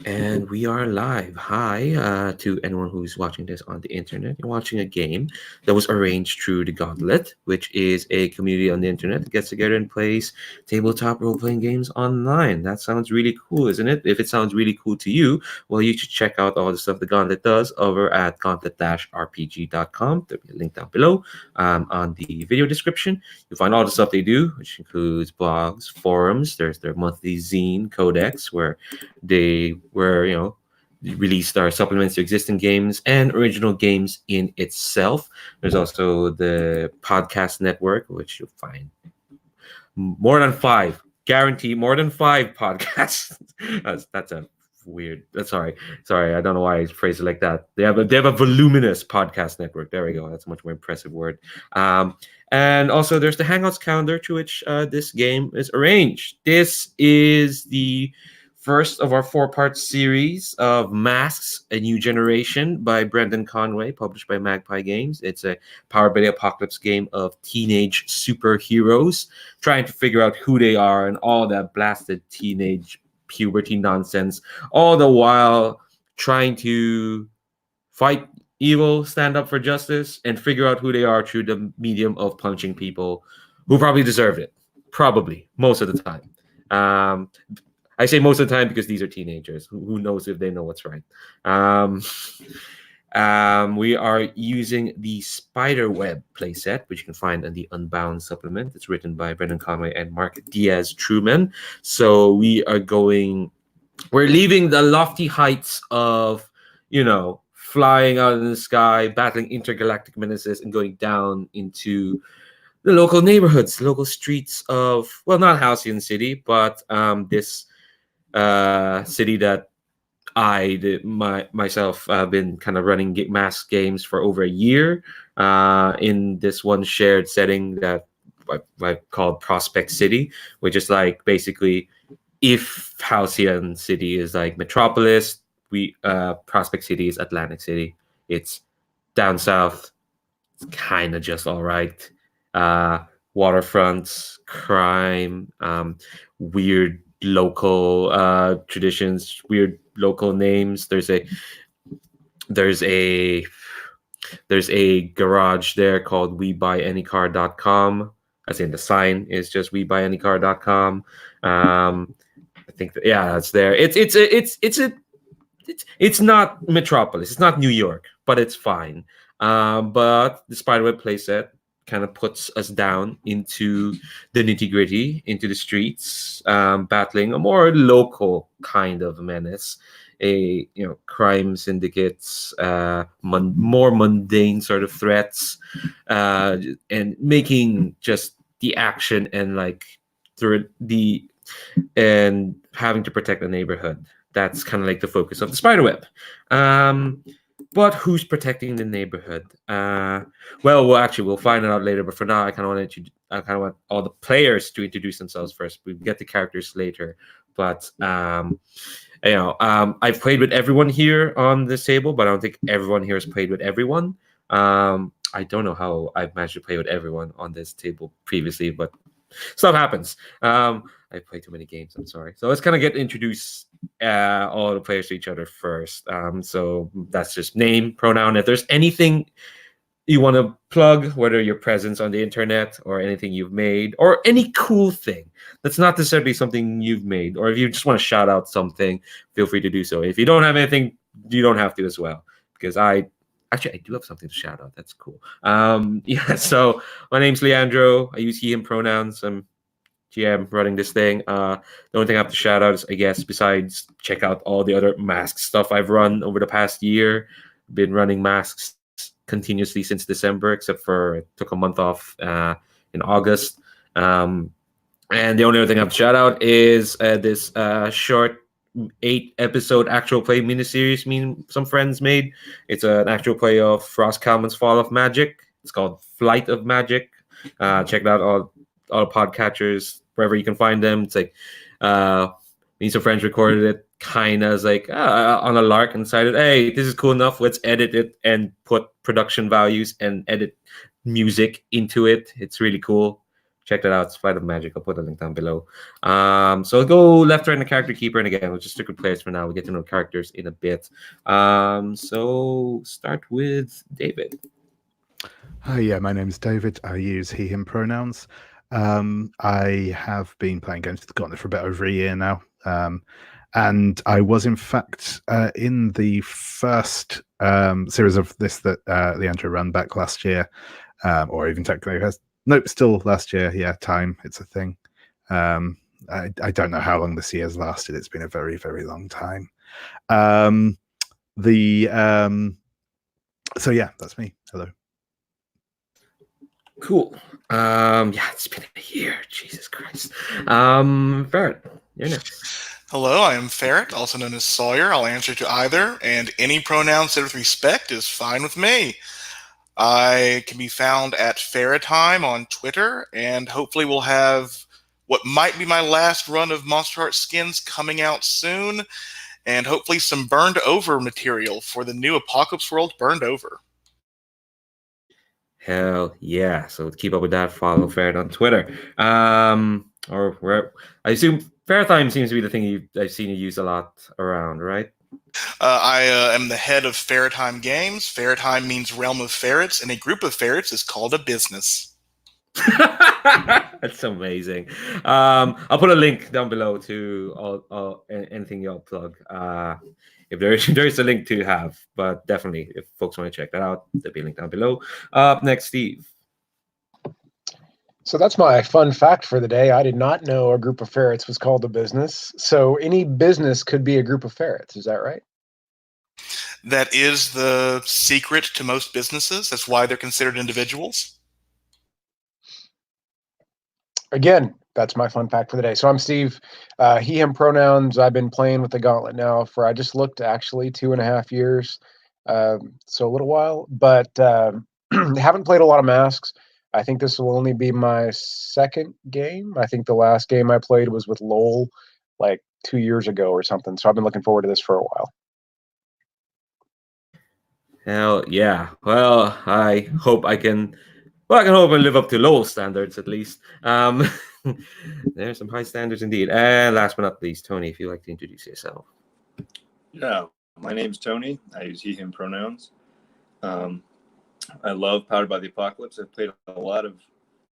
And we are live. Hi to anyone who's watching this on the internet. You're watching a game that was arranged through the Gauntlet, which is a community on the internet that gets together and plays tabletop role playing games online. That sounds really cool, isn't it? If it sounds really cool to you, well, you should check out all the stuff the Gauntlet does over at gauntlet-rpg.com. There'll be a link down below on the video description. You'll find all the stuff they do, which includes blogs, forums. There's their monthly zine codex where they were, released our supplements to existing games and original games in itself. There's also the podcast network, which you'll find more than five, guarantee more than five podcasts. That's a weird. Sorry. I don't know why I phrase it like that. They have a voluminous podcast network. There we go. That's a much more impressive word. And also there's the Hangouts calendar to which this game is arranged. This is the first of our four-part series of Masks, A New Generation by Brendan Conway, published by Magpie Games. It's a powered by the apocalypse game of teenage superheroes trying to figure out who they are and all that blasted teenage puberty nonsense, all the while trying to fight evil, stand up for justice, and figure out who they are through the medium of punching people who probably deserve it. Probably, most of the time. I say most of the time because these are teenagers. Who knows if they know what's right? We are using the Spiderweb playset, which you can find in the Unbound supplement. It's written by Brendan Conway and Mark Diaz-Truman. So we're leaving the lofty heights of, flying out in the sky, battling intergalactic menaces, and going down into the local neighborhoods, the local streets of, well, not Halcyon City, but this city that myself have been kind of running mass games for over a year in this one shared setting that I called Prospect City, which is like basically if Halcyon City is like Metropolis, Prospect City is Atlantic City. It's down south. It's kind of just all right. Waterfronts, crime, weird local traditions, weird local names. There's a garage there called WeBuyAnyCar.com. As in the sign is just WeBuyAnyCar.com. I think that's there. It's not Metropolis. It's not New York, but it's fine. But the Spiderweb playset kind of puts us down into the nitty-gritty, into the streets, battling a more local kind of menace, crime syndicates, more mundane sort of threats, and making just the action and like through and having to protect the neighborhood. That's kind of like the focus of the Spiderweb. But who's protecting the neighborhood? We'll find it out later. But for now, I kind of want all the players to introduce themselves first. We get the characters later. But I've played with everyone here on this table, but I don't think everyone here has played with everyone. I don't know how I've managed to play with everyone on this table previously, but stuff happens. I play too many games. I'm sorry. So let's kind of get introduced all the players to each other first. So that's just name, pronoun. If there's anything you want to plug, whether your presence on the internet or anything you've made or any cool thing that's not necessarily something you've made, or if you just want to shout out something, feel free to do so. If you don't have anything, you don't have to as well, because I do have something to shout out. That's cool. So my name's Leandro. I use he, him pronouns. I'm GM running this thing. The only thing I have to shout out is, I guess, besides check out all the other mask stuff I've run over the past year. Been running masks continuously since December, except for I took a month off in August. And the only other thing I have to shout out is this short 8-episode actual play miniseries some friends made. It's an actual play of Frost Kalman's Fall of Magic. It's called Flight of Magic. Check it out, all the podcatchers, wherever you can find them. It's like me and some friends recorded it kind of as like on a lark and decided, hey, this is cool enough. Let's edit it and put production values and edit music into it. It's really cool. check that out. It's Flight of Magic. I'll put a link down below. So I'll go left, right, and the character keeper. And again, we'll just stick with players for now. We'll get to know characters in a bit. So start with David. Hi, yeah, my name's David. I use he, him pronouns. I have been playing Games with the Gauntlet for a bit over a year now. And I was, in fact, in the first series of this that Leandro ran back last year, or even technically, nope, still last year. Yeah, time, it's a thing. I don't know how long this year's lasted. It's been a very, very long time. So yeah, that's me. Hello. Cool. Yeah, it's been a year. Jesus Christ. Ferret, you're next. Hello, I am Ferret, also known as Sawyer. I'll answer to either, and any pronoun said with respect is fine with me. I can be found at Ferretime on Twitter, and hopefully we'll have what might be my last run of Monster Heart skins coming out soon, and hopefully some burned over material for the new Apocalypse World Burned Over. Hell yeah. So to keep up with that, follow Ferret on Twitter. Or where I assume Ferretime seems to be the thing I've seen you use a lot around, right? I am the head of Ferretime Games. Ferretime means realm of ferrets, and a group of ferrets is called a business. That's amazing. I'll put a link down below to all anything y'all plug. If there's a link to have, but definitely if folks want to check that out, there'll be a link down below. Up next, Steve. So that's my fun fact for the day. I did not know a group of ferrets was called a business. So any business could be a group of ferrets. Is that right? That is the secret to most businesses. That's why they're considered individuals. Again, that's my fun fact for the day. So I'm Steve. He, him pronouns. I've been playing with the Gauntlet now for, I just looked, actually 2.5 years. So a little while, but haven't played a lot of masks. I think this will only be my second game. I think the last game I played was with Lowell like 2 years ago or something. So I've been looking forward to this for a while. Hell yeah. Well, I hope I can. Well, I can hope I live up to Lowell standards at least. There's some high standards indeed. And last but not least, Tony, if you'd like to introduce yourself. Yeah, my name's Tony. I use he, him pronouns. I love Powered by the Apocalypse. I've played a lot of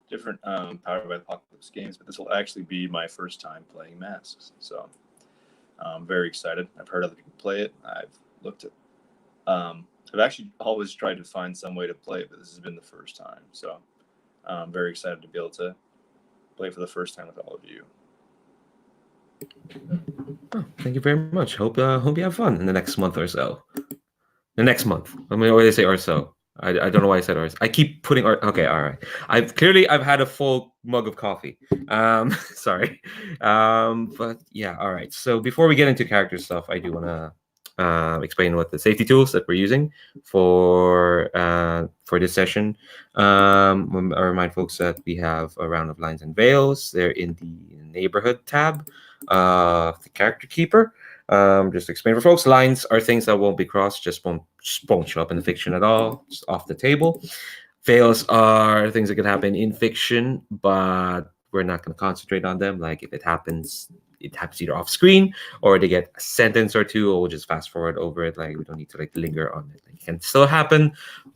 different Powered by the Apocalypse games, but this will actually be my first time playing Masks. So I'm very excited. I've heard other people play it. I've looked at I've actually always tried to find some way to play it, but this has been the first time. So I'm very excited to be able to play for the first time with all of you. Oh, thank you very much. Hope you have fun in the next month or so. The next month. I mean, or they say or so. I don't know why I said or. I keep putting or. Okay, all right. I've had a full mug of coffee. Sorry. But yeah, all right. So before we get into character stuff, I do want to explain what the safety tools that we're using for this session. I remind folks that we have a round of lines and veils. They're in the neighborhood tab of the character keeper. Just to explain for folks, lines are things that won't be crossed, just won't show up in the fiction at all, just off the table. Veils are things that can happen in fiction, but we're not going to concentrate on them. Like if it happens either off screen or they get a sentence or two, or we'll just fast forward over it. Like we don't need to like linger on it. Like, it can still happen,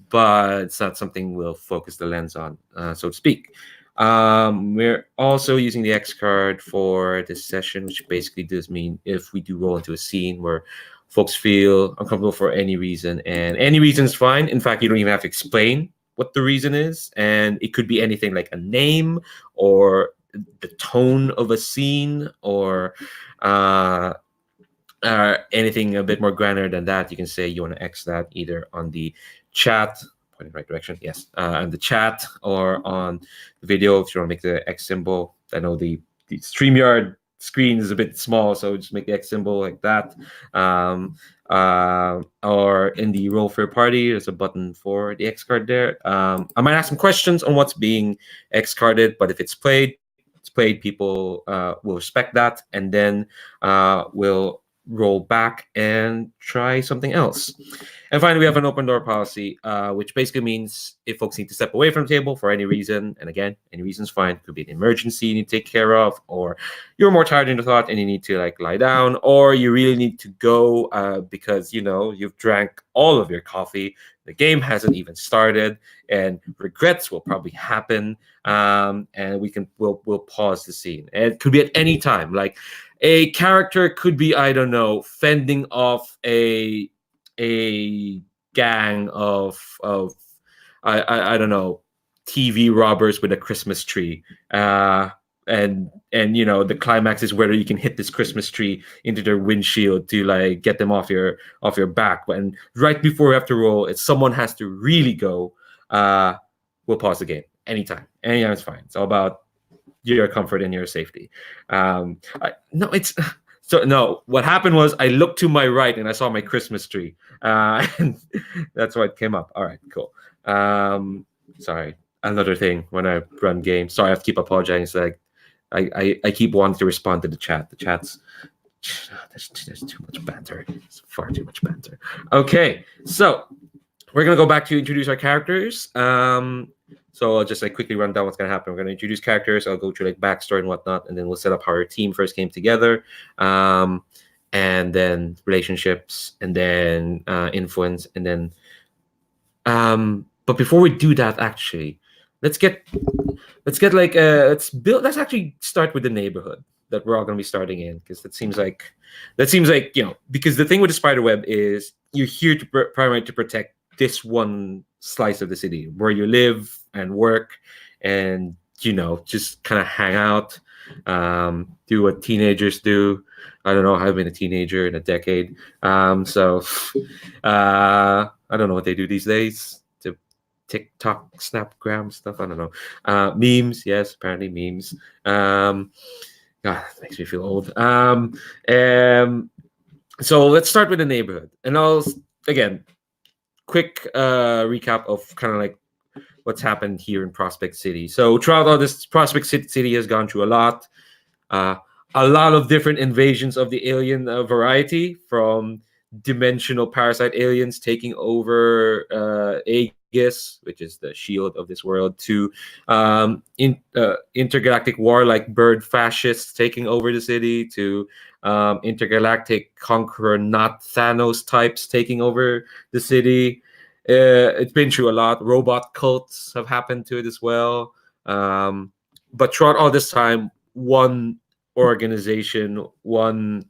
but it's not something we'll focus the lens on, so to speak. We're also using the A.E.G.I.S card for this session, which basically does mean if we do roll into a scene where folks feel uncomfortable for any reason, and any reason is fine. In fact, you don't even have to explain what the reason is, and it could be anything like a name or the tone of a scene or anything a bit more granular than that. You can say you want to X that either on the chat, point in the right direction, yes, on the chat or on the video if you want to make the X symbol. I know the StreamYard screen is a bit small, so just make the X symbol like that. Or in the roll for a party, there's a button for the X card there. I might ask some questions on what's being X carded, but if it's played, people will respect that, and then we'll roll back and try something else. And finally, we have an open door policy, which basically means if folks need to step away from the table for any reason, and again, any reason's fine. It could be an emergency you need to take care of, or you're more tired than you thought and you need to like lie down, or you really need to go because you've drank all of your coffee. The game hasn't even started, and regrets will probably happen. And we'll pause the scene. And it could be at any time. Like a character could be, I don't know, fending off a gang of I don't know, TV robbers with a Christmas tree. And the climax is whether you can hit this Christmas tree into their windshield to like get them off your back. And right before we have to roll, if someone has to really go, we'll pause the game anytime. Anytime is fine. It's all about your comfort and your safety. What happened was I looked to my right and I saw my Christmas tree, and that's why it came up. All right, cool. Sorry, another thing when I run games. Sorry, I have to keep apologizing. Like I keep wanting to respond to the chat. The chat's there's too much banter. It's far too much banter. Okay, so we're gonna go back to introduce our characters. So I'll just like quickly run down what's gonna happen. We're gonna introduce characters. I'll go through like backstory and whatnot, and then we'll set up how our team first came together, and then relationships, and then influence, and then. But before we do that, actually, let's actually start with the neighborhood that we're all gonna be starting in, because that seems like because the thing with the spider web is you're here to primarily to protect this one slice of the city where you live and work, and just kind of hang out, do what teenagers do. I don't know, I haven't been a teenager in a decade, so I don't know what they do these days. To TikTok, Snapgram stuff, I don't know. Memes, yes, apparently memes. God, that makes me feel old. So let's start with the neighborhood, and I'll again quick recap of kind of like what's happened here in Prospect City. So throughout all this, Prospect City has gone through a lot of different invasions of the alien variety, from dimensional parasite aliens taking over A.E.G.I.S, which is the shield of this world, to intergalactic warlike bird fascists taking over the city, to intergalactic conqueror, not Thanos types taking over the city. It's been through a lot. Robot cults have happened to it as well. But throughout all this time, one organization, one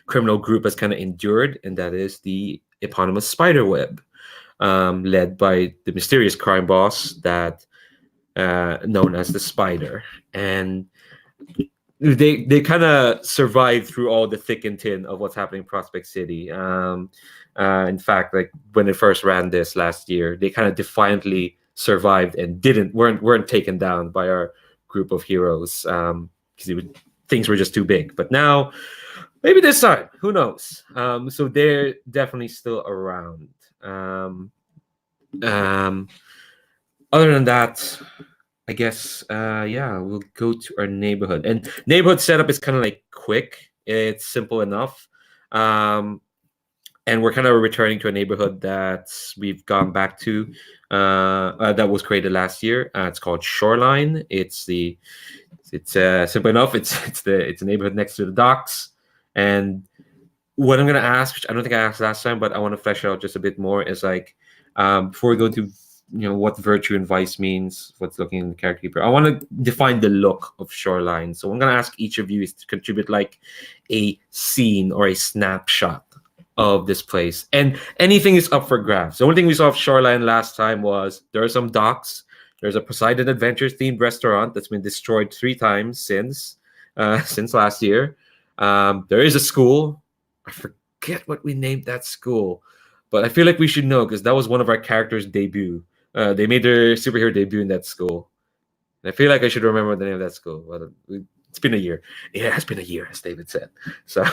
criminal group has kind of endured, and that is the eponymous spiderweb, led by the mysterious crime boss that known as the Spider. And they kind of survived through all the thick and thin of what's happening in Prospect City. In fact, like when they first ran this last year, they kind of defiantly survived and weren't taken down by our group of heroes, because things were just too big. But now, maybe this time, who knows? So they're definitely still around. Other than that, I guess, we'll go to our neighborhood. And neighborhood setup is kind of like quick. It's simple enough. And we're kind of returning to a neighborhood that we've gone back to, that was created last year. It's called Shoreline. It's simple enough. It's a neighborhood next to the docks. And what I'm gonna ask, which I don't think I asked last time, but I want to flesh out just a bit more, is like, before we go to what virtue and vice means, what's looking in the character keeper, I want to define the look of Shoreline. So I'm gonna ask each of you is to contribute like a scene or a snapshot of this place, and anything is up for grabs. The only thing we saw of Shoreline last time was there are some docks. There's a Poseidon Adventures themed restaurant that's been destroyed 3 times since last year. There is a school. I forget what we named that school, but I feel like we should know because that was one of our characters' debut. They made their superhero debut in that school. And I feel like I should remember the name of that school. Well, it's been a year. It has been a year, as David said. So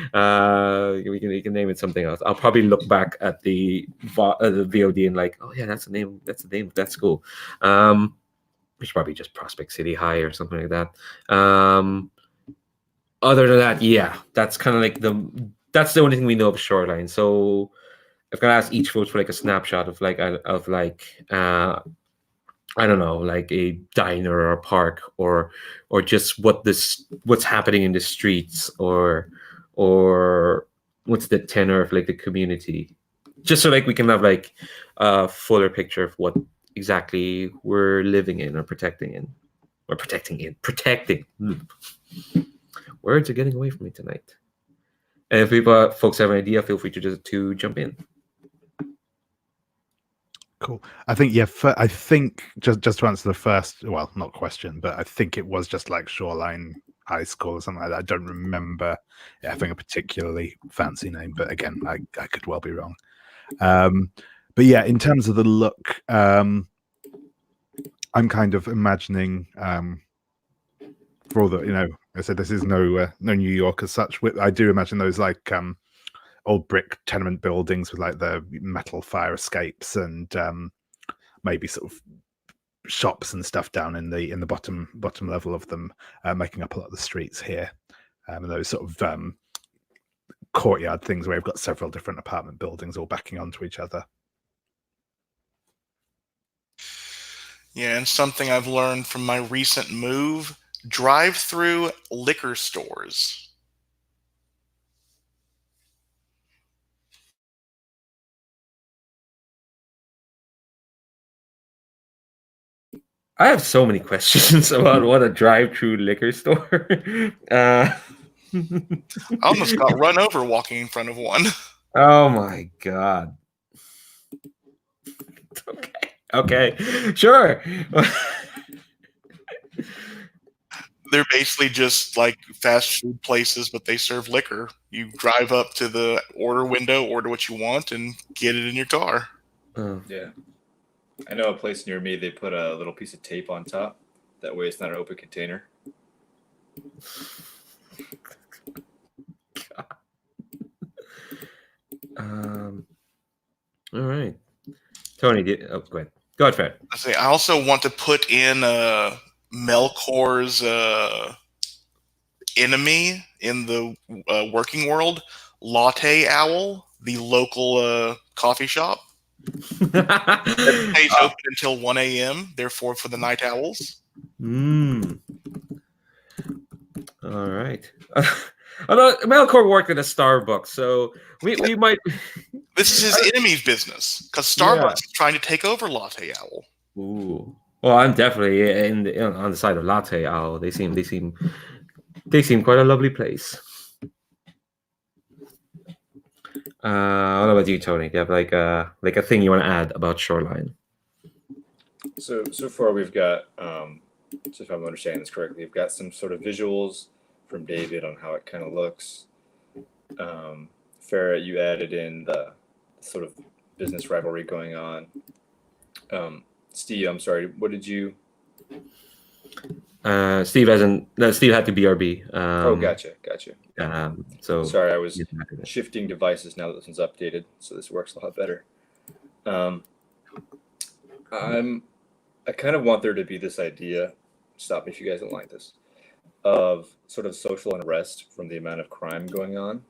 we can name it something else. I'll probably look back at the VOD and like, oh yeah, that's the name of that school. Which probably just Prospect City High or something like that. other than that, yeah, that's kind of like that's the only thing we know of Shoreline. So I've got to ask each vote for like a snapshot of I don't know, like a diner or a park, or just what's happening in the streets, or what's the tenor of like the community, just so like we can have like a fuller picture of what exactly we're living in or protecting. Words are getting away from me tonight. And if folks have an idea, feel free to jump in. Cool. I think I think just to answer the first, well, not question, but I think it was just like Shoreline High School or something like that. I don't remember having a particularly fancy name, but again, I could well be wrong. But yeah, in terms of the look, I'm kind of imagining for all the, I said this is no New York as such. I do imagine those like old brick tenement buildings with like the metal fire escapes and maybe sort of shops and stuff down in the bottom level of them, making up a lot of the streets here, and those sort of courtyard things where you've got several different apartment buildings all backing onto each other. Yeah, and something I've learned from my recent move: drive-through liquor stores. I have so many questions about what a drive-through liquor store. I almost got run over walking in front of one. Oh my god. Okay, sure. They're basically just like fast food places, but they serve liquor. You drive up to the order window, order what you want, and get it in your car. Oh. Yeah. I know a place near me, they put a little piece of tape on top. That way it's not an open container. All right. Tony, go ahead. Go ahead, Fred. I also want to put in Melkor's enemy in the working world, Latte Owl, the local coffee shop. It stays open until 1 a.m., therefore for the night owls. All right. Although Melkor worked at a Starbucks, so we might. This is his enemy's business, because Starbucks is trying to take over Latte Owl. Ooh. Well, I'm definitely on the side of Latte Owl. They seem quite a lovely place. What about you, Tony? Do you have like a thing you want to add about Shoreline? So far we've got, so if I'm understanding this correctly, we've got some sort of visuals from David on how it kind of looks. Farrah, you added in the sort of business rivalry going on. Steve, I'm sorry, what did you? Steve had to BRB. Oh, gotcha. So sorry, I was shifting devices now that this one's updated, so this works a lot better. I kind of want there to be this idea, stop me if you guys don't like this, of sort of social unrest from the amount of crime going on.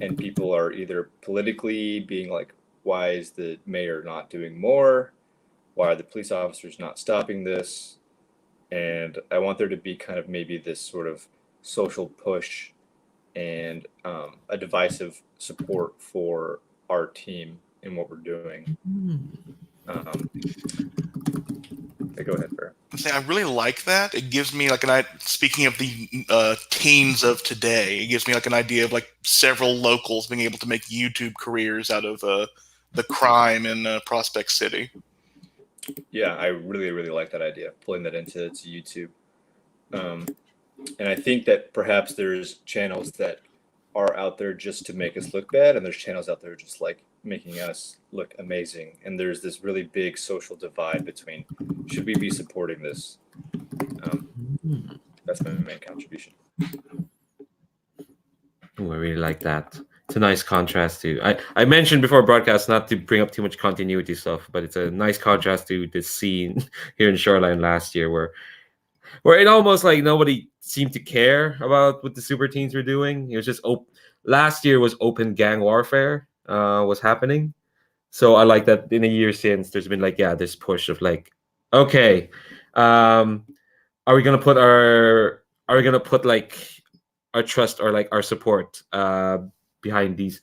And people are either politically being like, why is the mayor not doing more? Why are the police officers not stopping this? And I want there to be kind of maybe this sort of social push and a divisive support for our team in what we're doing. Go ahead, Farrah. I really like that. It gives me like speaking of the teens of today, it gives me like an idea of like several locals being able to make YouTube careers out of the crime in Prospect City. Yeah, I really, really like that idea, pulling that into YouTube. And I think that perhaps there's channels that are out there just to make us look bad, and there's channels out there just like making us look amazing. And there's this really big social divide between, should we be supporting this? That's my main contribution. Ooh, I really like that. It's a nice contrast to. I mentioned before broadcast not to bring up too much continuity stuff, but it's a nice contrast to this scene here in Shoreline last year where where it almost like nobody seemed to care about what the super teams were doing. It was just last year was open gang warfare was happening. So I like that in a year since there's been like, yeah, this push of like, okay, um, are we gonna put like our trust or like our support behind these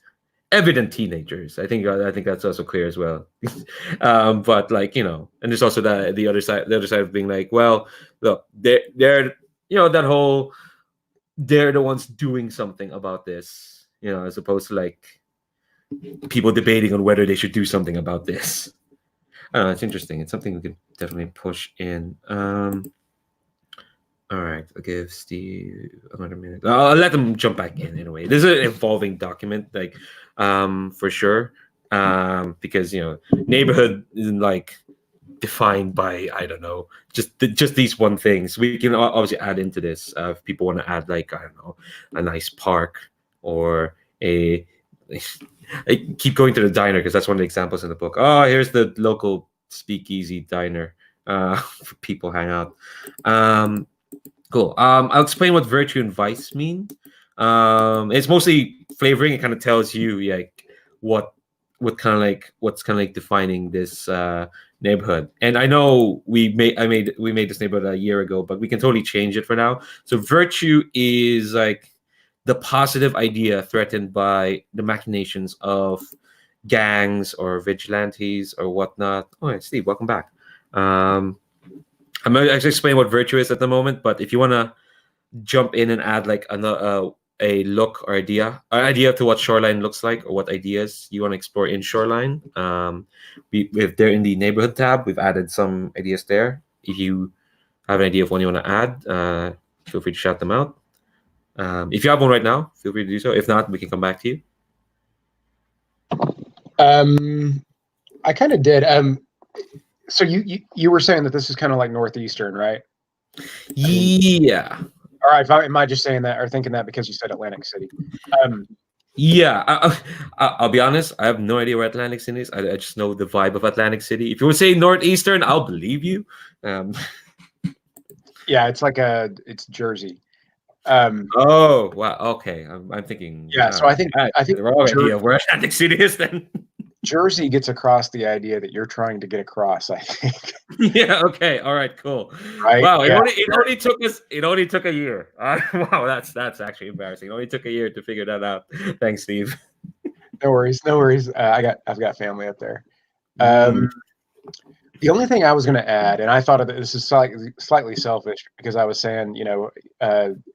evident teenagers? I think that's also clear as well. But like, and there's also the other side of being like, well, look, they're that whole they're the ones doing something about this, as opposed to like people debating on whether they should do something about this. I don't know. It's interesting. It's something we could definitely push in. All right, I'll give Steve another minute. I'll let them jump back in anyway. This is an evolving document, like, for sure, because neighborhood isn't like defined by, I don't know, just these one things. We can obviously add into this if people want to add like, I don't know, a nice park or a. I keep going to the diner because that's one of the examples in the book. Oh, here's the local speakeasy diner for people hang out. Cool. I'll explain what virtue and vice mean. It's mostly flavoring. It kind of tells you like what's kind of like defining this neighborhood. And I know we made this neighborhood a year ago, but we can totally change it for now. So virtue is like the positive idea threatened by the machinations of gangs or vigilantes or whatnot. Oh, yeah, Steve, welcome back. I'm going to actually explain what virtue is at the moment, but if you want to jump in and add like a look or idea to what Shoreline looks like, or what ideas you want to explore in Shoreline, if they're in the neighborhood tab, we've added some ideas there. If you have an idea of one you want to add, feel free to shout them out. If you have one right now, feel free to do so. If not, we can come back to you. I kind of did. So you were saying that this is kind of like northeastern, right? Yeah. All right. Am I just saying that or thinking that because you said Atlantic City? Yeah, I'll be honest. I have no idea where Atlantic City is. I just know the vibe of Atlantic City. If you would say northeastern, I'll believe you. Yeah, it's Jersey. Oh wow. Okay, I'm thinking. Yeah, so I think the wrong idea of where Atlantic City is then. Jersey gets across the idea that you're trying to get across, I think. Yeah. Okay. All right. Cool. Right? Wow. Yeah. It only took us. It only took a year. Wow. That's actually embarrassing. It only took a year to figure that out. Thanks, Steve. No worries. No worries. I've got family up there. The only thing I was going to add, and I thought of this is slightly selfish because I was saying,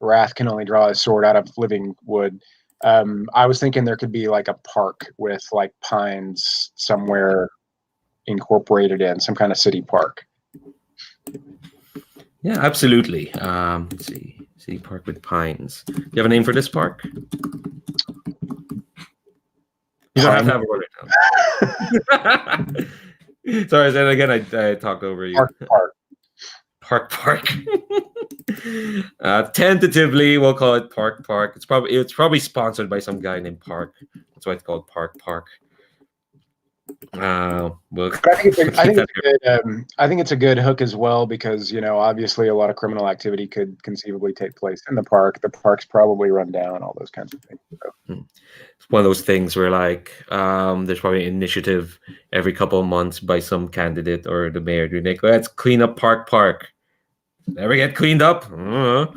Wrath can only draw his sword out of living wood. I was thinking there could be like a park with like pines somewhere incorporated in some kind of city park. Yeah, absolutely. Let's see. City park with pines. Do you have a name for this park? You don't have to have a word right now. Sorry, and again, I talked over you. Park. Tentatively, we'll call it Park. It's probably sponsored by some guy named Park. That's why it's called Park. I think it's a good hook as well because obviously a lot of criminal activity could conceivably take place in the park. The park's probably run down, all those kinds of things. So. It's one of those things where like there's probably an initiative every couple of months by some candidate or the mayor to like, let's clean up Park. Never get cleaned up. Right.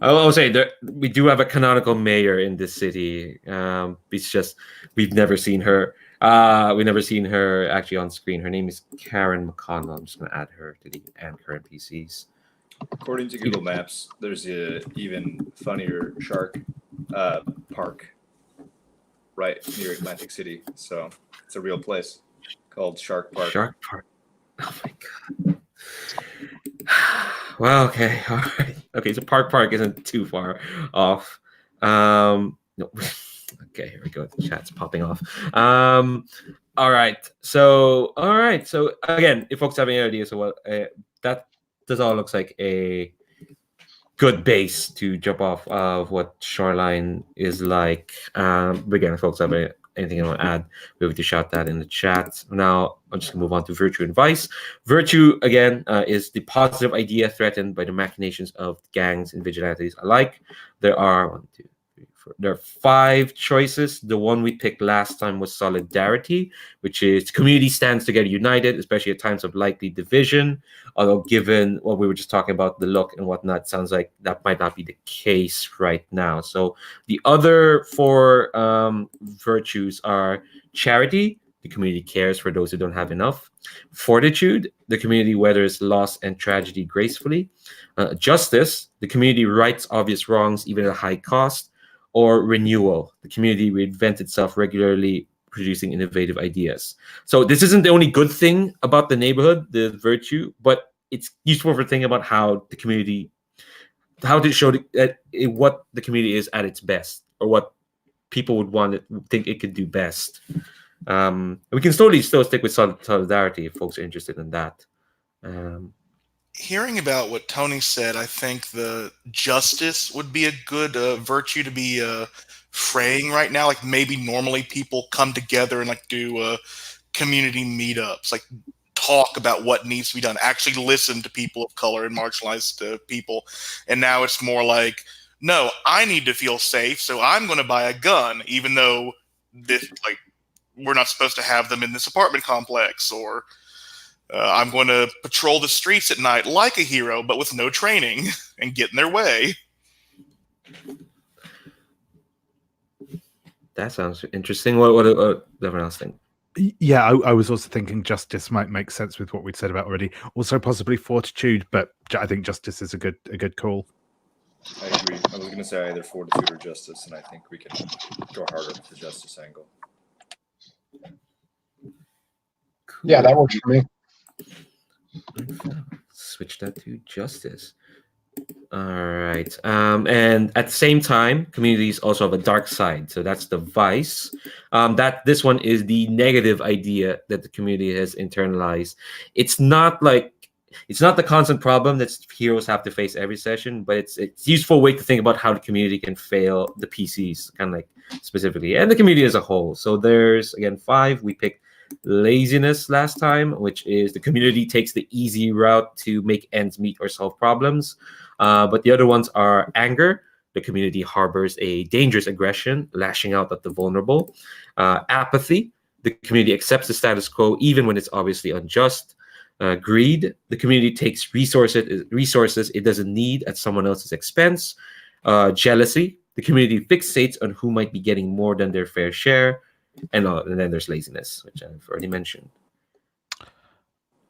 I'll say that we do have a canonical mayor in this city. It's just we've never seen her. We've never seen her actually on screen. Her name is Karen McConnell. I'm just going to add her to the anchor NPCs. According to Google Maps, there's a even funnier shark park right near Atlantic City. So it's a real place called Shark Park. Shark Park. Oh my god. Well, okay, all right. Okay, so Park isn't too far off. No. Okay, here we go. The chat's popping off. All right. So again, if folks have any ideas of what that does all looks like a good base to jump off of what Shoreline is like. Again, if folks have anything you want to add, be able to shout that in the chat. Now, I'm just going to move on to virtue and vice. Virtue, again, is the positive idea threatened by the machinations of gangs and vigilantes alike. There are 1, 2, 3, 4. There are 5 choices. The one we picked last time was solidarity, which is the community stands together united, especially at times of likely division. Although given what we were just talking about, the look and whatnot, sounds like that might not be the case right now. So the other 4 virtues are charity. The community cares for those who don't have enough. Fortitude, the community weathers loss and tragedy gracefully. Justice, the community rights obvious wrongs even at a high cost. Or renewal, the community reinvents itself regularly, producing innovative ideas. So this isn't the only good thing about the neighborhood, the virtue, but it's useful for thinking about how the community, how to show what the community is at its best, or what people would want to think it could do best. We can still stick with solidarity if folks are interested in that. Hearing about what Tony said, I think the justice would be a good virtue to be fraying right now. Like maybe normally people come together and like do community meetups, like talk about what needs to be done, actually listen to people of color and marginalized people. And now it's more like, no, I need to feel safe, so I'm going to buy a gun, even though this like we're not supposed to have them in this apartment complex, or I'm going to patrol the streets at night like a hero, but with no training and get in their way. That sounds interesting. What everyone else think? Yeah, I was also thinking justice might make sense with what we'd said about already. Also, possibly fortitude, but I think justice is a good call. I agree. I was going to say either fortitude or justice, and I think we can go harder with the justice angle. Cool. Yeah, that works for me. Switch that to justice. All right. And at the same time, communities also have a dark side. So that's the vice. This one is the negative idea that the community has internalized. It's not the constant problem that heroes have to face every session, but it's a useful way to think about how the community can fail the PCs, kind of like specifically, and the community as a whole. So there's, again, 5. We picked laziness last time, which is the community takes the easy route to make ends meet or solve problems. But the other ones are anger. The community harbors a dangerous aggression, lashing out at the vulnerable. Apathy. The community accepts the status quo even when it's obviously unjust. Greed. The community takes resources it doesn't need at someone else's expense. Jealousy. The community fixates on who might be getting more than their fair share. And then there's laziness, which I've already mentioned.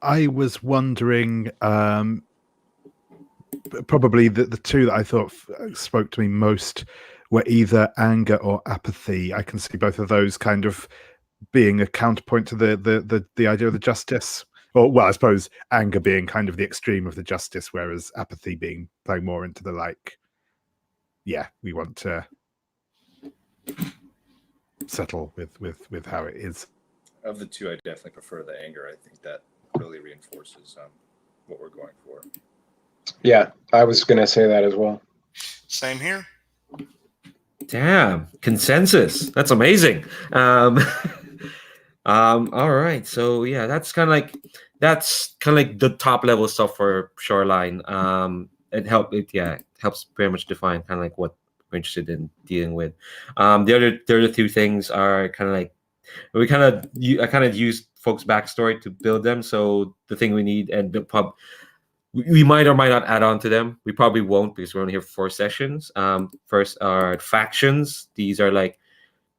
I was wondering, probably the 2 that I thought spoke to me most were either anger or apathy. I can see both of those kind of being a counterpoint to the idea of the justice. Or, well, I suppose anger being kind of the extreme of the justice, whereas apathy being playing more into the like, yeah, we want to settle with how it is. Of the 2, I definitely prefer the anger. I think that really reinforces what we're going for. Yeah, I was going to say that as well. Same here. Damn, consensus. That's amazing. All right. So yeah, that's kind of like the top level stuff for Shoreline. It helps very much define kind of like what we're interested in dealing with. The other 2 things are kind of like I kind of used folks' backstory to build them. So the thing we need and the pub. We might or might not add on to them. We probably won't because we're only here for 4 sessions. First are factions. These are like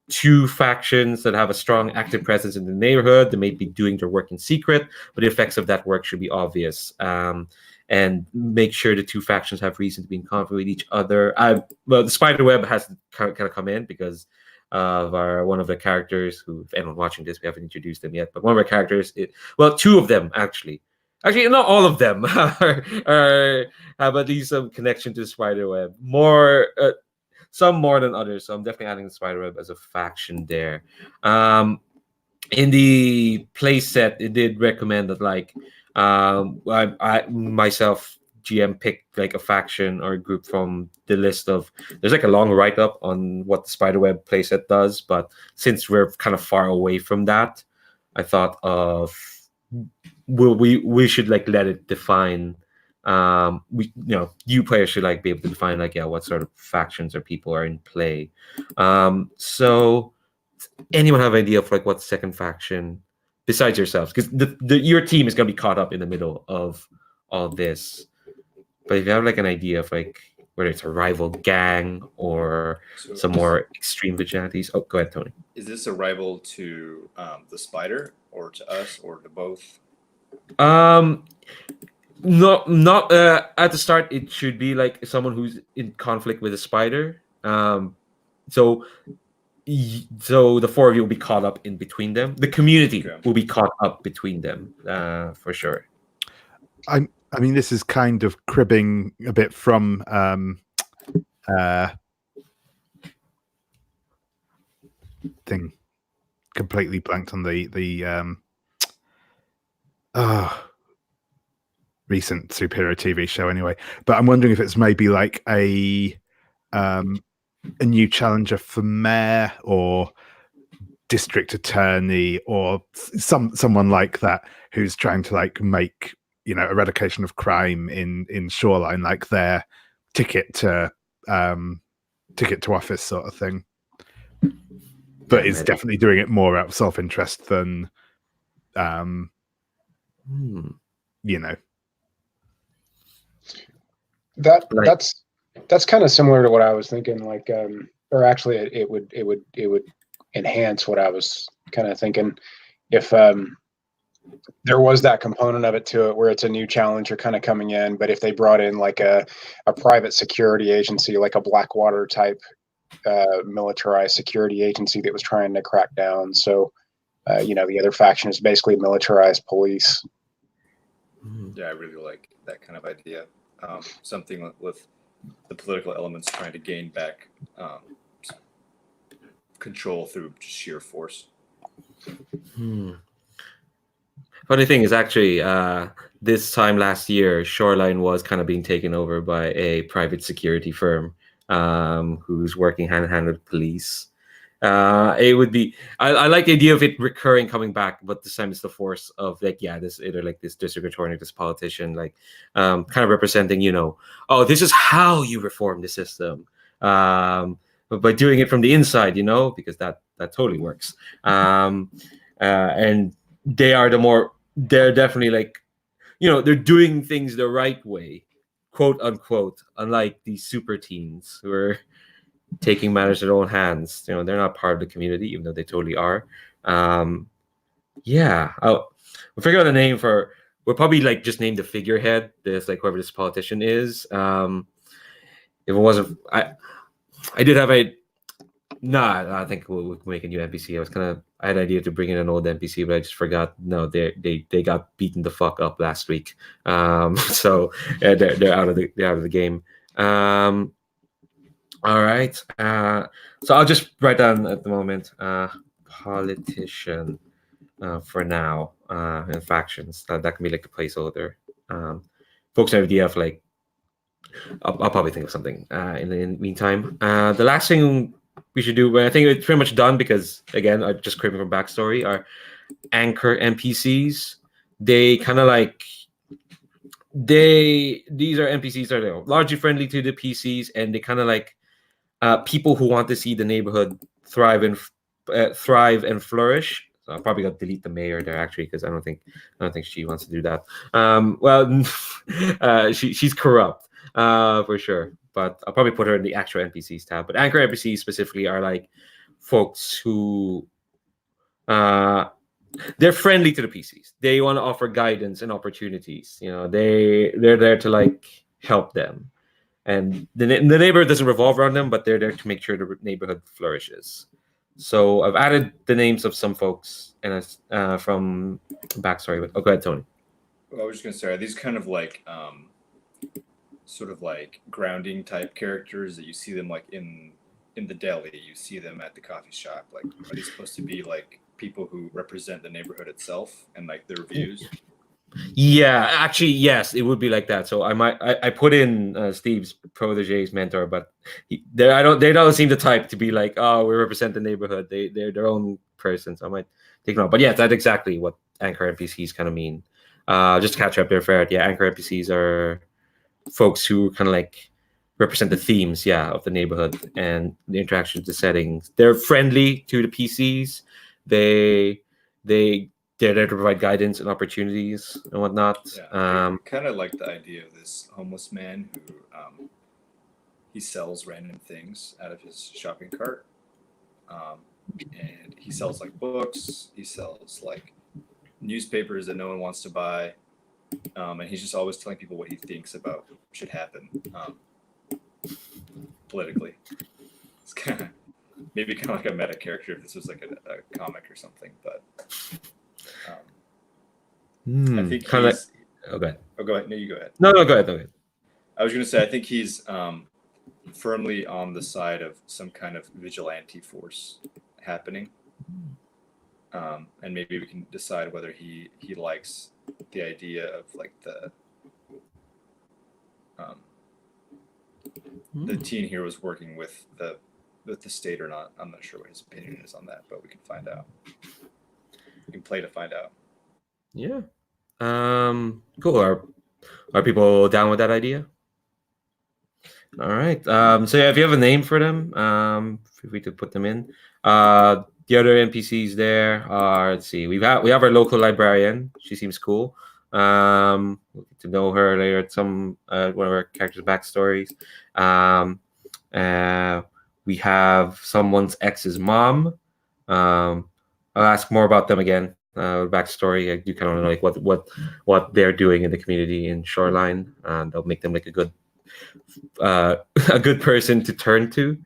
2 factions that have a strong active presence in the neighborhood. They may be doing their work in secret, but the effects of that work should be obvious. And make sure the 2 factions have reason to be in conflict with each other. The spiderweb has to kind of come in because of one of the characters who, if anyone watching this, we haven't introduced them yet, but one of our characters, 2 of them actually, not all of them have at least some connection to the spiderweb. Some more than others. So I'm definitely adding the spiderweb as a faction there. In the play set, it did recommend that I myself GM pick like a faction or a group from the list of. There's like a long write up on what the spiderweb playset does, but since we're kind of far away from that, I thought of we should like let it define. You players should like be able to define like what sort of factions or people are in play. So anyone have an idea of like what second faction besides yourselves? Because your team is gonna be caught up in the middle of all this. But if you have like an idea of like whether it's a rival gang or some more extreme vigilantes. Oh, go ahead, Tony. Is this a rival to the spider or to us or to both? Not at the start. It should be like someone who's in conflict with a spider. So the four of you will be caught up in between them. The community will be caught up between them, for sure. I mean, this is kind of cribbing a bit from thing. Completely blanked on the recent superhero TV show anyway. But I'm wondering if it's maybe like a new challenger for mayor or district attorney or someone like that who's trying to like make eradication of crime in Shoreline like their ticket to office sort of thing. But it's definitely doing it more out of self-interest than That's kind of similar to what I was thinking, like or actually it would enhance what I was kind of thinking if there was that component of it to it where it's a new challenger kind of coming in, but if they brought in like a private security agency, like a Blackwater type militarized security agency that was trying to crack down. So the other faction is basically militarized police. Yeah, I really like that kind of idea. Something with the political elements trying to gain back control through just sheer force. Funny thing is actually this time last year, Shoreline was kind of being taken over by a private security firm who's working hand in hand with police. It would be I like the idea of it recurring, coming back, but this time it's the force of like this either like this district attorney, this politician, like kind of representing this is how you reform the system, but by doing it from the inside, because that totally works. And they're definitely like they're doing things the right way, quote unquote, unlike these super teens who are taking matters in their own hands. They're not part of the community, even though they totally are. We'll figure out a name we'll probably like just name the figurehead. This like whoever this politician is. If it wasn't, I did have I think we'll make a new NPC. I had an idea to bring in an old NPC, but I just forgot. No, they got beaten the fuck up last week. So they're out of the game. All right. So I'll just write down at the moment politician for now, and factions. That can be like a placeholder. Folks have an idea of like I'll probably think of something in the meantime. The last thing we should do, I think it's pretty much done because again, I just cribbing from backstory, are anchor NPCs. They kind of like these are NPCs that are largely friendly to the PCs, and they kind of like people who want to see the neighborhood thrive and flourish. So I'll probably got to delete the mayor there actually, because I don't think she wants to do that. She's corrupt for sure, but I'll probably put her in the actual NPCs tab. But anchor NPCs specifically are like folks who they're friendly to the PCs. They want to offer guidance and opportunities. They're there to like help them. And the neighborhood doesn't revolve around them, but they're there to make sure the neighborhood flourishes. So I've added the names of some folks and from backstory. But go ahead, Tony. Well, I was just gonna say, are these kind of like sort of like grounding type characters that you see them like in the deli, you see them at the coffee shop? Like, are these supposed to be like people who represent the neighborhood itself and like their views? Yeah, actually, yes, it would be like that. So I put in Steve's protege's mentor, but they don't seem the type to be like, oh, we represent the neighborhood. They're their own person. So I might take them out. But yeah, that's exactly what anchor NPCs kind of mean. Just to catch up there, Ferret. Yeah, anchor NPCs are folks who kind of like represent the themes, yeah, of the neighborhood and the interactions, the settings. They're friendly to the PCs. They they they're there to provide guidance and opportunities and whatnot. Yeah, I kind of like the idea of this homeless man who he sells random things out of his shopping cart, and he sells like books. He sells like newspapers that no one wants to buy, and he's just always telling people what he thinks about should happen politically. It's kind of maybe kind of like a meta character if this was like a comic or something, but I think kind of he's. okay. Oh, go ahead. No, you go ahead. No, go ahead. Go ahead. I was going to say I think he's firmly on the side of some kind of vigilante force happening, and maybe we can decide whether he likes the idea of like the teen heroes working with the state or not. I'm not sure what his opinion is on that, but we can find out. We can play to find out. Yeah. Cool. Are people down with that idea? All right. So yeah, if you have a name for them, feel free to put them in. The other NPCs there are, let's see, we have our local librarian. She seems cool. We'll get to know her later at some one of our characters' backstories. Um, uh, we have someone's ex's mom. I'll ask more about them again. Backstory. I do kind of know like what they're doing in the community in Shoreline. They'll make them like uh, a good person to turn to.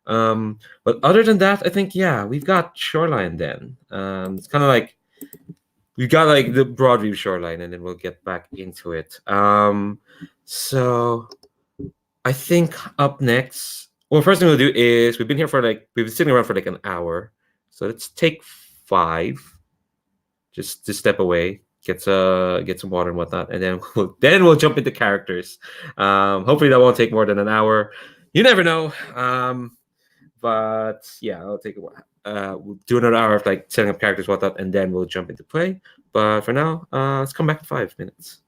But other than that, I think yeah, we've got Shoreline. Then it's kind of like we've got like the broad view Shoreline, and then we'll get back into it. So I think up next, well, first thing we'll do is we've been sitting around for like an hour, so let's take 5, just to step away, get some water and whatnot, and then we'll jump into characters. Hopefully that won't take more than an hour. You never know. But yeah, I'll take a while. We'll do another hour of like setting up characters, whatnot, and then we'll jump into play. But for now, let's come back in 5 minutes.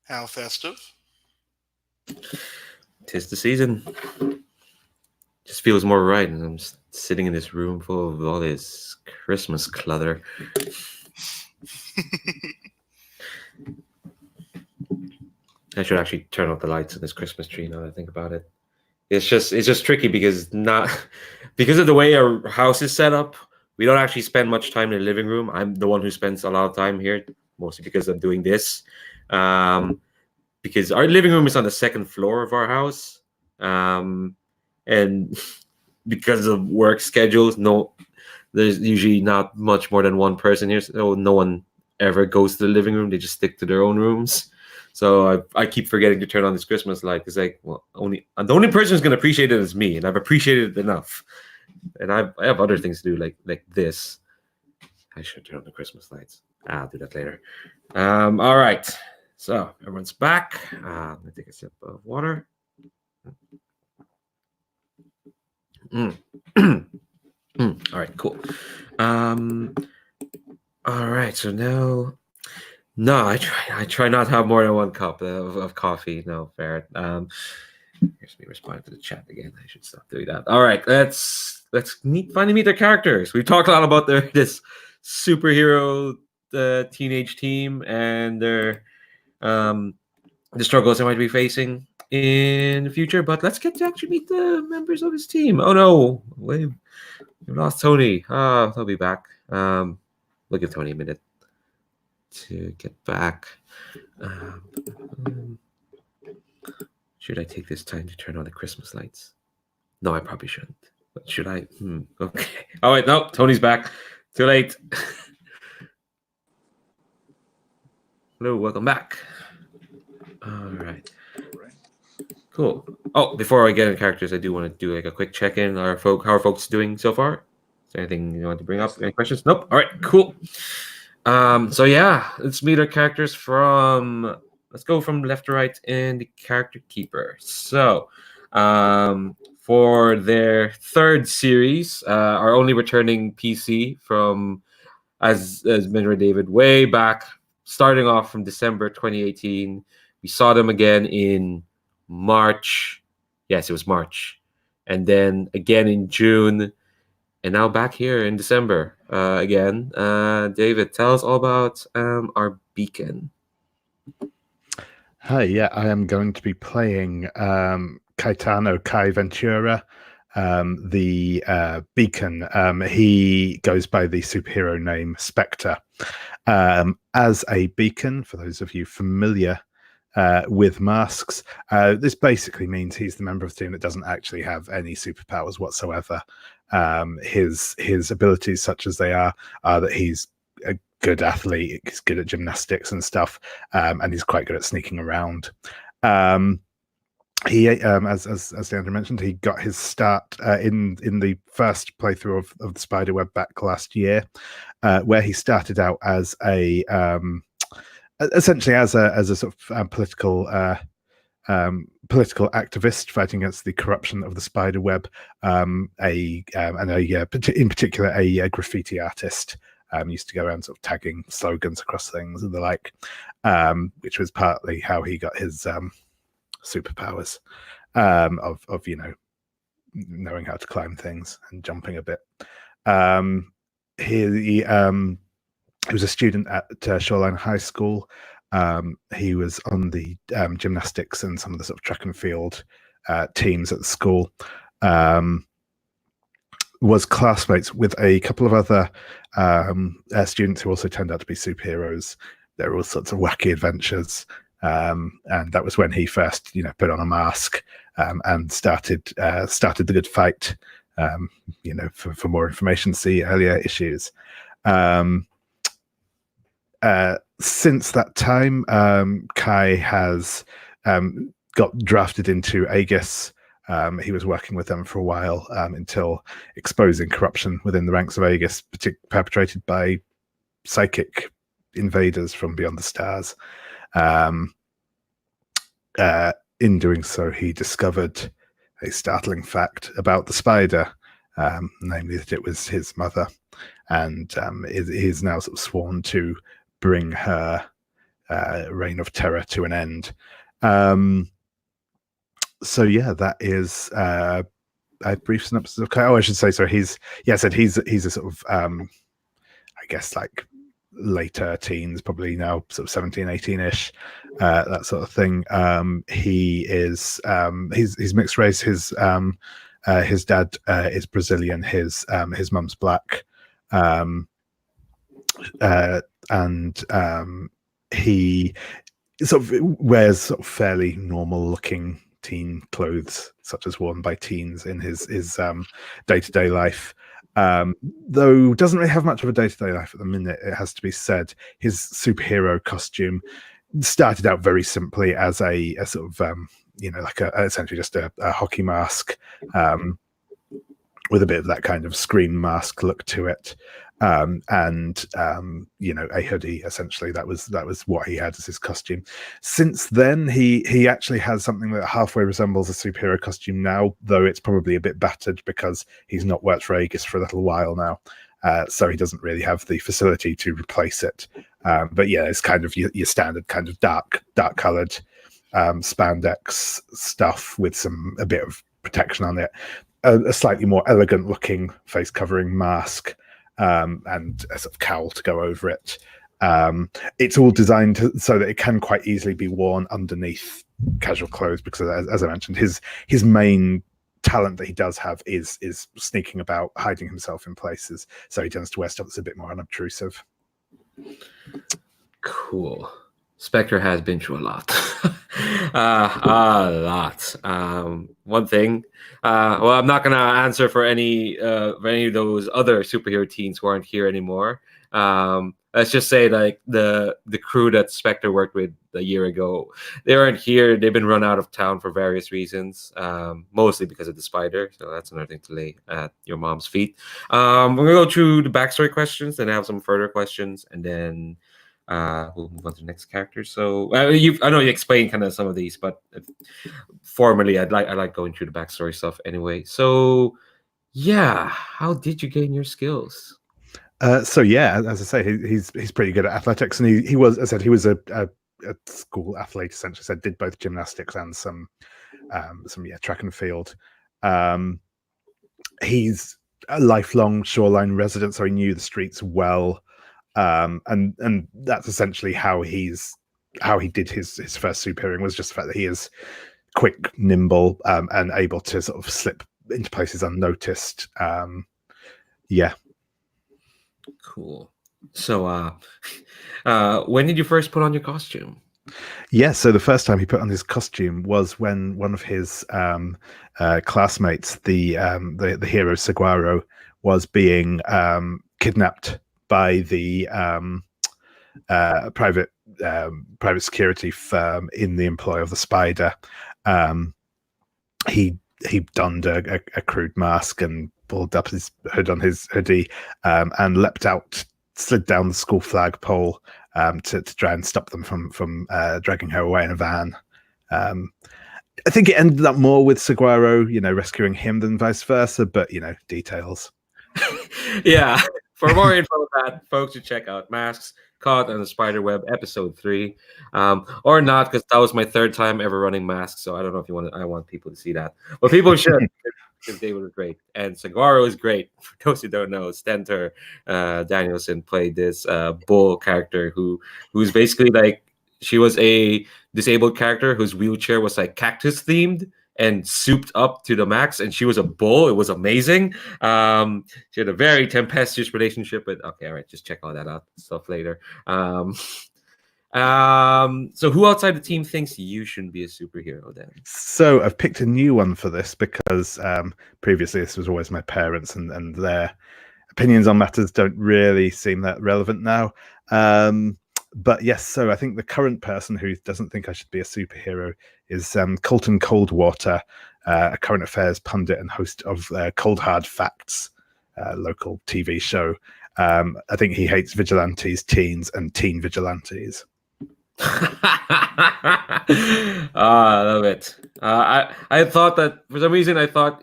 How festive. 'Tis the season. Just feels more right, and I'm just sitting in this room full of all this Christmas clutter. I should actually turn off the lights in this Christmas tree now that I think about it. It's just tricky because because of the way our house is set up, we don't actually spend much time in the living room. I'm the one who spends a lot of time here, mostly because I'm doing this. Because our living room is on the second floor of our house. And because of work schedules, there's usually not much more than one person here, so no one ever goes to the living room. They just stick to their own rooms. So I keep forgetting to turn on this Christmas light because the only person who's gonna appreciate it is me, and I've appreciated it enough. And I have other things to do like this. I should turn on the Christmas lights. I'll do that later. All right. So everyone's back. Let me take a sip of water. All right, cool. All right, so now, no, I try not to have more than one cup of coffee. No, fair. Here's me responding to the chat again. I should stop doing that. All right, let's finally meet their characters. We've talked a lot about this superhero teenage team and their the struggles they might be facing in the future, but let's get to actually meet the members of his team. Oh no, we lost Tony. He'll be back. We'll give Tony a minute to get back. Should I take this time to turn on the Christmas lights? No, I probably shouldn't. But should I? Okay. Oh wait, no, Tony's back. Too late. Hello, welcome back. All right. Cool. Oh, before I get into characters, I do want to do like a quick check-in. How are folks doing so far? Is there anything you want to bring up? Any questions? Nope. All right, cool. So yeah, let's meet our characters let's go from left to right in the character keeper. So for their third series, our only returning PC from as mentioned David way back, starting off from December 2018. We saw them again in March. Yes, it was March. And then again in June. And now back here in December again. David, tell us all about our beacon. Hi, yeah, I am going to be playing Caetano Kai Ventura, the beacon. He goes by the superhero name Spectre. As a beacon, for those of you familiar with masks, this basically means he's the member of the team that doesn't actually have any superpowers whatsoever. His abilities, such as they are that he's a good athlete, he's good at gymnastics and stuff, and he's quite good at sneaking around. He, as Leandro mentioned, he got his start in the first playthrough of the Spiderweb back last year, where he started out as a essentially as a sort of political activist fighting against the corruption of the Spiderweb, in particular a graffiti artist. Used to go around sort of tagging slogans across things and the like, which was partly how he got his superpowers of knowing how to climb things and jumping a bit. He was a student at Shoreline High School. He was on the gymnastics and some of the sort of track and field teams at the school. Was classmates with a couple of other students who also turned out to be superheroes. There were all sorts of wacky adventures. And that was when he first, put on a mask and started the good fight. For more information, see earlier issues. Since that time, Kai has got drafted into A.E.G.I.S. He was working with them for a while until exposing corruption within the ranks of A.E.G.I.S, perpetrated by psychic invaders from beyond the stars. In doing so, he discovered a startling fact about the spider, namely that it was his mother, and he's now sort of sworn to bring her reign of terror to an end. So yeah, that is a brief synopsis of. Oh, I should say so. He's a sort of I guess like later teens, probably now sort of 17, 18-ish, that sort of thing. He is he's mixed race. His dad is Brazilian. His mum's black, and he sort of wears sort of fairly normal looking teen clothes, such as worn by teens in his day-to-day life. Though doesn't really have much of a day-to-day life at the minute, it has to be said. His superhero costume started out very simply as a sort of like essentially just a hockey mask, with a bit of that kind of Scream mask look to it, and a hoodie. Essentially, that was what he had as his costume. Since then, he actually has something that halfway resembles a superhero costume now, though it's probably a bit battered because he's not worked for A.E.G.I.S for a little while now, so he doesn't really have the facility to replace it. But yeah, it's kind of your standard kind of dark coloured spandex stuff with a bit of protection on it. A slightly more elegant looking face covering mask, and a sort of cowl to go over it. It's all designed so that it can quite easily be worn underneath casual clothes, because as I mentioned, his main talent that he does have is sneaking about, hiding himself in places. So he tends to wear stuff that's a bit more unobtrusive. Cool. Spectre has been through a lot. A lot. One thing, well, I'm not gonna answer for any of those other superhero teens who aren't here anymore. Let's just say like the crew that Spectre worked with a year ago, they aren't here. They've been run out of town for various reasons, mostly because of the spider. So that's another thing to lay at your mom's feet. We're gonna go through the backstory questions, then have some further questions, and then we'll move on to the next character. So I know you explained kind of some of these, but formally, I like going through the backstory stuff anyway. So yeah, how did you gain your skills? So yeah, as I say, he's pretty good at athletics, and he was, as I said, he was a school athlete essentially. So did both gymnastics and some track and field. He's a lifelong Shoreline resident, so he knew the streets well. And that's essentially how he did his first superheroing, was just the fact that he is quick, nimble, and able to sort of slip into places unnoticed. Yeah. Cool. So when did you first put on your costume? Yeah, so the first time he put on his costume was when one of his classmates, the hero Saguaro, was being kidnapped by the private security firm in the employ of the Spider. He donned a crude mask and pulled up his hood on his hoodie, and leapt out, slid down the school flagpole to try and stop them from dragging her away in a van. I think it ended up more with Saguaro, rescuing him than vice versa, but details. Yeah. For more info on that, folks should check out Masks Caught on the Spiderweb episode 3, or not, because that was my third time ever running Masks. So I don't know if you want. I want people to see that, but people should, because they were great. And Saguaro is great. For those who don't know, Stentor Danielson played this bull character who's basically like, she was a disabled character whose wheelchair was like cactus themed and souped up to the max, and she was a bull. It was amazing. She had a very tempestuous relationship with. Okay, all right, just check all that out stuff later. So who outside the team thinks you shouldn't be a superhero then? So I've picked a new one for this because previously this was always my parents, and their opinions on matters don't really seem that relevant now. But yes, so I think the current person who doesn't think I should be a superhero is Colton Coldwater, a current affairs pundit and host of Cold Hard Facts, local TV show. I think he hates vigilantes, teens, and teen vigilantes. I love it. I thought that for some reason I thought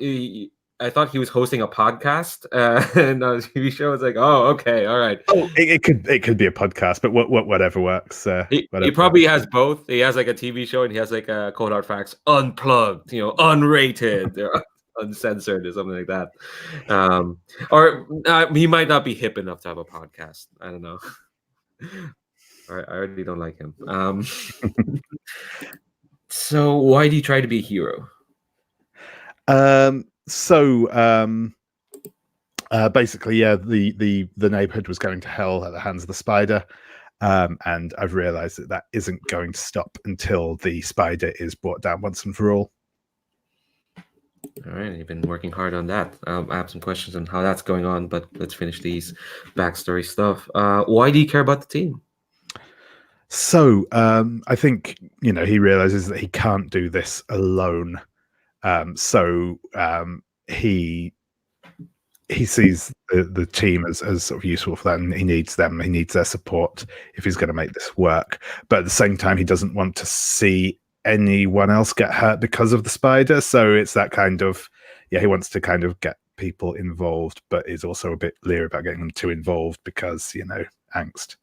I thought he was hosting a podcast and on a TV show. It's like, oh, okay, all right. Oh, it could be a podcast, but whatever works. He Whatever probably works. has both. He has like a TV show and he has like a Cold Hard Facts unplugged, unrated or uncensored or something like that. Or he might not be hip enough to have a podcast. I don't know. I already don't like him. So why do you try to be a hero? Basically, yeah, the neighborhood was going to hell at the hands of the spider. And I've realized that isn't going to stop until the spider is brought down once and for all. All right, you've been working hard on that. I have some questions on how that's going on, but let's finish these backstory stuff. Why do you care about the team? So I think he realizes that he can't do this alone. He sees the team as sort of useful for that, and he needs them. He needs their support if he's going to make this work. But at the same time, he doesn't want to see anyone else get hurt because of the spider. So it's that kind of, he wants to kind of get people involved, but is also a bit leery about getting them too involved because, angst.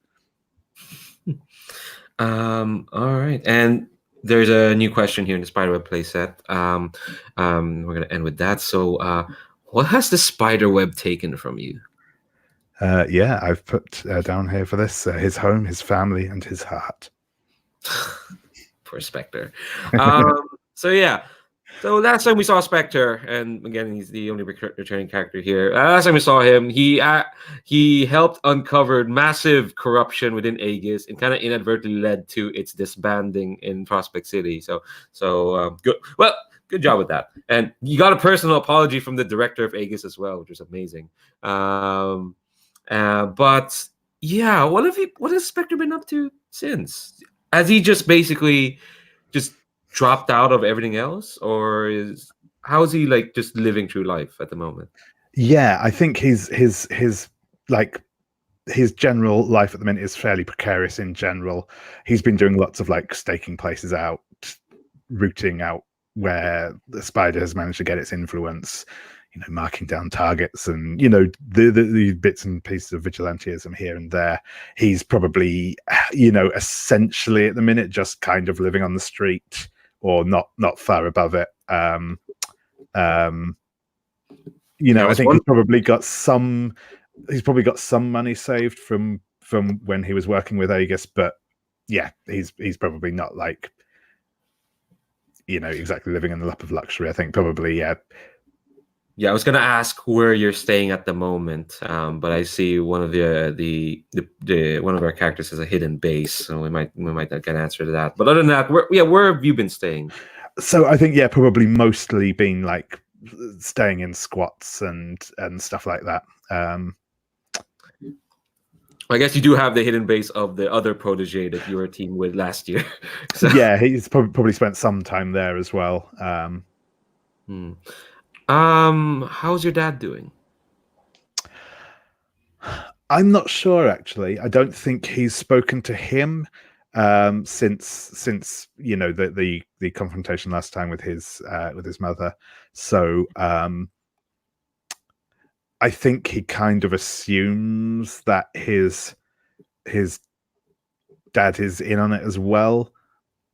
All right. And there's a new question here in the Spiderweb playset. We're going to end with that. So, what has the spiderweb taken from you? I've put down here for this his home, his family, and his heart. Poor Spectre. So last time we saw Spectre, and again, he's the only returning character here. Last time we saw him, he helped uncover massive corruption within A.E.G.I.S and kind of inadvertently led to its disbanding in Prospect City. So good. Well, good job with that. And you got a personal apology from the director of A.E.G.I.S as well, which was amazing. But yeah, what has Spectre been up to since? Has he just basically just dropped out of everything else, or how is he like just living through life at the moment? Yeah, I think his general life at the minute is fairly precarious in general. He's been doing lots of like staking places out, rooting out where the spider has managed to get its influence, marking down targets and, the bits and pieces of vigilantism here and there. He's probably, essentially at the minute just kind of living on the street or not far above it. I think he's probably got some money saved from when he was working with A.E.G.I.S, but yeah, he's probably not like, exactly living in the lap of luxury. I think probably, yeah. Yeah, I was gonna ask where you're staying at the moment, but I see one of the one of our characters has a hidden base, so we might not get an answer to that. But other than that, where have you been staying? So I think probably mostly been like staying in squats and stuff like that. I guess you do have the hidden base of the other protege that you were teamed with last year. So. Yeah, he's probably spent some time there as well. How's your dad doing? I'm not sure actually. I don't think he's spoken to him since the confrontation last time with his mother. So I think he kind of assumes that his dad is in on it as well.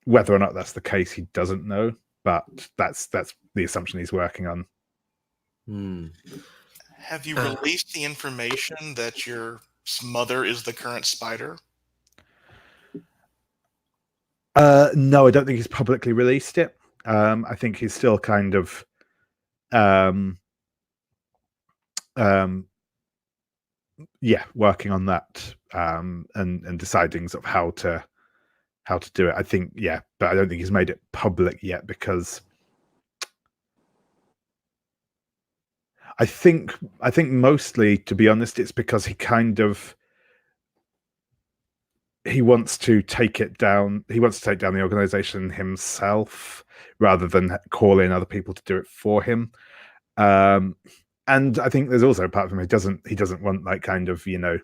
Whether or not that's the case, he doesn't know. But that's the assumption he's working on. Have you released the information that your mother is the current spider? No, I don't think he's publicly released it. I think he's still kind of working on that and deciding sort of how to do it. I think, but I don't think he's made it public yet because I think mostly, to be honest, it's because he wants to take it down. He wants to take down the organization himself rather than call in other people to do it for him. And I think there's also a part of him he doesn't want like kind of the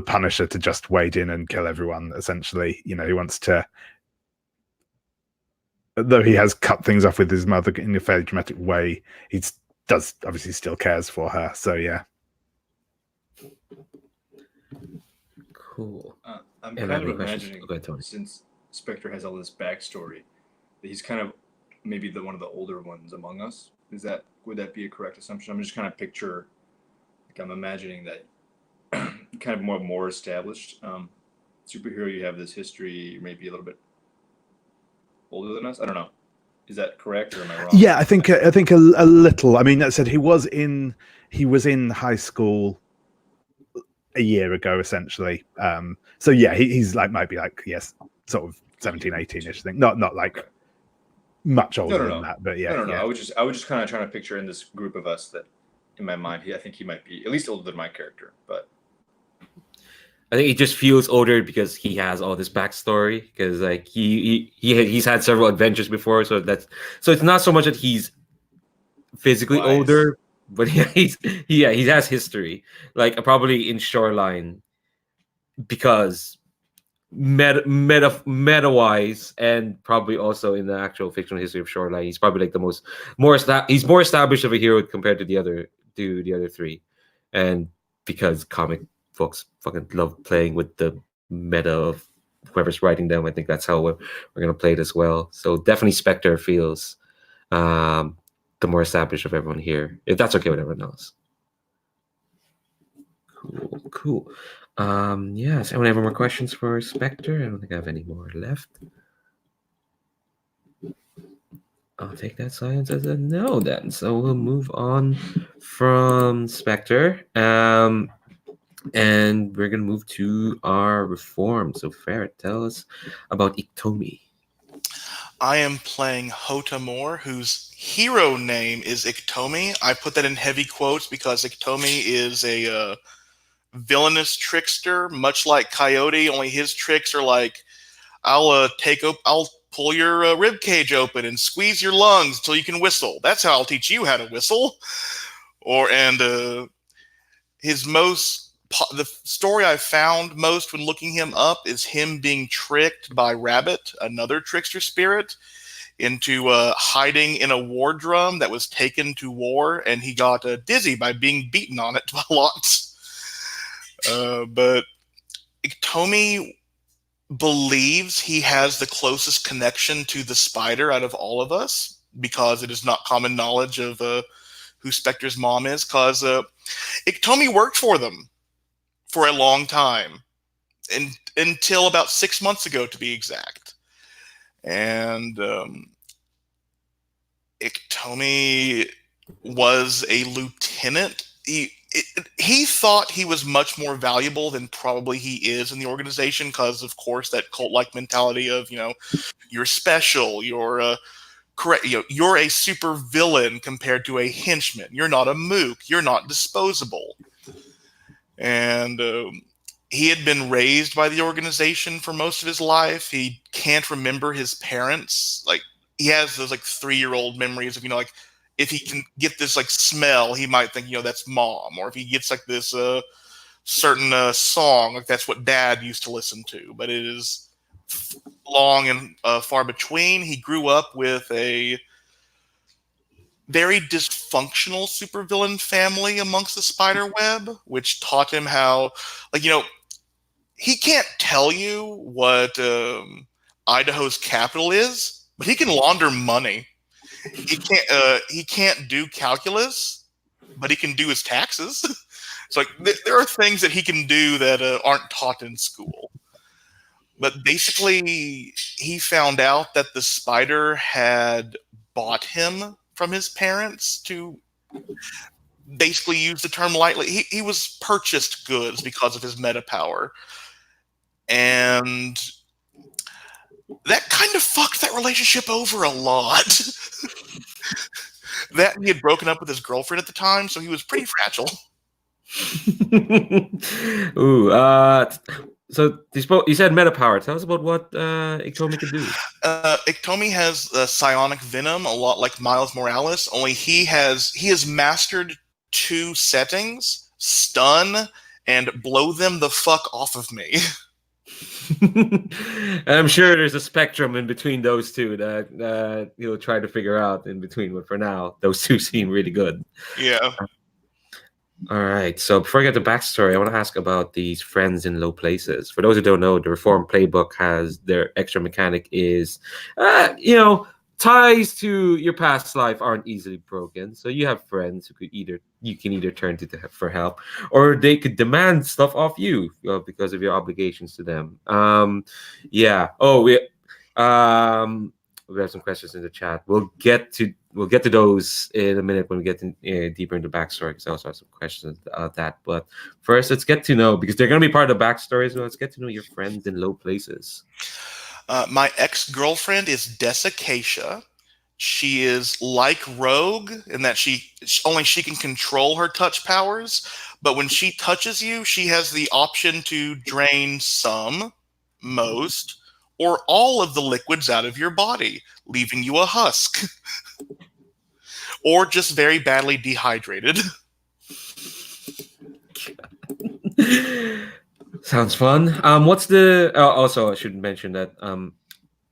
Punisher to just wade in and kill everyone. Essentially, he wants to though he has cut things off with his mother in a fairly dramatic way, he does obviously still cares for her. So yeah. Cool. I'm Yeah, kind any of questions? imagining, Go ahead, Tony. since Spectre has all this backstory, that he's kind of maybe one of the older ones among us. Would that be a correct assumption? I'm just kind of I'm imagining that kind of more established superhero. You have this history, maybe a little bit older than us. I don't know. Is that correct, or am I wrong? Yeah, I think a little. I mean, that said, he was in high school a year ago, essentially. So yeah, he's like might be like, yes, sort of 17, 18-ish thing. Not like much older than that, but yeah. No. Yeah. I was just kind of trying to picture in this group of us that, in my mind, I think he might be at least older than my character, but I think he just feels older because he has all this backstory. Because like he's had several adventures before, so it's not so much that he's physically wise. older, but yeah, he has history. Like probably in Shoreline, because meta wise, and probably also in the actual fictional history of Shoreline, he's probably like he's more established of a hero compared to the other three, and because comic folks fucking love playing with the meta of whoever's writing them. I think that's how we're gonna play it as well. So definitely Spectre feels the more established of everyone here, if that's okay with everyone else. Cool. Yes, anyone have more questions for Spectre? I don't think I have any more left. I'll take that silence as a no then. So we'll move on from Spectre. And we're gonna move to our reform. So Ferret, tell us about Iktomi. I am playing Hotamor, whose hero name is Iktomi. I put that in heavy quotes because Iktomi is a villainous trickster, much like Coyote. Only his tricks are like, I'll pull your rib cage open and squeeze your lungs until you can whistle. That's how I'll teach you how to whistle. The story I found most when looking him up is him being tricked by Rabbit, another trickster spirit, into hiding in a war drum that was taken to war, and he got dizzy by being beaten on it a lot. But Iktomi believes he has the closest connection to the spider out of all of us, because it is not common knowledge of who Spectre's mom is, because Iktomi worked for them for a long time, until about 6 months ago, to be exact. And Iktomi was a lieutenant. He thought he was much more valuable than probably he is in the organization, because, of course, that cult-like mentality of, you're special, you're correct, you're a super villain compared to a henchman. You're not a mook. You're not disposable. And he had been raised by the organization for most of his life. He can't remember his parents. Like, he has those 3-year-old memories of, if he can get this smell, he might think, that's mom. Or if he gets this certain song, that's what dad used to listen to. But it is long and far between. He grew up with a very dysfunctional supervillain family amongst the spider web, which taught him how, he can't tell you what Idaho's capital is, but he can launder money. He can't do calculus, but he can do his taxes. So there are things that he can do that aren't taught in school. But basically, he found out that the spider had bought him from his parents, to basically use the term lightly. He was purchased goods because of his meta power. And that kind of fucked that relationship over a lot. That he had broken up with his girlfriend at the time, so he was pretty fragile. Ooh, so you said meta power. Tell us about what Iktomi can do. Iktomi has psionic venom, a lot like Miles Morales. Only he has mastered 2 settings: stun and blow them the fuck off of me. And I'm sure there's a spectrum in between those two that you'll try to figure out in between. But for now, those two seem really good. Yeah. All right. So before I get the backstory, I want to ask about these friends in low places. For those who don't know, the Reform playbook has their extra mechanic is, ties to your past life aren't easily broken. So you have friends who you can either turn to for help, or they could demand stuff off you because of your obligations to them. Yeah. Oh, we have some questions in the chat. We'll get to those in a minute when we get deeper into backstory, because I also have some questions about that. But first, let's get to know, because they're going to be part of the backstory as well. Let's get to know your friends in low places. My ex-girlfriend is Desiccatia. She is like Rogue in that she can control her touch powers, but when she touches you, she has the option to drain some, most, or all of the liquids out of your body, leaving you a husk. Or just very badly dehydrated. Sounds fun. What's the also I should mention that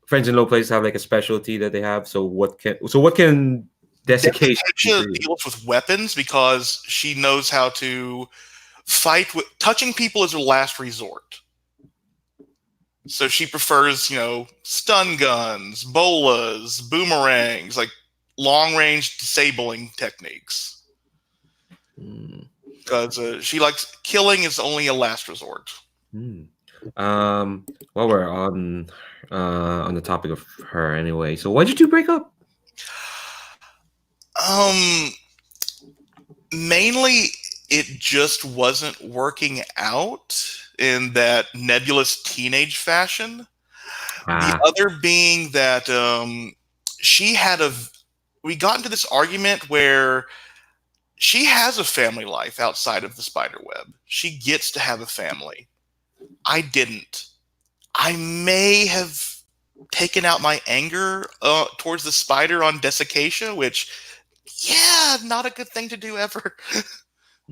friends in low places have like a specialty that they have. So what can desiccation Desiccatia do? deals with weapons because she knows how to fight with touching people as a last resort. So she prefers, stun guns, bolas, boomerangs, like long-range disabling techniques. Because she likes killing is only a last resort. While we're on the topic of her anyway, so why did you break up? Mainly it just wasn't working out in that nebulous teenage fashion. The other being that we got into this argument where she has a family life outside of the spider web. She gets to have a family. I didn't. I may have taken out my anger towards the spider on Desiccatia, which, not a good thing to do ever.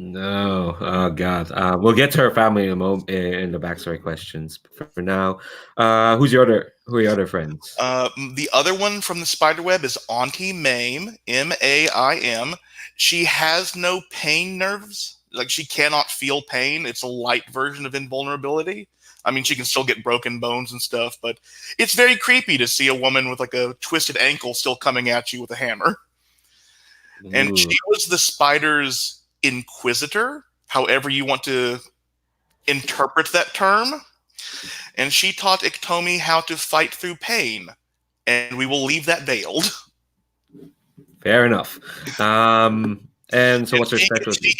No, oh God. We'll get to her family in a moment in the backstory questions. But for now, who are your other friends? The other one from the spiderweb is Auntie Maim, M-A-I-M. She has no pain nerves. Like, she cannot feel pain. It's a light version of invulnerability. I mean, she can still get broken bones and stuff, but it's very creepy to see a woman with like a twisted ankle still coming at you with a hammer. Ooh. And she was the spider's inquisitor, however you want to interpret that term. And she taught Iktomi how to fight through pain. And we will leave that veiled. Fair enough. And so what's her specialty?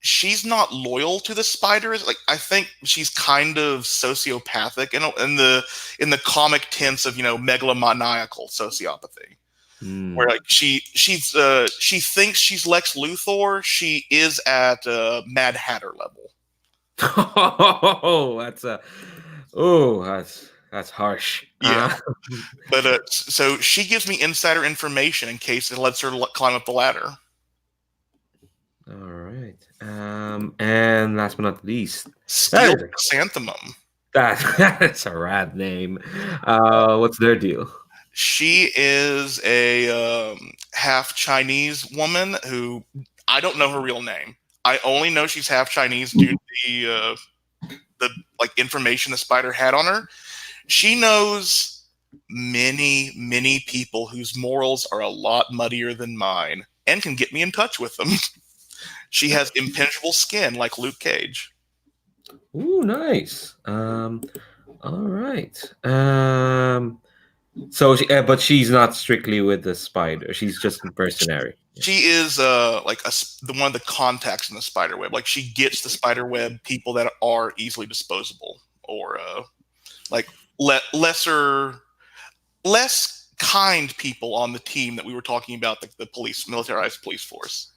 She's not loyal to the spiders. Like, I think she's kind of sociopathic in the comic tense of, megalomaniacal sociopathy. Where like she thinks she's Lex Luthor. She is at Mad Hatter level. Oh, that's harsh. Yeah, but so she gives me insider information in case it lets her climb up the ladder. All right. And last but not least, Steel Chrysanthemum. That's a rad name. What's their deal? She is a half Chinese woman who I don't know her real name. I only know she's half Chinese due to the information the spider had on her. She knows many, many people whose morals are a lot muddier than mine and can get me in touch with them. She has impenetrable skin like Luke Cage. Ooh, nice. All right. So, but she's not strictly with the spider. She's just mercenary. She is one of the contacts in the spider web. Like, she gets the spider web people that are easily disposable or less kind people on the team that we were talking about, the militarized police force.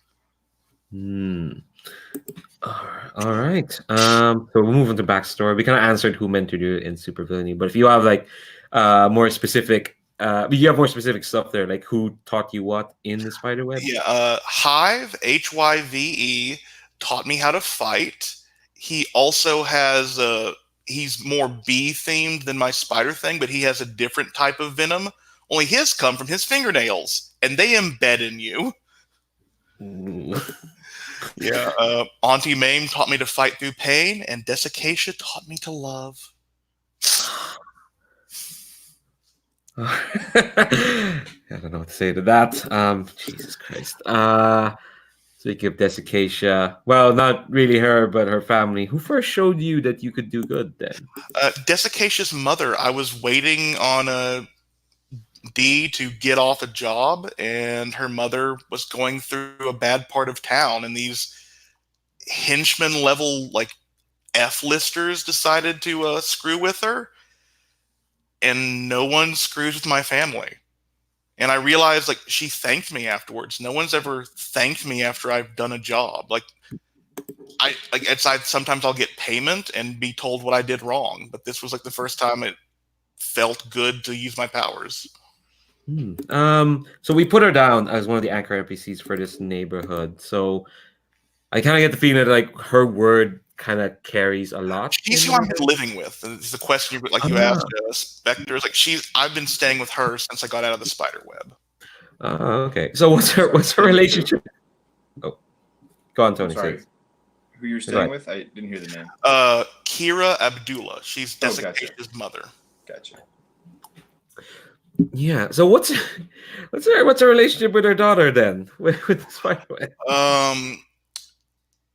All right. So we'll move on to backstory. We kind of answered who mentored you in supervillainy, but if you have more specific, you have more specific stuff there, like who taught you what in the spiderweb? Yeah, Hive, Hyve, taught me how to fight. He also has he's more bee themed than my spider thing, but he has a different type of venom. Only his come from his fingernails, and they embed in you. Yeah. Auntie Mame taught me to fight through pain, and Desiccatia taught me to love. I don't know what to say to that. Jesus Christ. Speaking of Desiccatia, well, not really her, but her family. Who first showed you that you could do good then? Desiccacia's mother. I was waiting on a D to get off a job, and her mother was going through a bad part of town, and these henchman level like F-listers decided to screw with her, and no one screws with my family. And I realized like she thanked me afterwards. No one's ever thanked me after I've done a job. Like sometimes I'll get payment and be told what I did wrong, but this was like the first time it felt good to use my powers. So we put her down as one of the anchor NPCs for this neighborhood. So I kind of get the feeling that like her word kind of carries a lot. She's who I've been living with. It's the question you asked Spectres. Like I've been staying with her since I got out of the spider web. Okay. So what's her relationship? Oh, go on, Tony. Sorry. Who you're staying with? I didn't hear the name. Kira Abdullah. She's Desiccacia's mother. Gotcha. Yeah. So what's her relationship with her daughter then? With the spider web?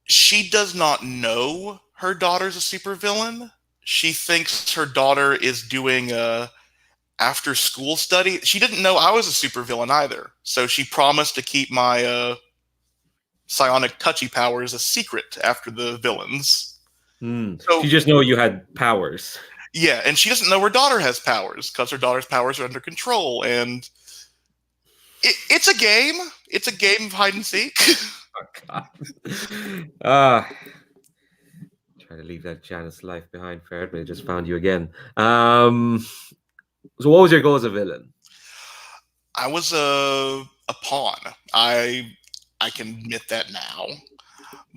She does not know her daughter's a supervillain. She thinks her daughter is doing after school study. She didn't know I was a supervillain either. So she promised to keep my psionic touchy powers a secret after the villains. So she just know you had powers. Yeah, and she doesn't know her daughter has powers because her daughter's powers are under control. And it's a game. It's a game of hide and seek. Oh, God. Try to leave that Janus life behind, Ferret, but I just found you again. So what was your goal as a villain? I was a pawn. I can admit that now.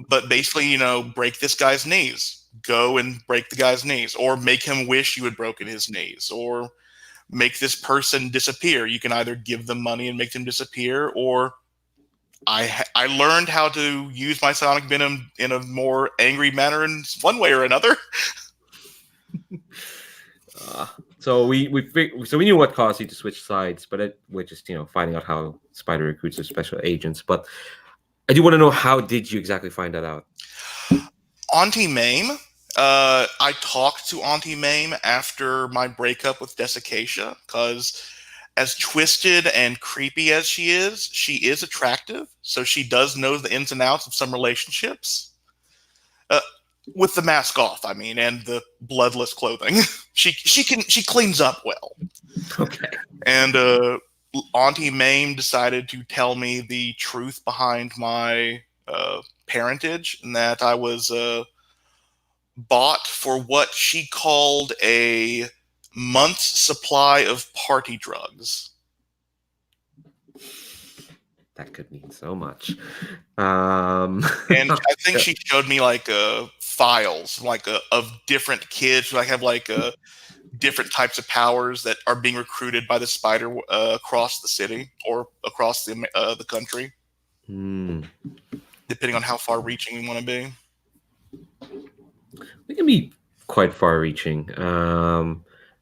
But basically, break this guy's knees. Go and break the guy's knees. Or make him wish you had broken his knees. Or make this person disappear. You can either give them money and make them disappear, or I learned how to use my psionic venom in a more angry manner in one way or another. So we knew what caused you to switch sides, but we're just finding out how Spider recruits their special agents. But I do want to know, how did you exactly find that out? Auntie Mame. I talked to Auntie Mame after my breakup with Desiccatia, because as twisted and creepy as she is attractive. So she does know the ins and outs of some relationships. With the mask off, I mean, and the bloodless clothing. she cleans up well. Okay. And Auntie Mame decided to tell me the truth behind my parentage, and that I was bought for what she called a month's supply of party drugs. That could mean so much. And I think she showed me files of different kids who have different types of powers that are being recruited by the spider across the city or across the country, depending on how far-reaching we want to be. We can be quite far-reaching.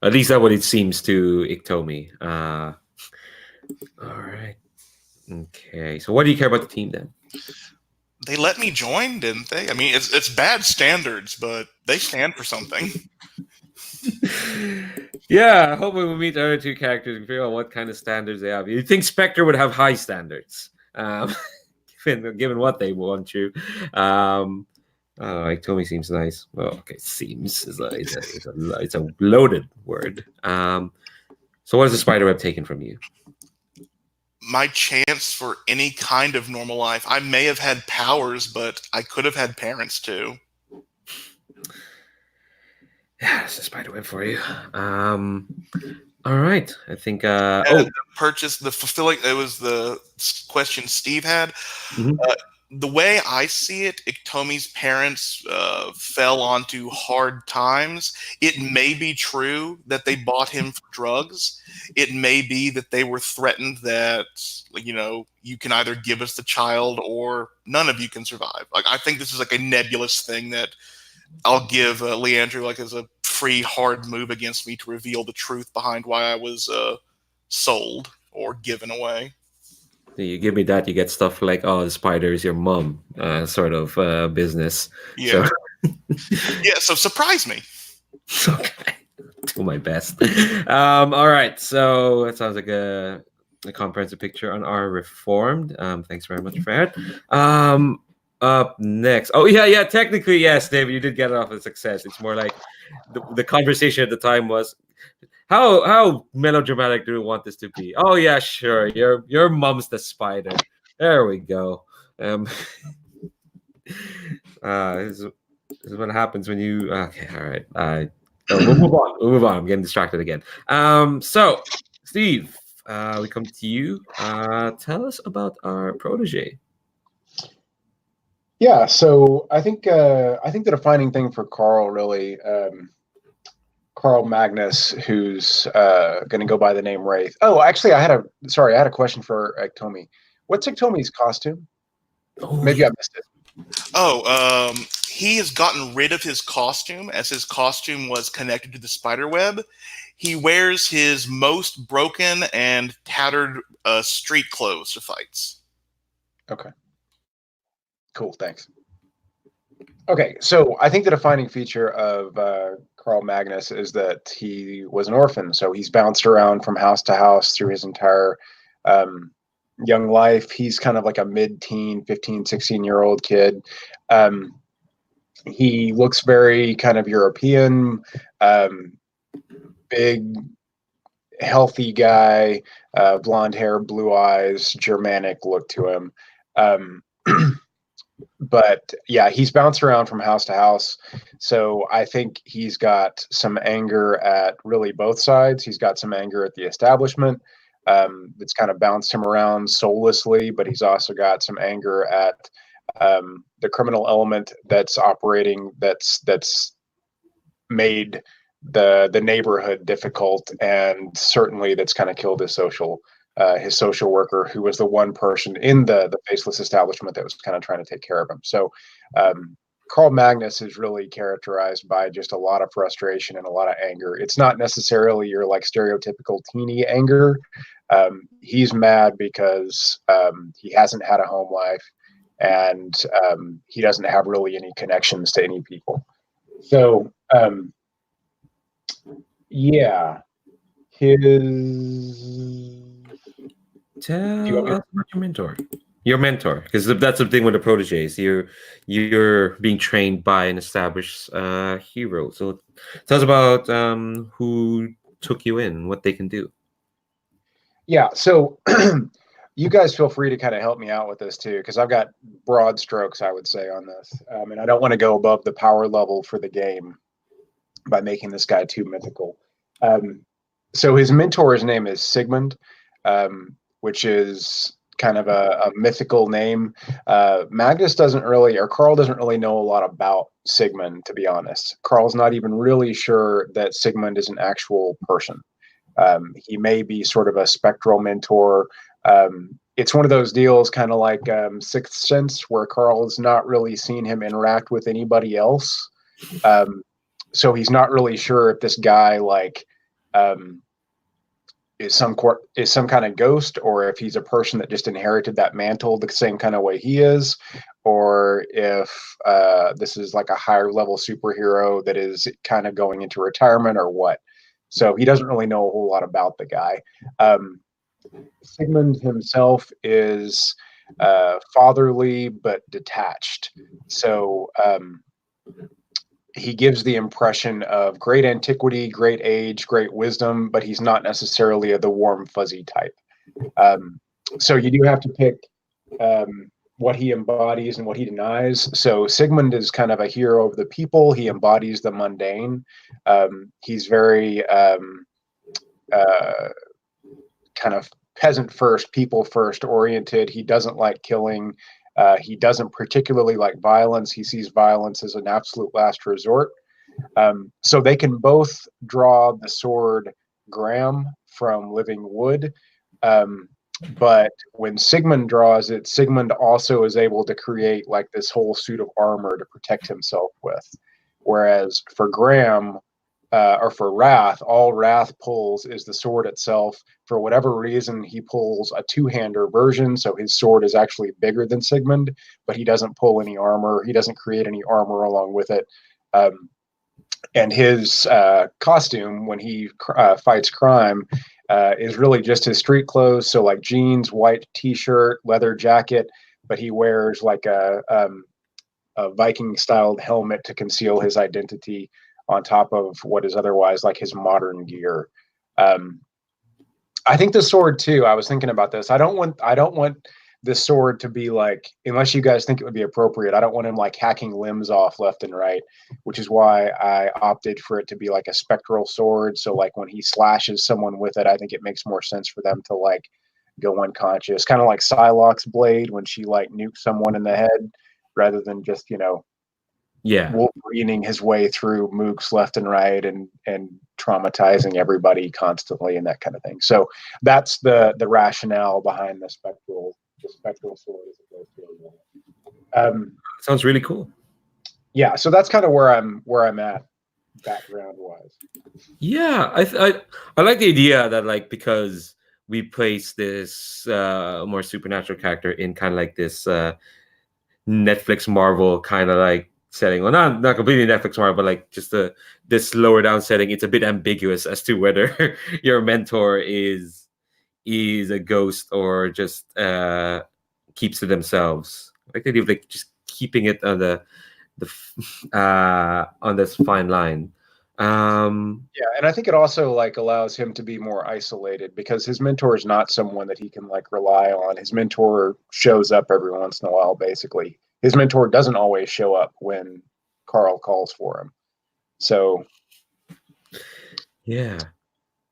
At least that's what it seems to Iktomi. All right. Okay. So what do you care about the team then? They let me join, didn't they? I mean, it's bad standards, but they stand for something. Yeah, I hope when we meet the other two characters and figure out what kind of standards they have. You'd think Spectre would have high standards, given what they want you. Iktomi seems nice. Well, okay, seems it's a loaded word. So what has the spiderweb taken from you? My chance for any kind of normal life. I may have had powers, but I could have had parents too. Yeah, that's a spiderweb for you. All right, I think. The purchase, the fulfilling. It was the question Steve had. Mm-hmm. the way I see it, Iktomi's parents fell onto hard times. It may be true that they bought him for drugs. It may be that they were threatened that, you can either give us the child or none of you can survive. Like, I think this is like a nebulous thing that I'll give Leandro like as a free hard move against me to reveal the truth behind why I was sold or given away. You give me that, you get stuff like, oh, the spider is your mom, sort of business. So, Yeah. Yeah, so surprise me. okay, do my best. All right, so it sounds like a comprehensive picture on our reformed. Thanks very much, Fred. Up next, oh yeah, technically yes, David, you did get it off a success. It's more like the conversation at the time was, how melodramatic do we want this to be? Oh yeah, sure. Your mom's the spider. There we go. This is what happens when you. Okay, all right. We'll move on. We'll move on. I'm getting distracted again. So Steve, we come to you. Tell us about our protege. Yeah, so I think the defining thing for Carl really, Carl Magnus, who's going to go by the name Wraith. Oh, actually, I had a question for Iktomi. What's Iktomi's costume? Oh, Maybe I missed it. Oh, he has gotten rid of his costume, as his costume was connected to the spider web. He wears his most broken and tattered street clothes to fights. Okay. Cool, thanks. Okay, so I think the defining feature of Carl Magnus is that he was an orphan. So he's bounced around from house to house through his entire young life. He's kind of like a mid-teen, 15, 16-year-old kid. He looks very kind of European, big, healthy guy, blonde hair, blue eyes, Germanic look to him. But yeah, he's bounced around from house to house. So I think he's got some anger at really both sides. He's got some anger at the establishment that's kind of bounced him around soullessly, but he's also got some anger at the criminal element that's operating, that's made the neighborhood difficult, and certainly that's kind of killed his social worker, who was the one person in the faceless establishment that was kind of trying to take care of him. So Carl Magnus is really characterized by just a lot of frustration and a lot of anger. It's not necessarily your like stereotypical teeny anger. He's mad because he hasn't had a home life, and he doesn't have really any connections to any people. So yeah, his. Tell us about your mentor. Your mentor, because that's the thing with the proteges. You're being trained by an established hero. So tell us about who took you in, what they can do. Yeah, so you guys feel free to kind of help me out with this too, because I've got broad strokes, I would say, on this. And I don't want to go above the power level for the game by making this guy too mythical. So his mentor's name is Sigmund, which is kind of a mythical name. Magnus doesn't really, or Carl doesn't really know a lot about Sigmund, to be honest. Carl's not even really sure that Sigmund is an actual person. He may be sort of a spectral mentor. It's one of those deals, kind of like Sixth Sense, where Carl's not really seen him interact with anybody else. So he's not really sure if this guy is some kind of ghost, or if he's a person that just inherited that mantle the same kind of way he is, or if this is like a higher level superhero that is kind of going into retirement, or what. So he doesn't really know a whole lot about the guy. Sigmund himself is fatherly but detached. So he gives the impression of great antiquity, great age, great wisdom, but he's not necessarily the warm, fuzzy type. So you do have to pick what he embodies and what he denies. So Sigmund is kind of a hero of the people. He embodies the mundane. He's very kind of peasant first, people first oriented. He doesn't like killing. He doesn't particularly like violence. He sees violence as an absolute last resort. So they can both draw the sword Graham from living wood. But when Sigmund draws it, Sigmund also is able to create like this whole suit of armor to protect himself with. Whereas for Graham, or for Wrath, all Wrath pulls is the sword itself. For whatever reason, he pulls a two-hander version, so his sword is actually bigger than Sigmund, but he doesn't pull any armor. He doesn't create any armor along with it. And his costume when he fights crime is really just his street clothes. So like jeans, white t-shirt, leather jacket, but he wears like a Viking-styled helmet to conceal his identity on top of what is otherwise like his modern gear. I think the sword too. I was thinking about this. I don't want this sword to be like, unless you guys think it would be appropriate, I don't want him like hacking limbs off left and right, which is why I opted for it to be like a spectral sword. So like when he slashes someone with it, I think it makes more sense for them to like go unconscious, kind of like Psylocke's blade when she like nukes someone in the head, rather than just, you know, Wolverining his way through mooks left and right and traumatizing everybody constantly and that kind of thing. So that's the rationale behind the spectral sword as opposed to Sounds really cool. Yeah, so that's kind of where I'm at background wise. Yeah, I like the idea that like because we place this more supernatural character in kind of like this Netflix Marvel kind of like setting. Well, not completely Netflix Marvel, but like just this lower down setting. It's a bit ambiguous as to whether your mentor is a ghost or just keeps to themselves. Like the idea of like just keeping it on on this fine line. Yeah, and I think it also like allows him to be more isolated because his mentor is not someone that he can like rely on. His mentor shows up every once in a while, basically. His mentor doesn't always show up when Carl calls for him. So yeah,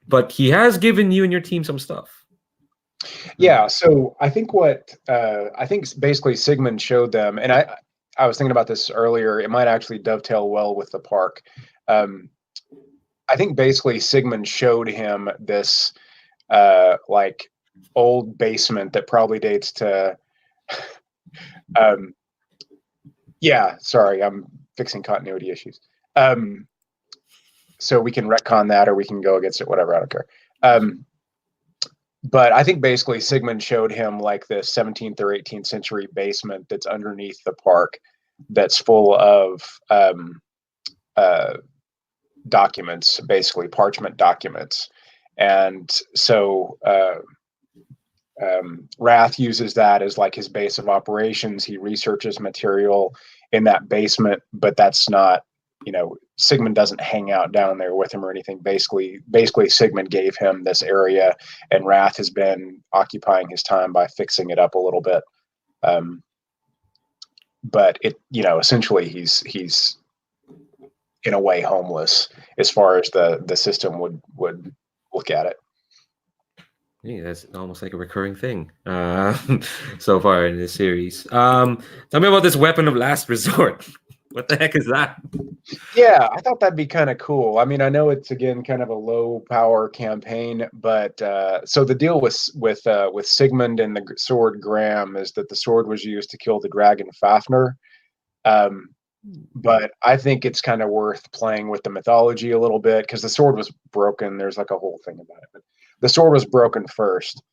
but he has given you and your team some stuff. Yeah, so I think I think basically Sigmund showed them, and I was thinking about this earlier. It might actually dovetail well with the park. I think basically Sigmund showed him this like old basement that probably dates to. Yeah, sorry, I'm fixing continuity issues. So we can retcon that, or we can go against it, whatever. I don't care. But I think basically Sigmund showed him like the 17th or 18th century basement that's underneath the park that's full of documents, basically parchment documents. And so Wrath uses that as like his base of operations. He researches material in that basement, but that's not, you know, Sigmund doesn't hang out down there with him or anything. Basically Sigmund gave him this area, and Wrath has been occupying his time by fixing it up a little bit. But it, you know, essentially he's in a way homeless as far as the system would look at it. Yeah, that's almost like a recurring thing so far in this series. Tell me about this weapon of last resort. What the heck is that? Yeah, I thought that'd be kind of cool. I mean, I know it's again kind of a low power campaign, but so the deal with Sigmund and the sword Graham is that the sword was used to kill the dragon Fafnir. But I think it's kind of worth playing with the mythology a little bit because the sword was broken. There's like a whole thing about it, but the sword was broken first.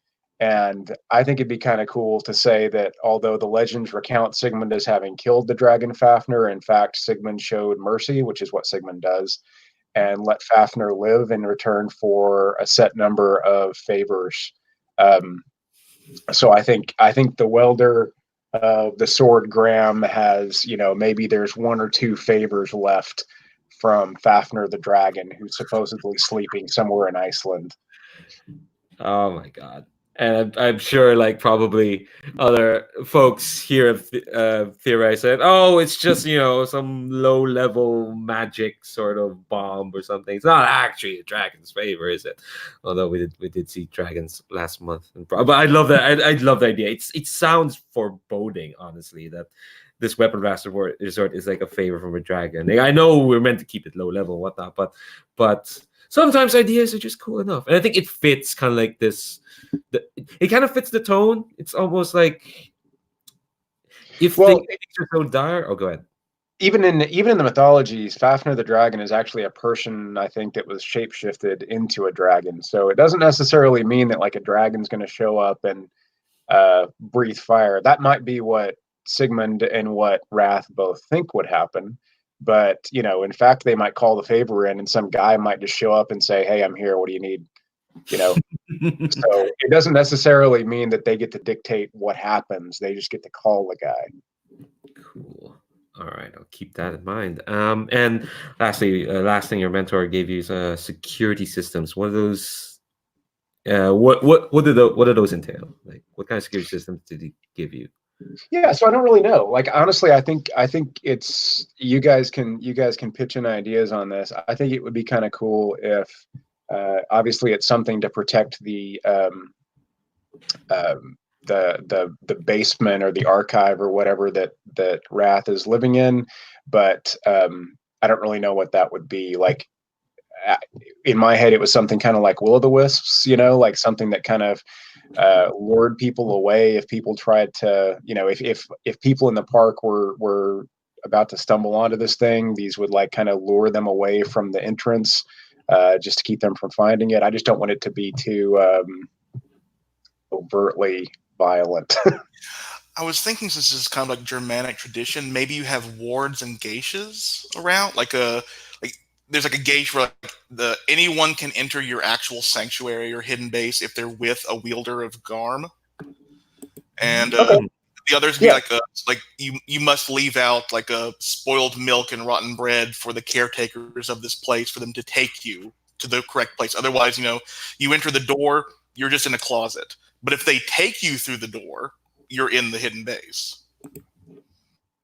And I think it'd be kind of cool to say that although the legends recount Sigmund as having killed the dragon Fafnir, in fact, Sigmund showed mercy, which is what Sigmund does, and let Fafnir live in return for a set number of favors. So I think the welder, the sword Graham has, you know, maybe there's one or two favors left from Fafnir the dragon, who's supposedly sleeping somewhere in Iceland. Oh my god. And I'm sure, like, probably other folks here have theorized that, oh, it's just, some low level magic sort of bomb or something. It's not actually a dragon's favor, is it? Although we did see dragons last month. But I love that. I love the idea. It sounds foreboding, honestly, that this weapon last resort is like a favor from a dragon. Like, I know we're meant to keep it low level and whatnot, but sometimes ideas are just cool enough. And I think it fits kind of like this. It kind of fits the tone. It's almost like if things are so dire. Oh, go ahead. Even in the mythologies, Fafnir the dragon is actually a person, I think, that was shapeshifted into a dragon. So it doesn't necessarily mean that like a dragon's going to show up and breathe fire. That might be what Sigmund and what Wrath both think would happen. But, in fact, they might call the favor in and some guy might just show up and say, hey, I'm here. What do you need? So it doesn't necessarily mean that they get to dictate what happens. They just get to call the guy. Cool. All right, I'll keep that in mind. And lastly, last thing your mentor gave you is security systems. What are those? What do those entail? Like, what kind of security systems did he give you? Yeah, so I don't really know. Like, honestly, I think it's you guys can pitch in ideas on this. I think it would be kind of cool if obviously it's something to protect the basement or the archive or whatever that Wrath is living in, but I don't really know what that would be. Like, in my head, it was something kind of like Will-o'-the-Wisps, like something that kind of lured people away if people tried to, if people in the park were about to stumble onto this thing, these would like kind of lure them away from the entrance, just to keep them from finding it. I just don't want it to be too overtly violent. I was thinking, since this is kind of like Germanic tradition, maybe you have wards and geishas around, there's like a geisha where anyone can enter your actual sanctuary or hidden base if they're with a wielder of Garm, and the others be like you must leave out like a spoiled milk and rotten bread for the caretakers of this place for them to take you to the correct place. Otherwise, you enter the door, you're just in a closet. But if they take you through the door, you're in the hidden base.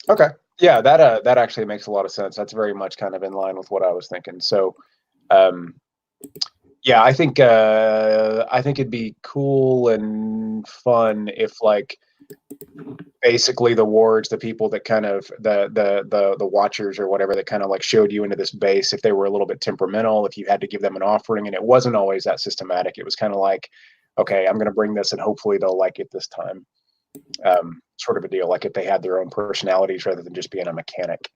Okay. Yeah, that actually makes a lot of sense. That's very much kind of in line with what I was thinking. So, yeah, I think it'd be cool and fun if, like, basically the wards, the people that kind of the watchers or whatever that kind of like showed you into this base, if they were a little bit temperamental, if you had to give them an offering, and it wasn't always that systematic. It was kind of like, okay, I'm going to bring this and hopefully they'll like it this time. Sort of a deal, like if they had their own personalities rather than just being a mechanic.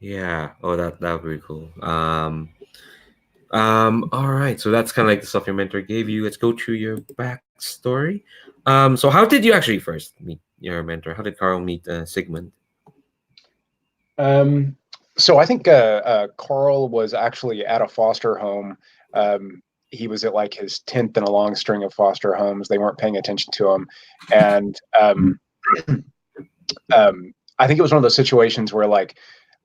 Yeah. Oh, that would be cool. All right. So that's kind of like the stuff your mentor gave you. Let's go through your backstory. So how did you actually first meet your mentor? How did Carl meet Sigmund? So I think Carl was actually at a foster home. He was at like his 10th in a long string of foster homes. They weren't paying attention to him. And I think it was one of those situations where like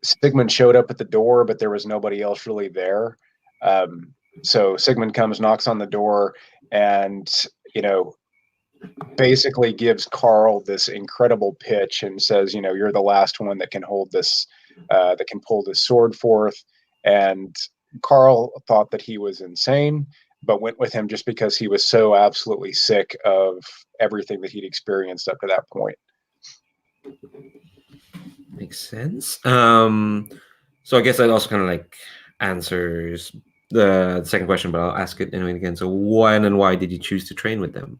Sigmund showed up at the door, but there was nobody else really there. So Sigmund comes, knocks on the door, and, basically gives Carl this incredible pitch and says, you're the last one that can hold this, that can pull this sword forth. And Carl thought that he was insane, but went with him just because he was so absolutely sick of everything that he'd experienced up to that point. Makes sense. So I guess that also kind of like answers the second question, but I'll ask it anyway again. So when and why did you choose to train with them?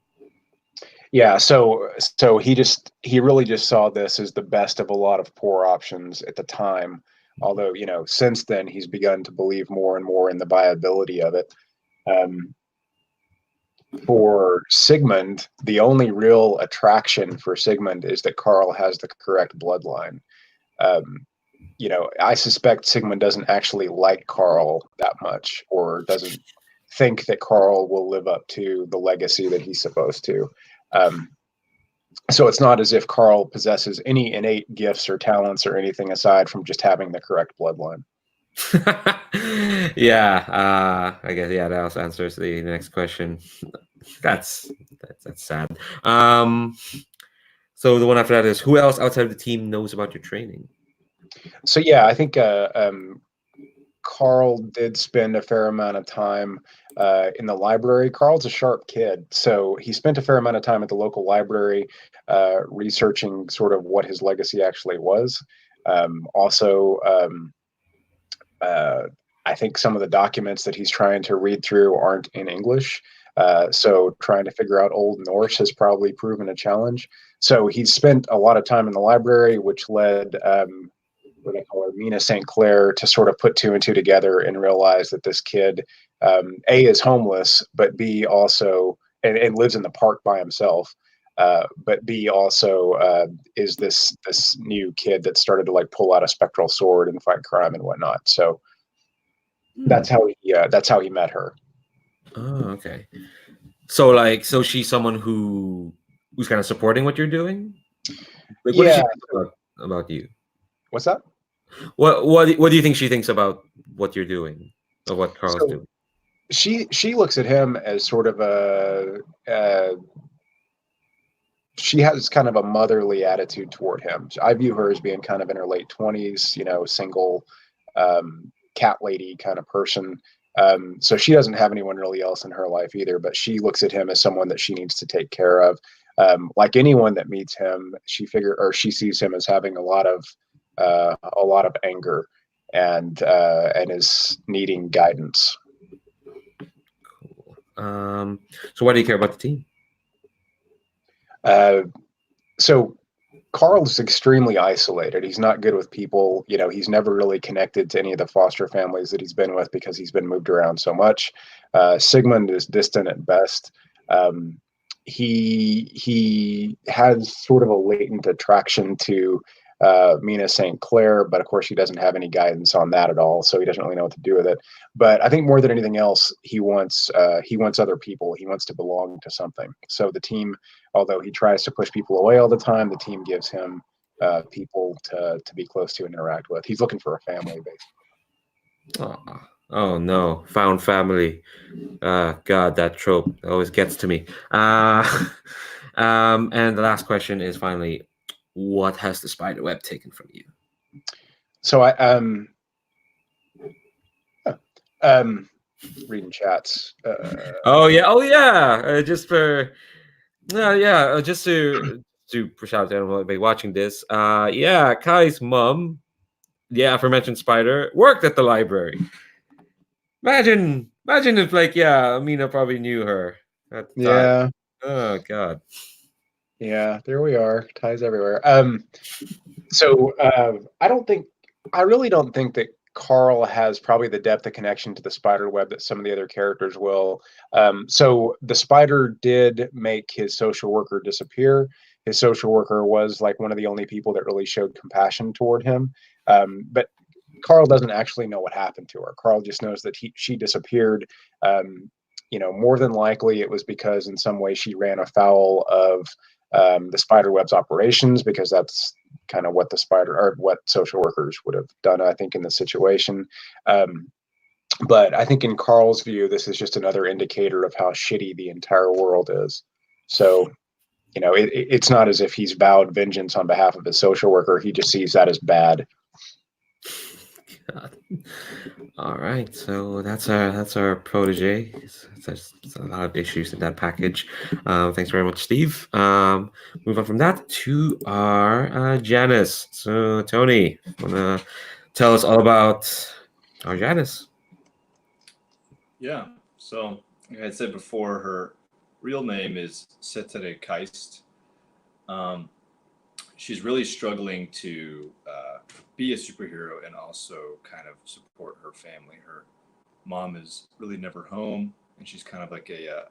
Yeah, so he really just saw this as the best of a lot of poor options at the time. Although, since then he's begun to believe more and more in the viability of it. For Sigmund, the only real attraction for Sigmund is that Carl has the correct bloodline. I suspect Sigmund doesn't actually like Carl that much, or doesn't think that Carl will live up to the legacy that he's supposed to. So it's not as if Carl possesses any innate gifts or talents or anything aside from just having the correct bloodline. Yeah, I guess yeah, that also answers the next question. That's that's sad. So the one after that is who else outside of the team knows about your training? So yeah, I think Carl did spend a fair amount of time in the library. Carl's a sharp kid, so he spent a fair amount of time at the local library researching sort of what his legacy actually was. Also, uh, I think some of the documents that he's trying to read through aren't in English. So trying to figure out Old Norse has probably proven a challenge. So he's spent a lot of time in the library, which led what they call her, Mina St. Clair, to sort of put two and two together and realize that this kid, A, is homeless, but B, also, and lives in the park by himself. But B also is this new kid that started to like pull out a spectral sword and fight crime and whatnot. So Hmm. that's how he met her. Oh, okay. So like, so she's someone who's kind of supporting what you're doing. Like, what does she Yeah. think about you? What's that? What do you think she thinks about what you're doing, or what Carl's So doing? she looks at him as sort of she has kind of a motherly attitude toward him. I view her as being kind of in her late 20s, single, cat lady kind of person. So she doesn't have anyone really else in her life either, but she looks at him as someone that she needs to take care of. Like anyone that meets him, she sees him as having a lot of anger and is needing guidance. Cool. So why do you care about the team? Uh, so Carl's extremely isolated. He's not good with people. He's never really connected to any of the foster families that he's been with because he's been moved around so much. Sigmund is distant at best. Um, he has sort of a latent attraction to Mina St. Clair, but of course he doesn't have any guidance on that at all, so he doesn't really know what to do with it. But I think more than anything else, he wants other people. He wants to belong to something. So the team, although he tries to push people away all the time, the team gives him people to be close to and interact with. He's looking for a family, basically. Oh no, found family. God, that trope always gets to me. And the last question is finally, what has the spider web taken from you? So um, reading chats. Oh yeah. Just for yeah, just to push out to anyone be watching this. Yeah, Kai's mom, yeah, aforementioned spider, worked at the library. Imagine if like yeah, Amina probably knew her at the time. Yeah, Oh God. yeah. There we are. Ties everywhere. So I really don't think that Carl has probably the depth of connection to the spider web that some of the other characters will. So the spider did make his social worker disappear. His social worker was like one of the only people that really showed compassion toward him. But Carl doesn't actually know what happened to her. Carl just knows that she disappeared. Um, more than likely it was because in some way she ran afoul of the spider web's operations, because that's kind of what the spider or what social workers would have done, I think, in the situation. Um, but I think in Carl's view, this is just another indicator of how shitty the entire world is. So, it's not as if he's vowed vengeance on behalf of his social worker. He just sees that as bad. God. All right, so that's our protege. There's a lot of issues in that package. Thanks very much, Steve. Move on from that to our Janus. So Tony, wanna tell us all about our Janus? Yeah. So, like I said before, her real name is A.E.G.I.S. Um, she's really struggling to be a superhero and also kind of support her family. Her mom is really never home, and she's kind of like a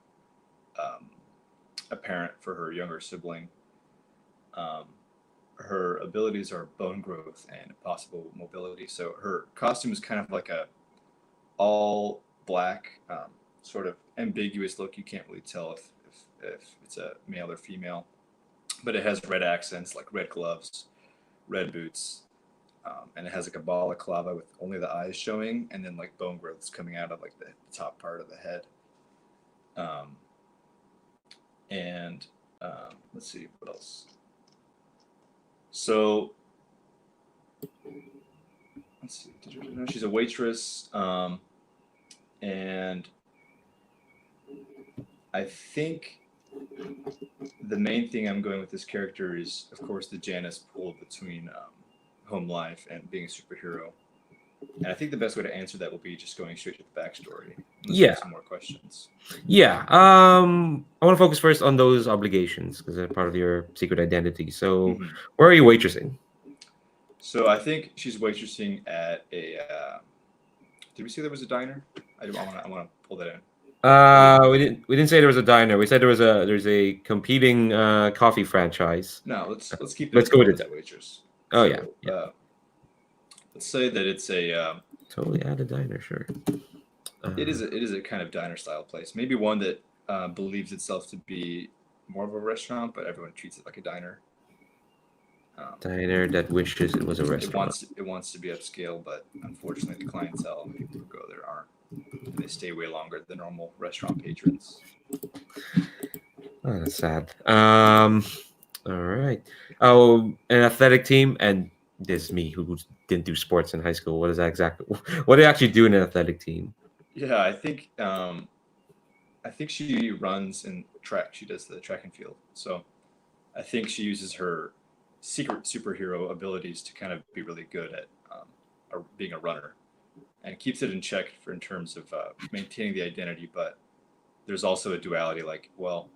parent for her younger sibling. Um, her abilities are bone growth and possible mobility. So her costume is kind of like a all black, sort of ambiguous look. You can't really tell if it's a male or female, but it has red accents like red gloves, red boots, and it has like a balaclava with only the eyes showing, and then like bone growths coming out of like the top part of the head. And let's see what else. So let's see. She's a waitress, and I think the main thing I'm going with this character is, of course, the Janus pull between home life and being a superhero. And I think the best way to answer that will be just going straight to the backstory. Unless you have some more questions. Yeah. I want to focus first on those obligations because they're part of your secret identity. So, where are you waitressing? So I think she's waitressing at a. Did we say there was a diner? I want to pull that in. We didn't say there was a diner. We said there's a competing coffee franchise. No, let's keep it. Let's go with it. Waitress. Oh so, yeah. Let's say that it's a. Totally at a diner, sure. It is a kind of diner style place. Maybe one that believes itself to be more of a restaurant, but everyone treats it like a diner. Diner that wishes it was a restaurant. It wants to be upscale, but unfortunately, the clientele and people who go there aren't. And they stay way longer than normal restaurant patrons. Oh, that's sad. All right. Oh, an athletic team, and this is me who didn't do sports in high school. What is that exactly? What do you actually do in an athletic team? Yeah, I think she runs in track. She does the track and field. So I think she uses her secret superhero abilities to kind of be really good at being a runner, and keeps it in check in terms of maintaining the identity. But there's also a duality, like, well,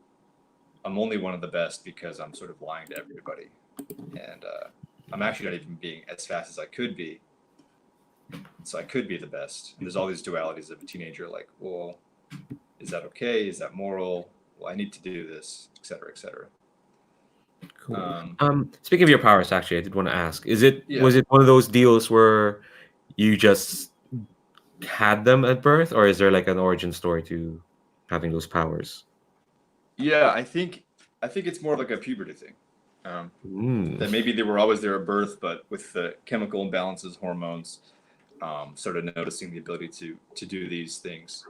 I'm only one of the best because I'm sort of lying to everybody, and I'm actually not even being as fast as I could be. So I could be the best. And there's all these dualities of a teenager, like, well, is that okay? Is that moral? Well, I need to do this, et cetera, et cetera. Cool. Speaking of your powers, actually, I did want to ask: was it one of those deals where you just had them at birth, or is there like an origin story to having those powers? Yeah, I think it's more like a puberty thing. That maybe they were always there at birth, but with the chemical imbalances, hormones, started noticing the ability to do these things,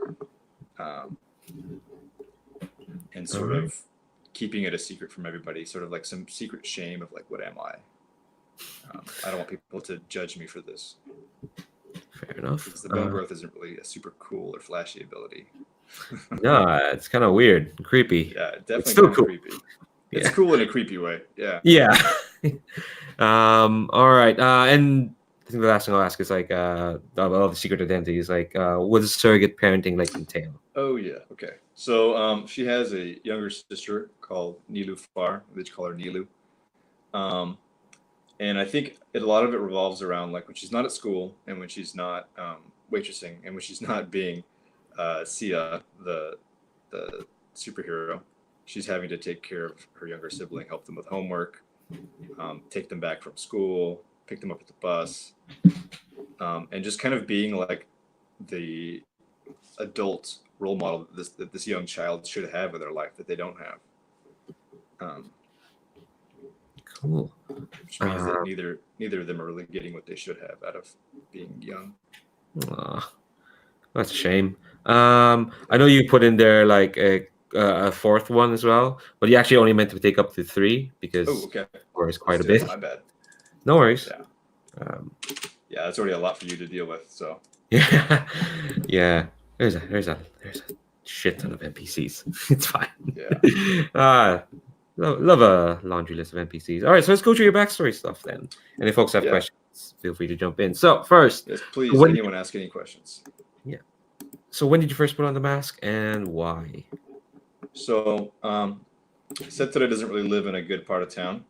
and sort of keeping it a secret from everybody, sort of like some secret shame of like, what am I? I don't want people to judge me for this. Fair enough. Because the bone growth isn't really a super cool or flashy ability. No, it's kind of weird and creepy. Yeah, definitely it's still cool. Creepy. It's cool in a creepy way. Yeah. Yeah. All right. And I think the last thing I'll ask is like, all the secret identities, like, what does surrogate parenting like entail? Oh yeah. Okay. So she has a younger sister called Nilufar. They just call her Nilu. And I think a lot of it revolves around like when she's not at school and when she's not waitressing and when she's not being Sia, the superhero, she's having to take care of her younger sibling, help them with homework, take them back from school, pick them up at the bus, and just kind of being like the adult role model that this young child should have in their life that they don't have. Cool. Which means that neither of them are really getting what they should have out of being young. That's a shame. I know you put in there like a fourth one as well, but you actually only meant to take up to 3 because it's quite a bit. My bad. No worries. Yeah. Yeah, that's already a lot for you to deal with. So. Yeah. Yeah. There's a shit ton of NPCs. It's fine. Yeah. Love a laundry list of NPCs. All right, so let's go through your backstory stuff then. And if folks have questions, feel free to jump in. So first, yes, please. Anyone ask any questions? Yeah. So when did you first put on the mask, and why? So, Setere doesn't really live in a good part of town.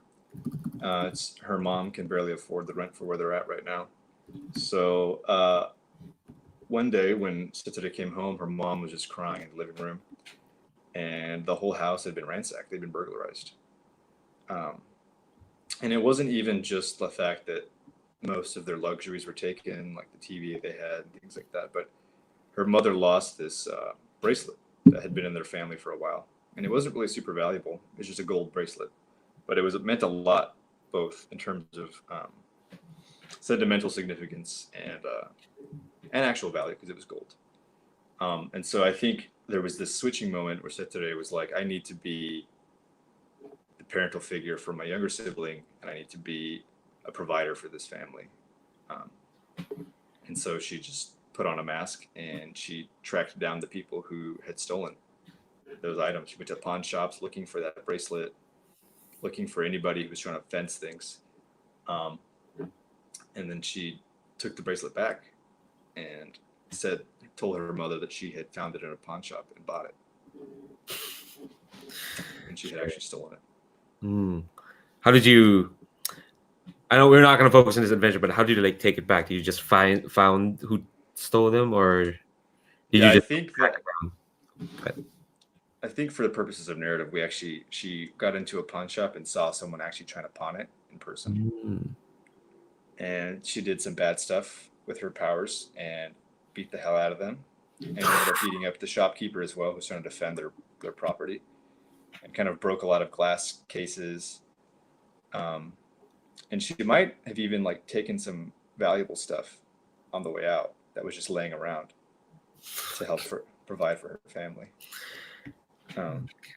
It's her mom can barely afford the rent for where they're at right now. So, one day when Setere came home, her mom was just crying in the living room. And the whole house had been ransacked. They'd been burglarized. And it wasn't even just the fact that most of their luxuries were taken, like the TV they had, and things like that. But her mother lost this bracelet that had been in their family for a while. And it wasn't really super valuable. It was just a gold bracelet. But it meant a lot, both in terms of sentimental significance and actual value because it was gold. And so I think there was this switching moment where Setere was like, I need to be the parental figure for my younger sibling, and I need to be a provider for this family. And so she just put on a mask and she tracked down the people who had stolen those items. She went to pawn shops looking for that bracelet, looking for anybody who was trying to fence things. And then she took the bracelet back and told her mother that she had found it in a pawn shop and bought it. And she had actually stolen it. How did you? I know we're not going to focus on this adventure, but how did you like take it back? Did you just found who stole them, or did you just? I think for the purposes of narrative, she got into a pawn shop and saw someone actually trying to pawn it in person, and she did some bad stuff with her powers and beat the hell out of them, and ended up beating up the shopkeeper as well, who's trying to defend their property, and kind of broke a lot of glass cases. And she might have even like taken some valuable stuff on the way out that was just laying around to help provide for her family.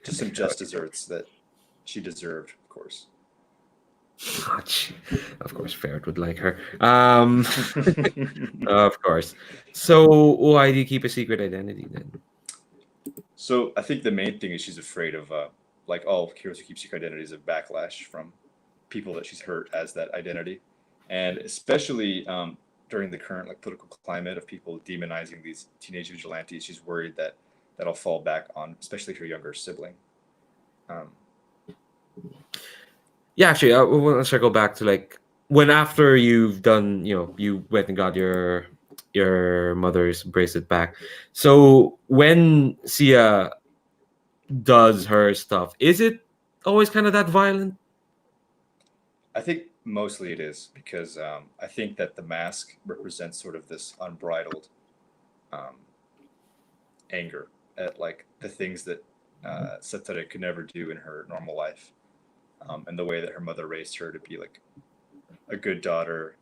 Just some just desserts that she deserved, of course. Of course, Ferret would like her. Of course. So why do you keep a secret identity then? So I think the main thing is she's afraid of, like all heroes who keep secret identities, of backlash from people that she's hurt as that identity, and especially during the current like political climate of people demonizing these teenage vigilantes, she's worried that that'll fall back on especially her younger sibling. Yeah, actually, I want to circle back to like when after you've done, you went and got your mother's bracelet back. So when Sia does her stuff, is it always kind of that violent? I think mostly it is because I think that the mask represents sort of this unbridled anger at like the things that Setere could never do in her normal life, and the way that her mother raised her to be like a good daughter,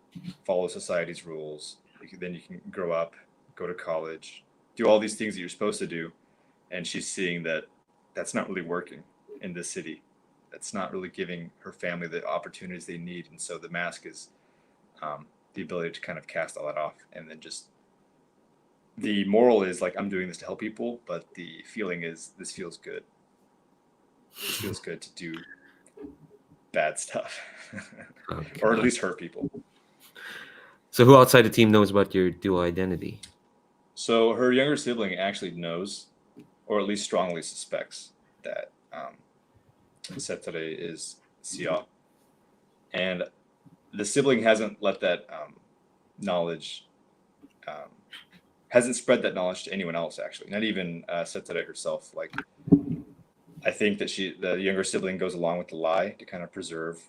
follow society's rules. Then you can grow up, go to college, do all these things that you're supposed to do, and she's seeing that that's not really working in this city. That's not really giving her family the opportunities they need. And so the mask is the ability to kind of cast all that off. And then just the moral is like, I'm doing this to help people, but the feeling is this feels good. This feels good to do bad stuff, or at least hurt people. So who outside the team knows about your dual identity? So her younger sibling actually knows, or at least strongly suspects, that Setere is Sia. And the sibling hasn't let that knowledge, hasn't spread that knowledge to anyone else, actually. Not even Setere herself. Like, I think that the younger sibling goes along with the lie to kind of preserve,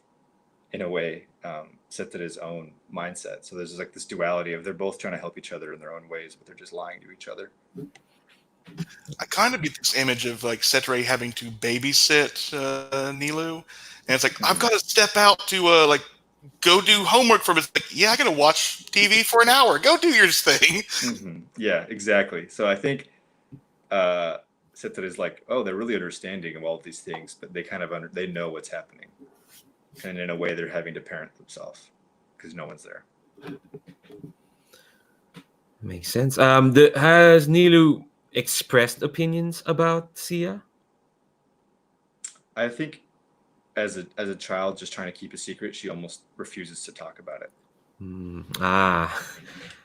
in a way, Setere's own mindset. So there's like this duality of they're both trying to help each other in their own ways, but they're just lying to each other. I kind of get this image of like Setere having to babysit Nilu, and it's like I've got to step out to like go do homework for him. It's like, yeah, I got to watch TV for an hour. Go do your thing. Mm-hmm. Yeah, exactly. So I think Setere is like, oh, they're really understanding of all of these things, but they kind of they know what's happening, and in a way, they're having to parent themselves because no one's there. Makes sense. Has Nilu expressed opinions about Sia? I think as a child just trying to keep a secret, she almost refuses to talk about it.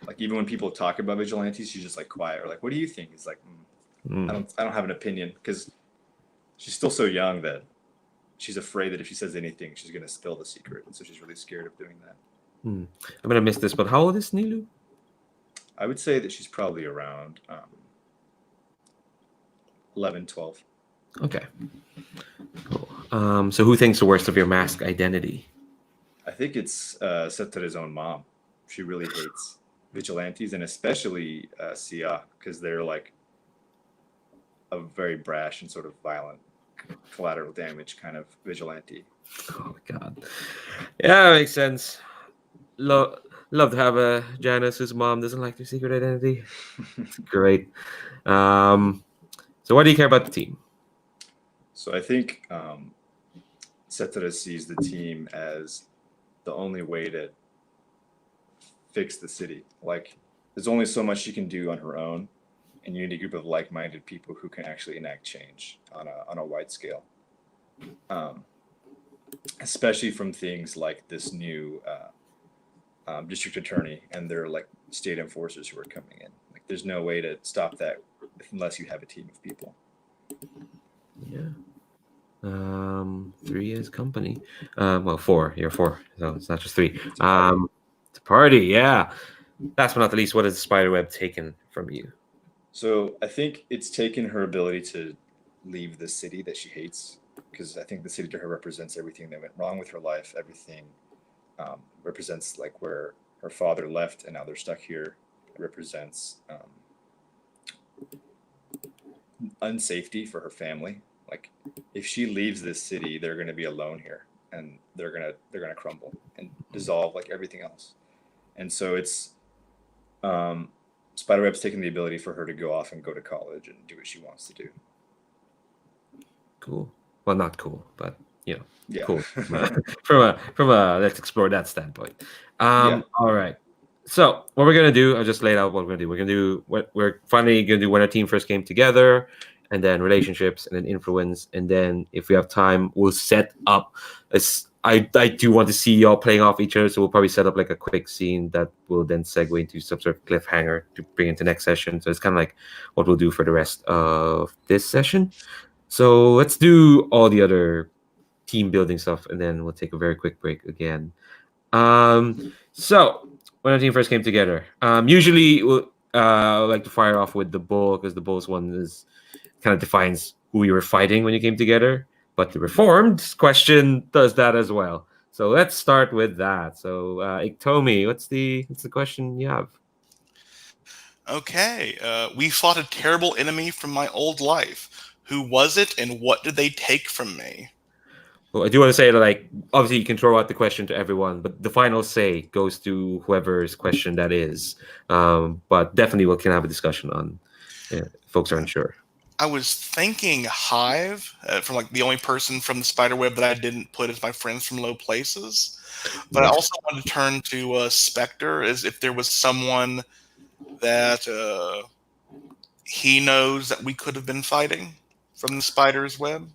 Like even when people talk about vigilantes, she's just like quiet, or like, what do you think? It's like, I don't have an opinion, because she's still so young that she's afraid that if she says anything, she's going to spill the secret, and so she's really scared of doing that. I'm gonna miss this, but how old is Nilu? I would say that she's probably around 11, 12. Okay. Cool. So who thinks the worst of your mask identity? I think it's Setere's own mom. She really hates vigilantes, and especially Sia, because they're like a very brash and sort of violent collateral damage kind of vigilante. Oh my god. Yeah, that makes sense. Love to have a Janus whose mom doesn't like their secret identity. It's great. So why do you care about the team? So I think Setara sees the team as the only way to fix the city. Like, there's only so much she can do on her own, and you need a group of like-minded people who can actually enact change on a wide scale. Especially from things like this new district attorney and their like state enforcers who are coming in. Like, there's no way to stop that unless you have a team of people. Yeah. 3 is company. Well, 4. You're 4, so it's not just 3. It's a party. Yeah. Last but not the least, what has the spiderweb taken from you? So I think it's taken her ability to leave the city that she hates, because I think the city to her represents everything that went wrong with her life. Everything represents like where her father left, and now they're stuck here. It represents unsafety for her family. Like, if she leaves this city, they're going to be alone here, and they're gonna crumble and dissolve like everything else. And so it's Spiderweb's taken the ability for her to go off and go to college and do what she wants to do. Cool. Well, not cool, but yeah, cool. from a let's explore that standpoint. All right. So what we're gonna do, I'll just lay out what we're gonna do. We're finally gonna do when our team first came together, and then relationships, and then influence, and then if we have time, we'll set up. I do want to see y'all playing off each other, so we'll probably set up like a quick scene that will then segue into some sort of cliffhanger to bring into next session. So it's kind of like what we'll do for the rest of this session. So let's do all the other team building stuff, and then we'll take a very quick break again. So when our team first came together, usually we'll like to fire off with the bull, because the bull's one is kind of defines who you were fighting when you came together. But the reformed question does that as well. So let's start with that. So Iktomi, what's the question you have? Okay, we fought a terrible enemy from my old life. Who was it, and what did they take from me? Well, I do want to say that, like, obviously you can throw out the question to everyone, but the final say goes to whoever's question that is. But definitely we can have a discussion on folks are unsure. I was thinking Hive, from like the only person from the spiderweb that I didn't put as my friends from low places. But I also wanted to turn to Spectre, as if there was someone that he knows that we could have been fighting from the spider's web.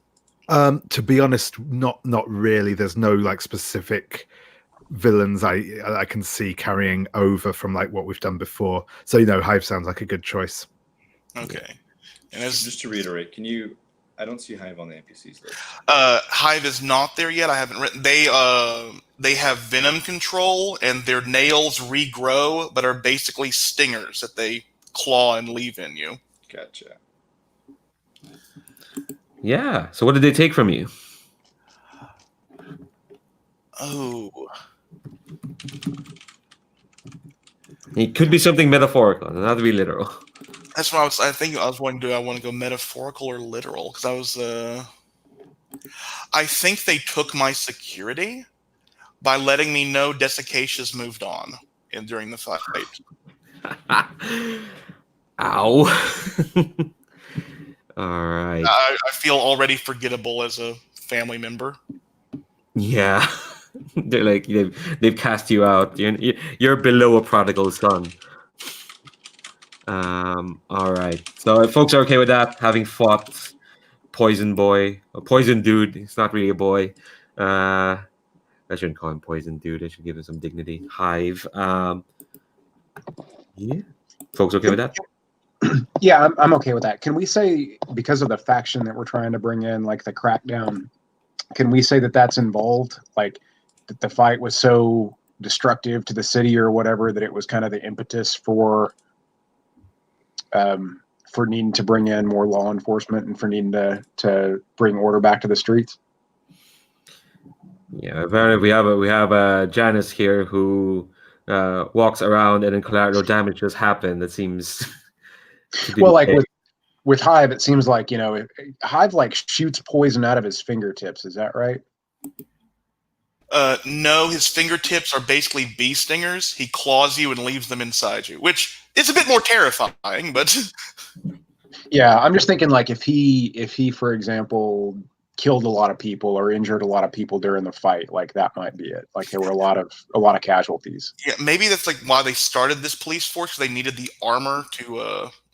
To be honest, not really. There's no like specific villains I can see carrying over from like what we've done before. So Hive sounds like a good choice. Okay. And just to reiterate, I don't see Hive on the NPCs list. Hive is not there yet. I haven't written. They have venom control, and their nails regrow, but are basically stingers that they claw and leave in you. Gotcha. Yeah. So what did they take from you? Oh. It could be something metaphorical, not to be literal. That's what I think I was wanting to do. I want to go metaphorical or literal, because I think they took my security by letting me know Desiccacious moved on during the fight. Ow. All right. I feel already forgettable as a family member. Yeah. They're like they've cast you out. You're below a prodigal son. All right. So if folks are okay with that, having fought Poison Boy, a Poison Dude, it's not really a boy. I shouldn't call him Poison Dude. I should give him some dignity. Hive. Yeah. Folks okay with that? Yeah, I'm okay with that. Can we say, because of the faction that we're trying to bring in, like the crackdown, can we say that that's involved? Like that the fight was so destructive to the city or whatever that it was kind of the impetus for needing to bring in more law enforcement and for needing to bring order back to the streets? Yeah, apparently we have a Janus here who walks around and then collateral damage just happened. That seems to be well, like with Hive, it seems like Hive like shoots poison out of his fingertips. Is that right? No, his fingertips are basically bee stingers. He claws you and leaves them inside you, which is a bit more terrifying, but Yeah, I'm just thinking like if he for example killed a lot of people or injured a lot of people during the fight, like that might be it. Like there were a lot of casualties. yeah, maybe that's like why they started this police force. They needed the armor to,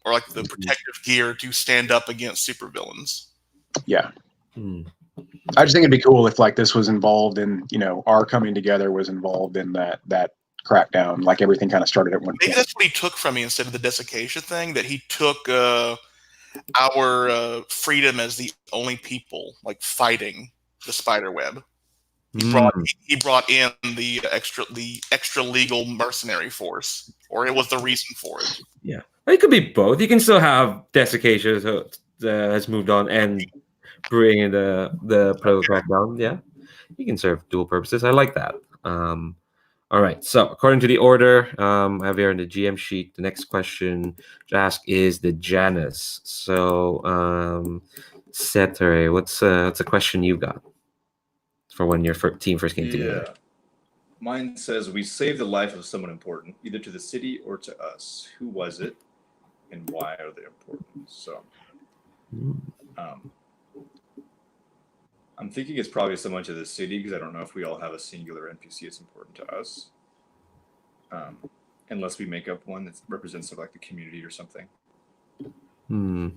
or like the protective gear to stand up against supervillains. Yeah. Hmm. I just think it'd be cool if like this was involved in, our coming together was involved in that crackdown. Like everything kind of started at one Maybe point. that's what he took from me instead of the desiccation thing. That he took our freedom as the only people like fighting the spider web. Hmm. He brought in the extra legal mercenary force, or it was the reason for it. Yeah, it could be both. You can still have desiccation has moved on and bring the protocol down. Yeah, you can serve dual purposes. I like that. All right. So according to the order, I have here in the GM sheet. The next question to ask is the Janus. So, Cetere, what's a question you got for when your team first came together? Yeah. Mine says we saved the life of someone important, either to the city or to us. Who was it, and why are they important? So, um, I'm thinking it's probably someone to the city because I don't know if we all have a singular NPC that's important to us, unless we make up one that represents like the community or something. Hmm.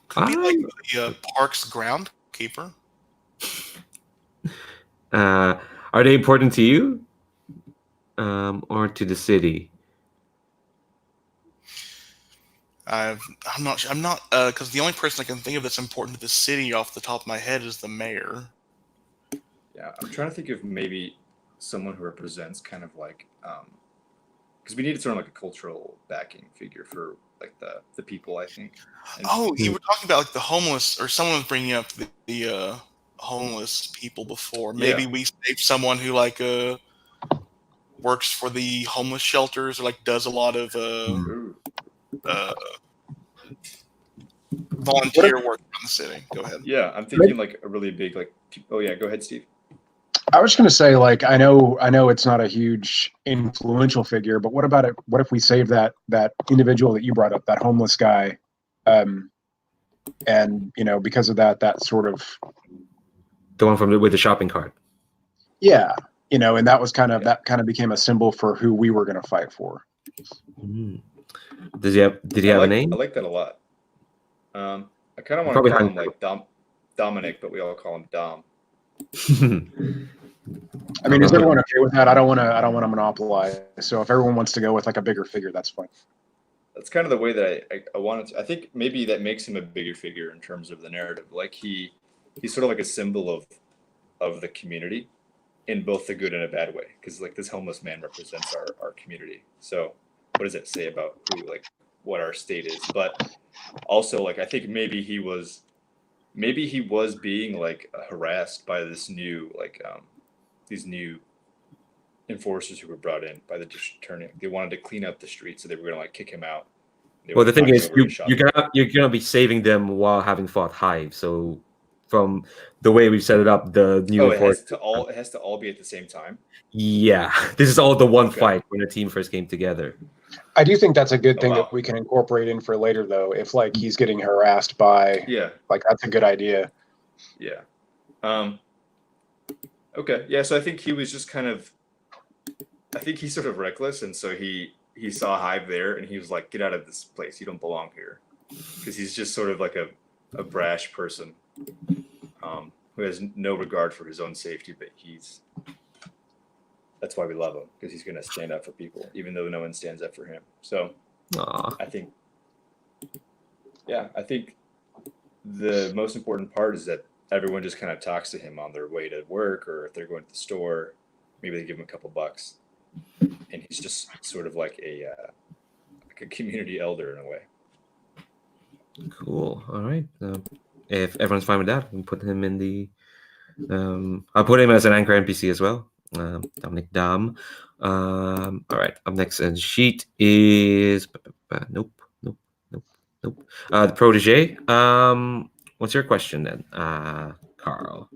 Could be like the park's groundkeeper. Are they important to you, or to the city? I'm not sure. I'm not because the only person I can think of that's important to the city off the top of my head is the mayor. Yeah, I'm trying to think of maybe someone who represents kind of like because we needed sort of like a cultural backing figure for like the people, I think. And Oh, you were talking about like the homeless, or someone was bringing up the homeless people before. Maybe Yeah. we save someone who like works for the homeless shelters or like does a lot of Ooh. uh, volunteer work around the city. Go ahead. Yeah, I'm thinking like a really big like. Oh yeah, go ahead, Steve. I was going to say, like, I know it's not a huge influential figure, but what about it? What if we save that individual that you brought up, that homeless guy, and because of that sort of The one with the shopping cart. yeah, and that was that kind of became a symbol for who we were going to fight for. Did he have a name? I like that a lot. I kind of want Probably to call hung- him like Dominic, but we all call him Dom. I mean, is everyone okay with that? I don't want to monopolize. So if everyone wants to go with like a bigger figure, that's fine. That's kind of the way that I wanted to. I think maybe that makes him a bigger figure in terms of the narrative. Like he's sort of like a symbol of the community in both the good and a bad way. Because like this homeless man represents our community. So what does it say about who like what our state is? But also like I think maybe he was being like harassed by this new like these new enforcers who were brought in by the district attorney. They wanted to clean up the street, so they were going to like kick him out. Well, the thing is, you're gonna be saving them while having fought Hive. So, from the way we've set it up, the new it has to all be at the same time. Yeah, this is all the one fight when the team first came together. I do think that's a good thing that we can incorporate in for later, though. If like he's getting harassed by, like that's a good idea. Yeah. Okay. Yeah. So I think he was just kind of. I think he's sort of reckless, and so he saw Hive there, and he was like, "Get out of this place! You don't belong here," because he's just sort of like a brash person, who has no regard for his own safety, but that's why we love him, because he's going to stand up for people, even though no one stands up for him. So I think the most important part is that everyone just kind of talks to him on their way to work, or if they're going to the store, maybe they give him a couple bucks, and he's just sort of like a community elder in a way. Cool. All right. If everyone's fine with that, we can put him in the. I'll put him as an anchor NPC as well. Dominic Dom. All right. Up next in sheet is nope. The Protege. What's your question then, Carl?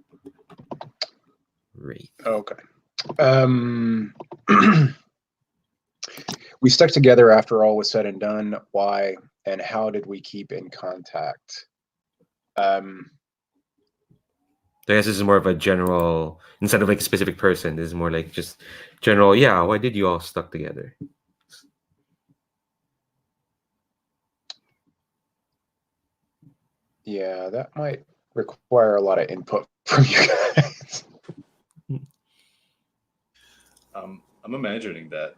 Wraith. Okay. We stuck together after all was said and done. Why and how did we keep in contact? I guess this is more of a general, instead of like a specific person, this is more like just general, yeah, why did you all stuck together? Yeah, that might require a lot of input from you guys. I'm imagining that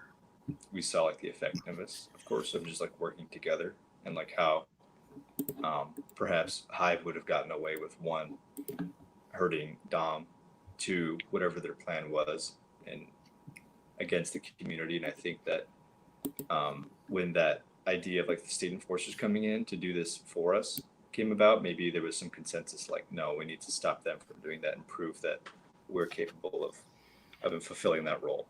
we saw like the effectiveness, of course, of just like working together, and like how perhaps Hive would have gotten away with one hurting Dom, two whatever their plan was, and against the community. And I think that when that idea of like the state enforcers coming in to do this for us came about, maybe there was some consensus like, no, we need to stop them from doing that and prove that we're capable of fulfilling that role.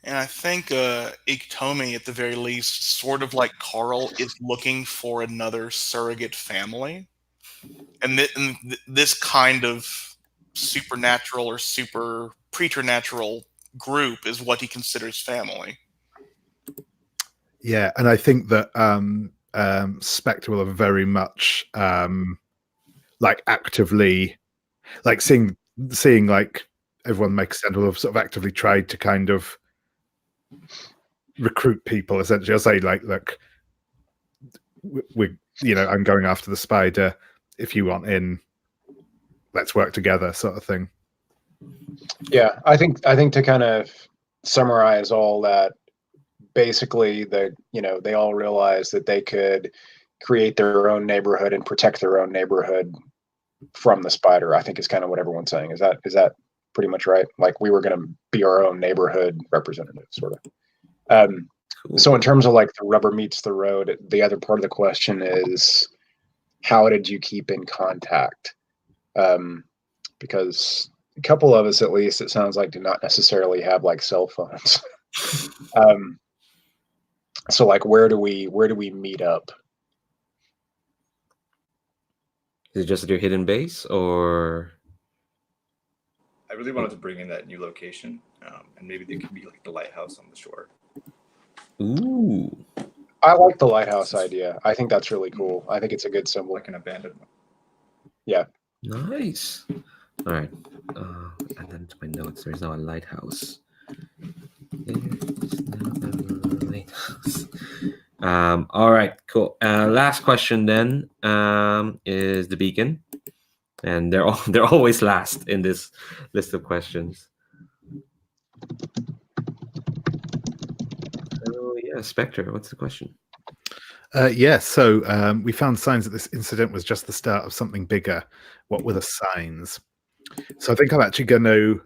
And I think Iktomi, at the very least, sort of like Carl, is looking for another surrogate family. And this kind of supernatural or super preternatural group is what he considers family. Yeah, and I think that Spectre will have very much like actively, like seeing like everyone makes sense, will have sort of actively tried to kind of recruit people. Essentially, I'll say like, look, we, I'm going after the spider. If you want in, let's work together, sort of thing. Yeah, I think to kind of summarize all that, basically they all realized that they could create their own neighborhood and protect their own neighborhood from the spider. I think is kind of what everyone's saying. Is that pretty much right? Like we were going to be our own neighborhood representative, sort of. Cool. So in terms of like the rubber meets the road, the other part of the question is, how did you keep in contact? Because a couple of us, at least, it sounds like, do not necessarily have like cell phones. So like, where do we meet up? Is it just at your hidden base, or? I really wanted to bring in that new location, and maybe they could be like the lighthouse on the shore. Ooh. I like the lighthouse idea. I think that's really cool. I think it's a good symbol. Like an abandoned one. Yeah. Nice. All right. And then to my notes, there's now a lighthouse. All right, cool. Last question then is the beacon, and they're always last in this list of questions. Oh yeah, Spectre, what's the question? So we found signs that this incident was just the start of something bigger. What were the signs? So I think I'm actually going to,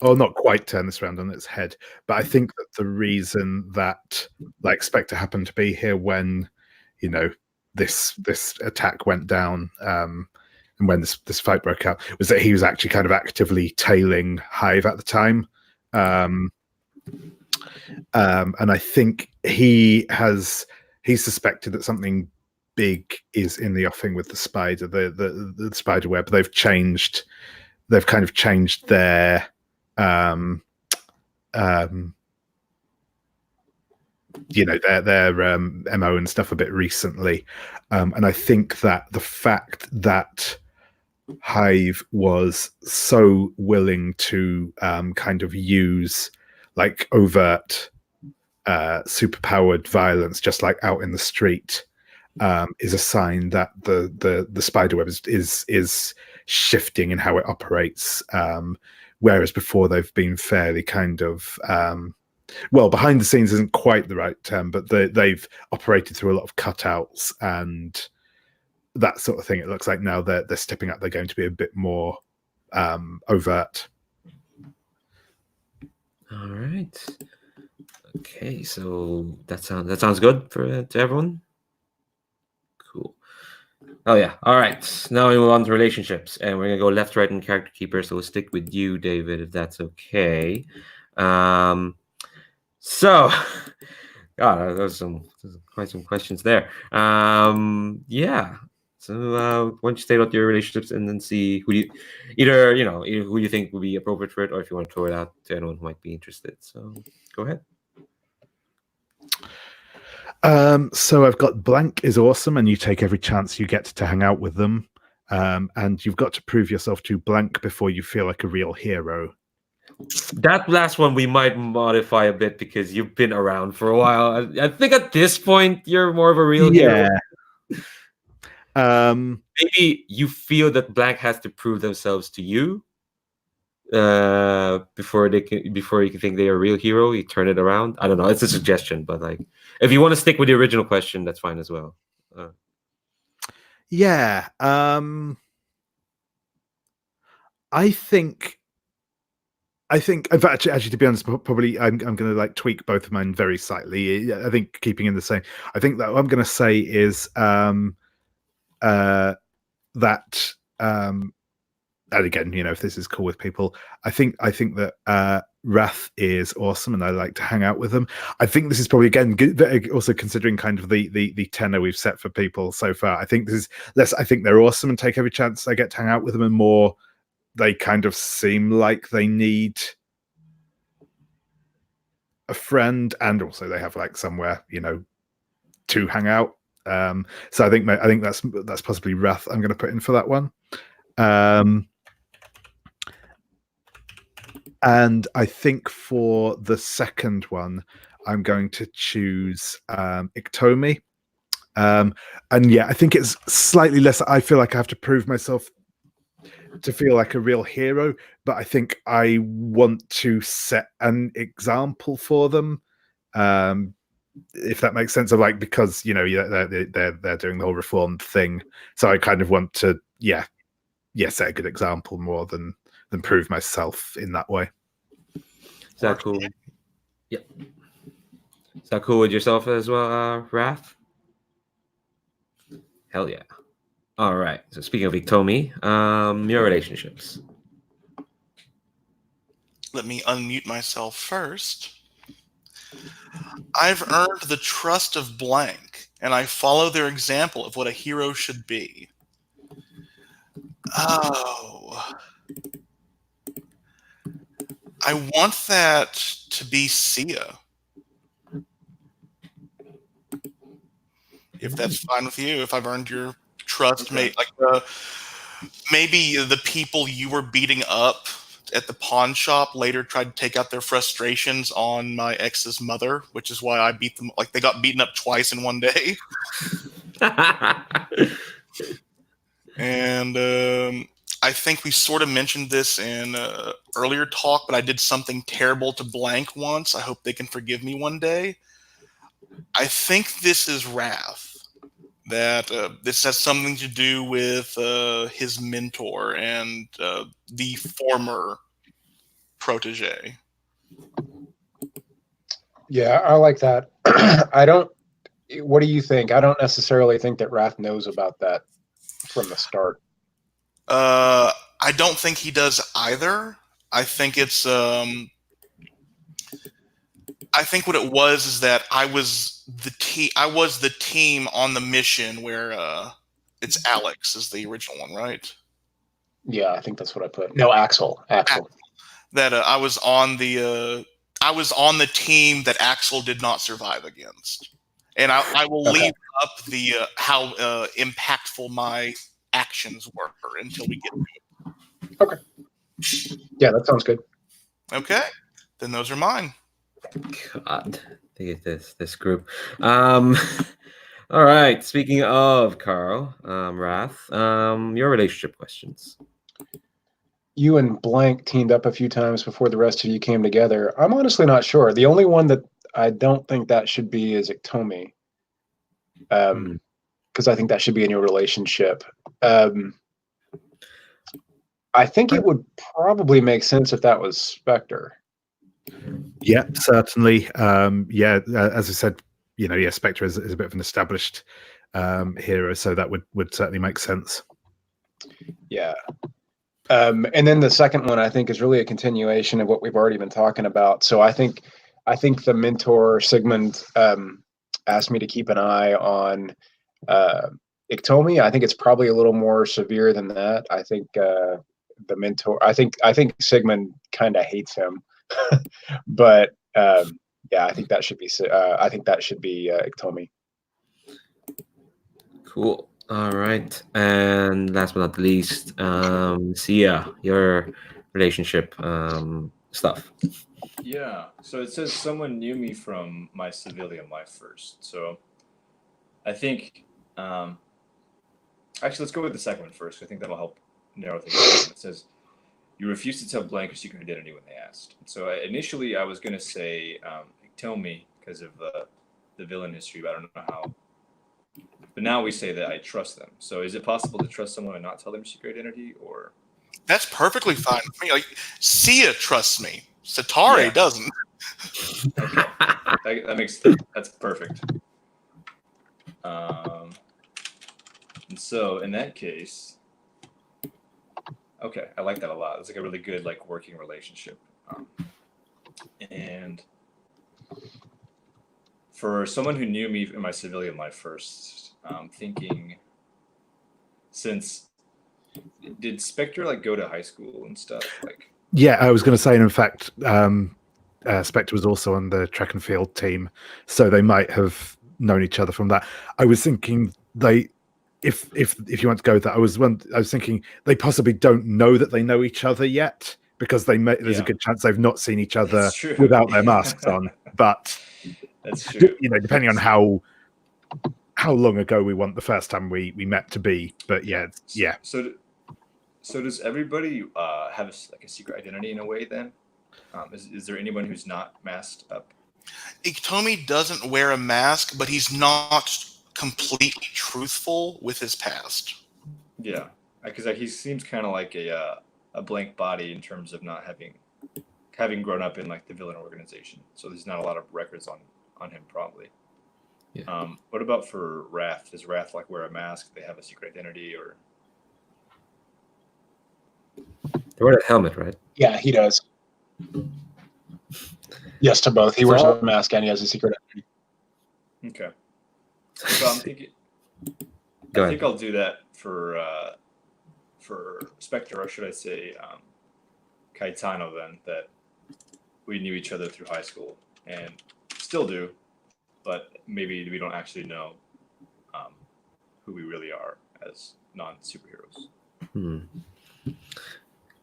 not quite turn this around on its head, but I think that the reason that like Spectre happened to be here when, this attack went down, and when this fight broke out, was that he was actually kind of actively tailing Hive at the time. And I think he suspected that something big is in the offing with the spider, the spider web. They've kind of changed their their MO and stuff a bit recently, and I think that the fact that Hive was so willing to kind of use like overt superpowered violence just like out in the street is a sign that the spiderweb is shifting in how it operates, whereas before they've been fairly kind of behind the scenes isn't quite the right term, but they've operated through a lot of cutouts and that sort of thing. It looks like now they're stepping up. They're going to be a bit more overt. All right. Okay, so that sounds good to everyone. Cool. Oh yeah. All right. Now we move on to relationships, and we're gonna go left, right, and character keeper. So we'll stick with you, David, if that's okay. So, God, there's quite some questions there. Yeah. So why don't you state out your relationships and then see who you either who you think would be appropriate for it, or if you want to throw it out to anyone who might be interested. So go ahead. So I've got blank is awesome, and you take every chance you get to hang out with them. And you've got to prove yourself to blank before you feel like a real hero. That last one we might modify a bit because you've been around for a while. I think at this point you're more of a real hero. Maybe you feel that blank has to prove themselves to you before you can think they're a real hero. You turn it around. I don't know. It's a suggestion, but like, if you want to stick with the original question, that's fine as well. I think I've actually, to be honest, probably I'm going to like tweak both of mine very slightly. I think keeping in the same. I think that what I'm going to say is that and again, if this is cool with people, I think that Wrath is awesome, and I like to hang out with them. I think this is probably again also considering kind of the tenor we've set for people so far. I think this is less. I think they're awesome and take every chance I get to hang out with them, and more they kind of seem like they need a friend, and also they have like somewhere to hang out. So I think that's possibly Wrath I'm going to put in for that one. And I think for the second one, I'm going to choose Iktomi. And yeah, I think it's slightly less. I feel like I have to prove myself to feel like a real hero, but I think I want to set an example for them. If that makes sense, of like, because they're doing the whole reformed thing, so I kind of want to set a good example more than prove myself in that way. Is that cool? Yeah. Is that cool with yourself as well, Wrath? Hell yeah. All right. So speaking of Iktomi, your relationships. Let me unmute myself first. I've earned the trust of blank, and I follow their example of what a hero should be. Oh. I want that to be Sia. If that's fine with you, if I've earned your trust, maybe the people you were beating up at the pawn shop later tried to take out their frustrations on my ex's mother, which is why I beat them. Like, they got beaten up twice in one day. And I think we sort of mentioned this in earlier talk, but I did something terrible to blank once. I hope they can forgive me one day. I think this is Wrath. That this has something to do with his mentor and the former Protege. Yeah, I like that. What do you think? I don't necessarily think that Wrath knows about that from the start. I don't think he does either. I think it's I think what it was is that I was the team on the mission where it's Alex is the original one, right? Yeah, I think that's what I put. No, Axel. That I was on the team that Axel did not survive against, and I will leave up the how impactful my actions were until we get to it. Okay. Yeah, that sounds good. Okay, then those are mine. God, look at this group. All right. Speaking of Carl, Wrath, your relationship questions. You and blank teamed up a few times before the rest of you came together. I'm honestly not sure. The only one that I don't think that should be is Iktomi. Because I think that should be in your relationship. I think it would probably make sense if that was Spectre. Yeah, certainly. As I said, Spectre is a bit of an established hero, so that would certainly make sense. Yeah. And then the second one, I think, is really a continuation of what we've already been talking about. So I think the mentor Sigmund asked me to keep an eye on Iktomi, I think it's probably a little more severe than that. I think the mentor. I think Sigmund kind of hates him, but yeah, I think that should be. I think that should be Iktomi. Cool. All right. And last but not least, Sia, your relationship stuff. Yeah. So it says someone knew me from my civilian life first. So I think, actually, let's go with the second one first. I think that'll help narrow things down. It says, you refused to tell blank your secret identity when they asked. So initially, I was going to say, tell me because of the villain history, but I don't know how. But now we say that I trust them. So is it possible to trust someone and not tell them secret identity, or? That's perfectly fine with me. Like, Sia trusts me. Satari doesn't. Okay, that's perfect. And so in that case, okay, I like that a lot. It's like a really good like working relationship. And for someone who knew me in my civilian life first, thinking, since did Spectre like go to high school and stuff? Like, yeah, I was going to say, and in fact, Spectre was also on the track and field team, so they might have known each other from that. I was thinking if you want to go with that, I was thinking they possibly don't know that they know each other yet, because there's a good chance they've not seen each other without their masks on. But that's true. You know, depending on how long ago we want the first time we met to be. But yeah. So does everybody have a secret identity in a way then? Is there anyone who's not masked up? Iktomi doesn't wear a mask, but he's not completely truthful with his past. Yeah, because he seems kind of like a blank body in terms of not having grown up in like the villain organization. So there's not a lot of records on him probably. Yeah. What about for Wrath? Does Wrath like wear a mask? They have a secret identity, or? They wear a helmet, right? Yeah, he does. Yes to both. He wears a mask and he has a secret identity. Okay. So I'm thinking. I think I'll do that for Spectre, or should I say Caetano then, that we knew each other through high school and still do, but maybe we don't actually know who we really are as non-superheroes.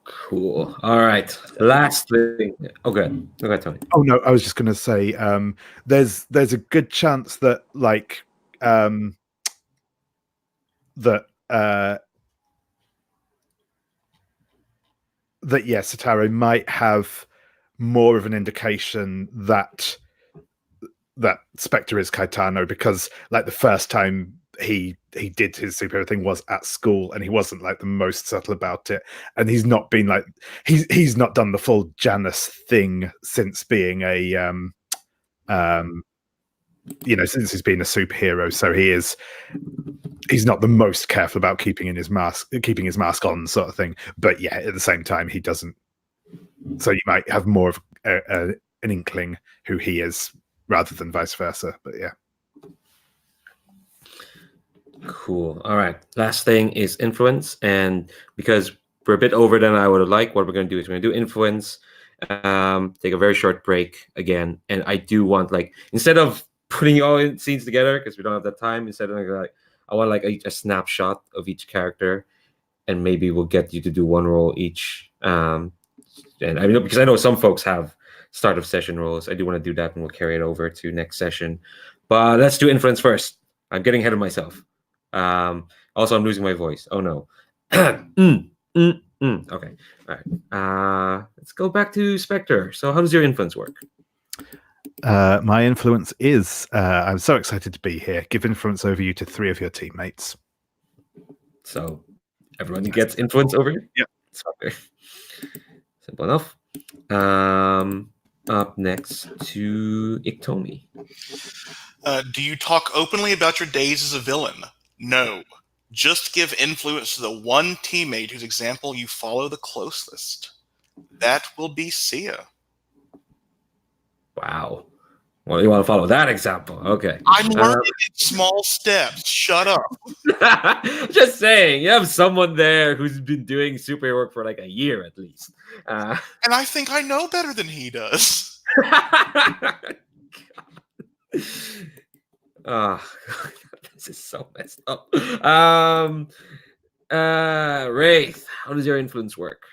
Cool. All right. Last thing. Okay, Tony. Oh no, I was just going to say, there's a good chance that like Sataro might have more of an indication that Spectre is Caetano, because like the first time he did his superhero thing was at school, and he wasn't like the most subtle about it, and he's not been like he's not done the full Janus thing since being a since he's been a superhero. So he's not the most careful about keeping his mask on, sort of thing. But yeah, at the same time, he doesn't. So you might have more of an inkling who he is rather than vice versa. But yeah. Cool. All right. Last thing is influence, and because we're a bit over than I would have liked, what we're going to do is we're going to do influence. Take a very short break again, and I do want, like, instead of putting all in scenes together because we don't have that time, instead of like I want like a snapshot of each character, and maybe we'll get you to do one role each. And I know, because I know some folks have start of session roles. I do want to do that, and we'll carry it over to next session. But let's do influence first. I'm getting ahead of myself. Also, I'm losing my voice. Oh no. Okay. All right. Let's go back to Spectre. So how does your influence work? My influence is, I'm so excited to be here. Give influence over you to 3 of your teammates. So everyone gets influence over you? Yeah. Simple enough. Up next to Iktomi. Do you talk openly about your days as a villain? No. Just give influence to the one teammate whose example you follow the closest. That will be Sia. Wow. Well, you want to follow that example? Okay. I'm learning in small steps. Shut up. Just saying, you have someone there who's been doing superhero work for like a year at least. And I think I know better than he does. Ah, this is so messed up. Wraith, how does your influence work?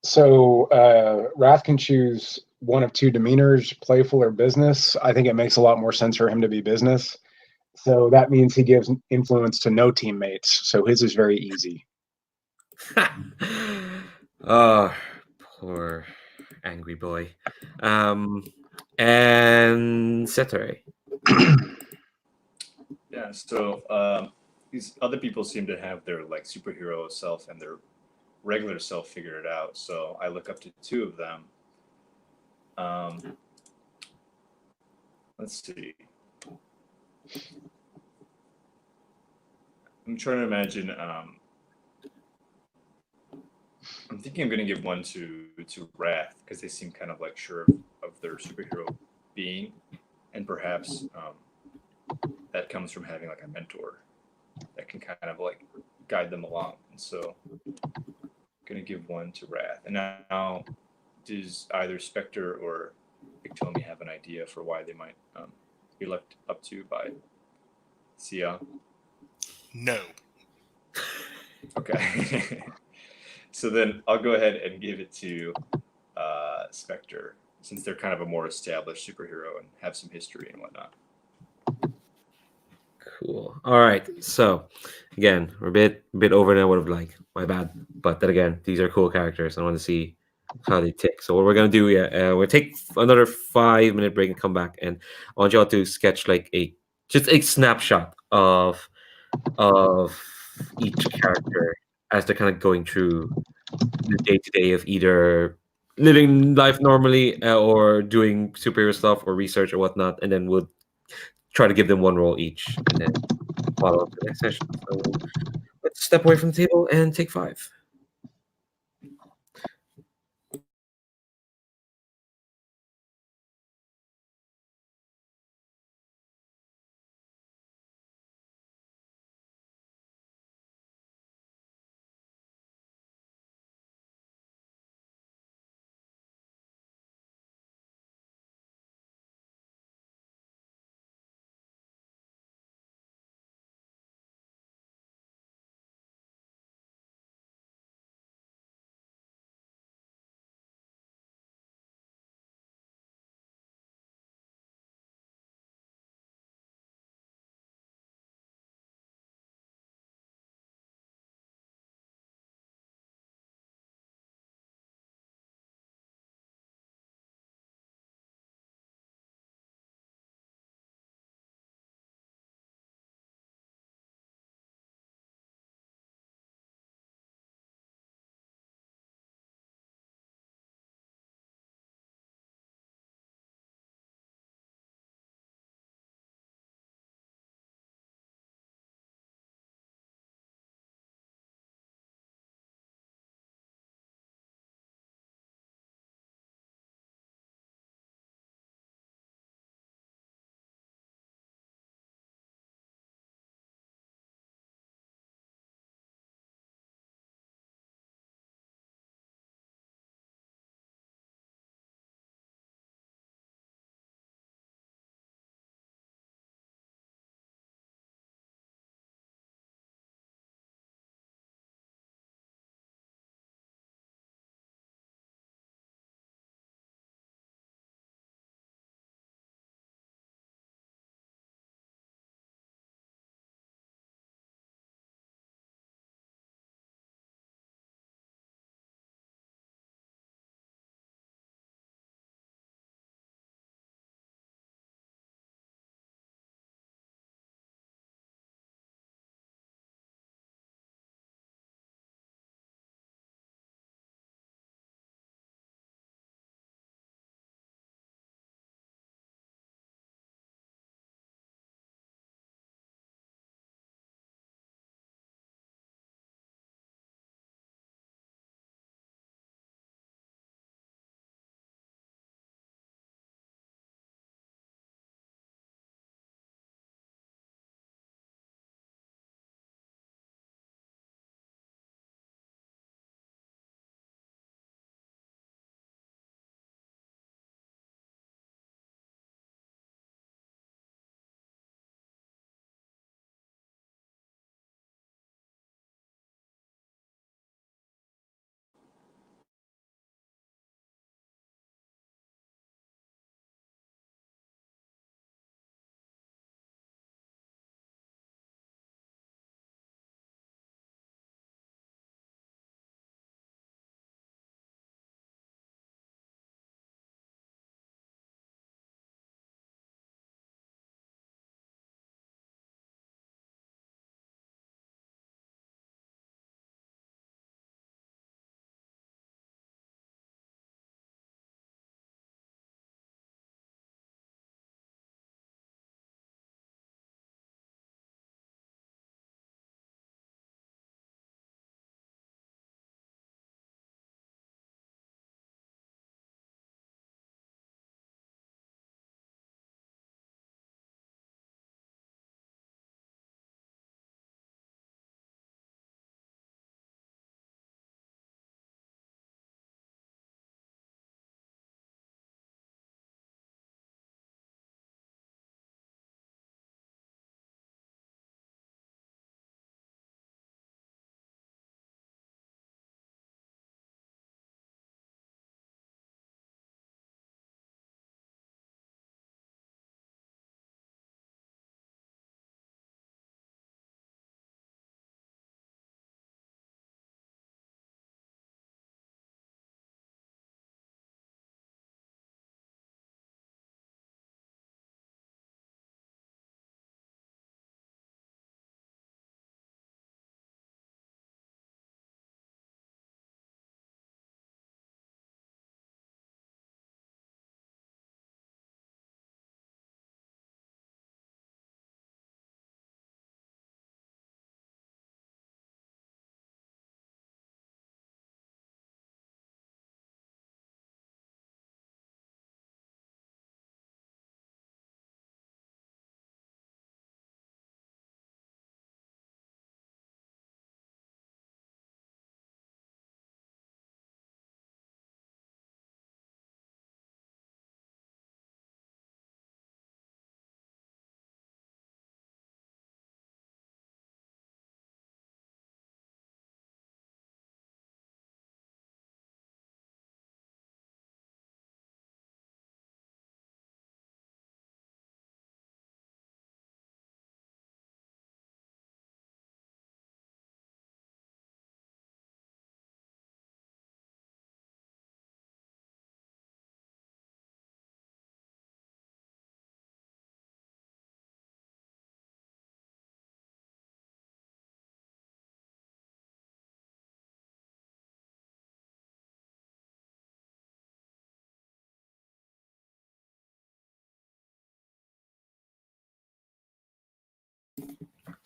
So Wrath can choose one of two demeanors, playful or business. I think it makes a lot more sense for him to be business. So that means he gives influence to no teammates. So his is very easy. Oh, poor angry boy. And Setare. Yeah, so these other people seem to have their like superhero self and their regular self figured out. So I look up to two of them. Let's see. I'm trying to imagine. I'm thinking I'm going to give one to Wrath because they seem kind of like sure of their superhero being, and perhaps that comes from having like a mentor that can kind of like guide them along. And so, I'm going to give one to Wrath. And now, does either Spectre or Victomi have an idea for why they might be looked up to by Sia? No. Okay. So then I'll go ahead and give it to Spectre, since they're kind of a more established superhero and have some history and whatnot. Cool. All right. So, again, we're a bit over than I would have liked. My bad. But then again, these are cool characters. I want to see how they tick. So what we're gonna do, we'll take another 5-minute break and come back, and I want y'all to sketch like just a snapshot of each character as they're kind of going through the day to day of either living life normally or doing superhero stuff or research or whatnot, and then we'll try to give them one role each, and then follow up the next session. So let's step away from the table and take 5.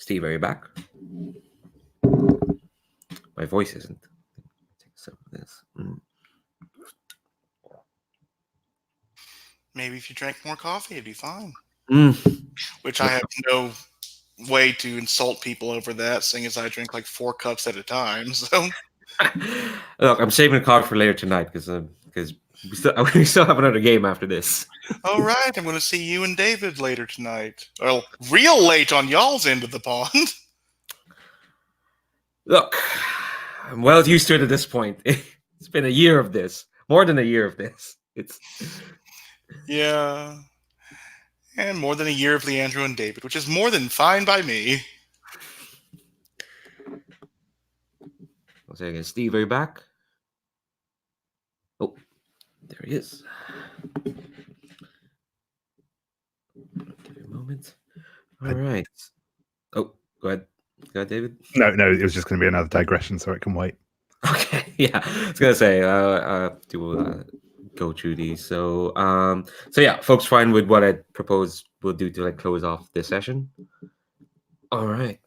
Steve, are you back? My voice isn't. Take some of this. Maybe if you drank more coffee, it'd be fine. Mm. Which I have no way to insult people over that, seeing as I drink like 4 cups at a time. So Look, I'm saving the coffee for later tonight because we still have another game after this. all right, I'm going to see you and David later tonight. Well, real late on y'all's end of the pond. Look, I'm well used to it at this point. It's been a year of this, more than a year of this. It's Yeah. And more than a year of Leandro and David, which is more than fine by me. I'll say again, Steve, are you back? Oh, there he is. Give me a moment. All right. Oh, go ahead. Go ahead, David. No, it was just going to be another digression, so it can wait. Okay, yeah. I was gonna say, to go through these. So yeah, folks, fine with what I propose we'll do to like close off this session. All right.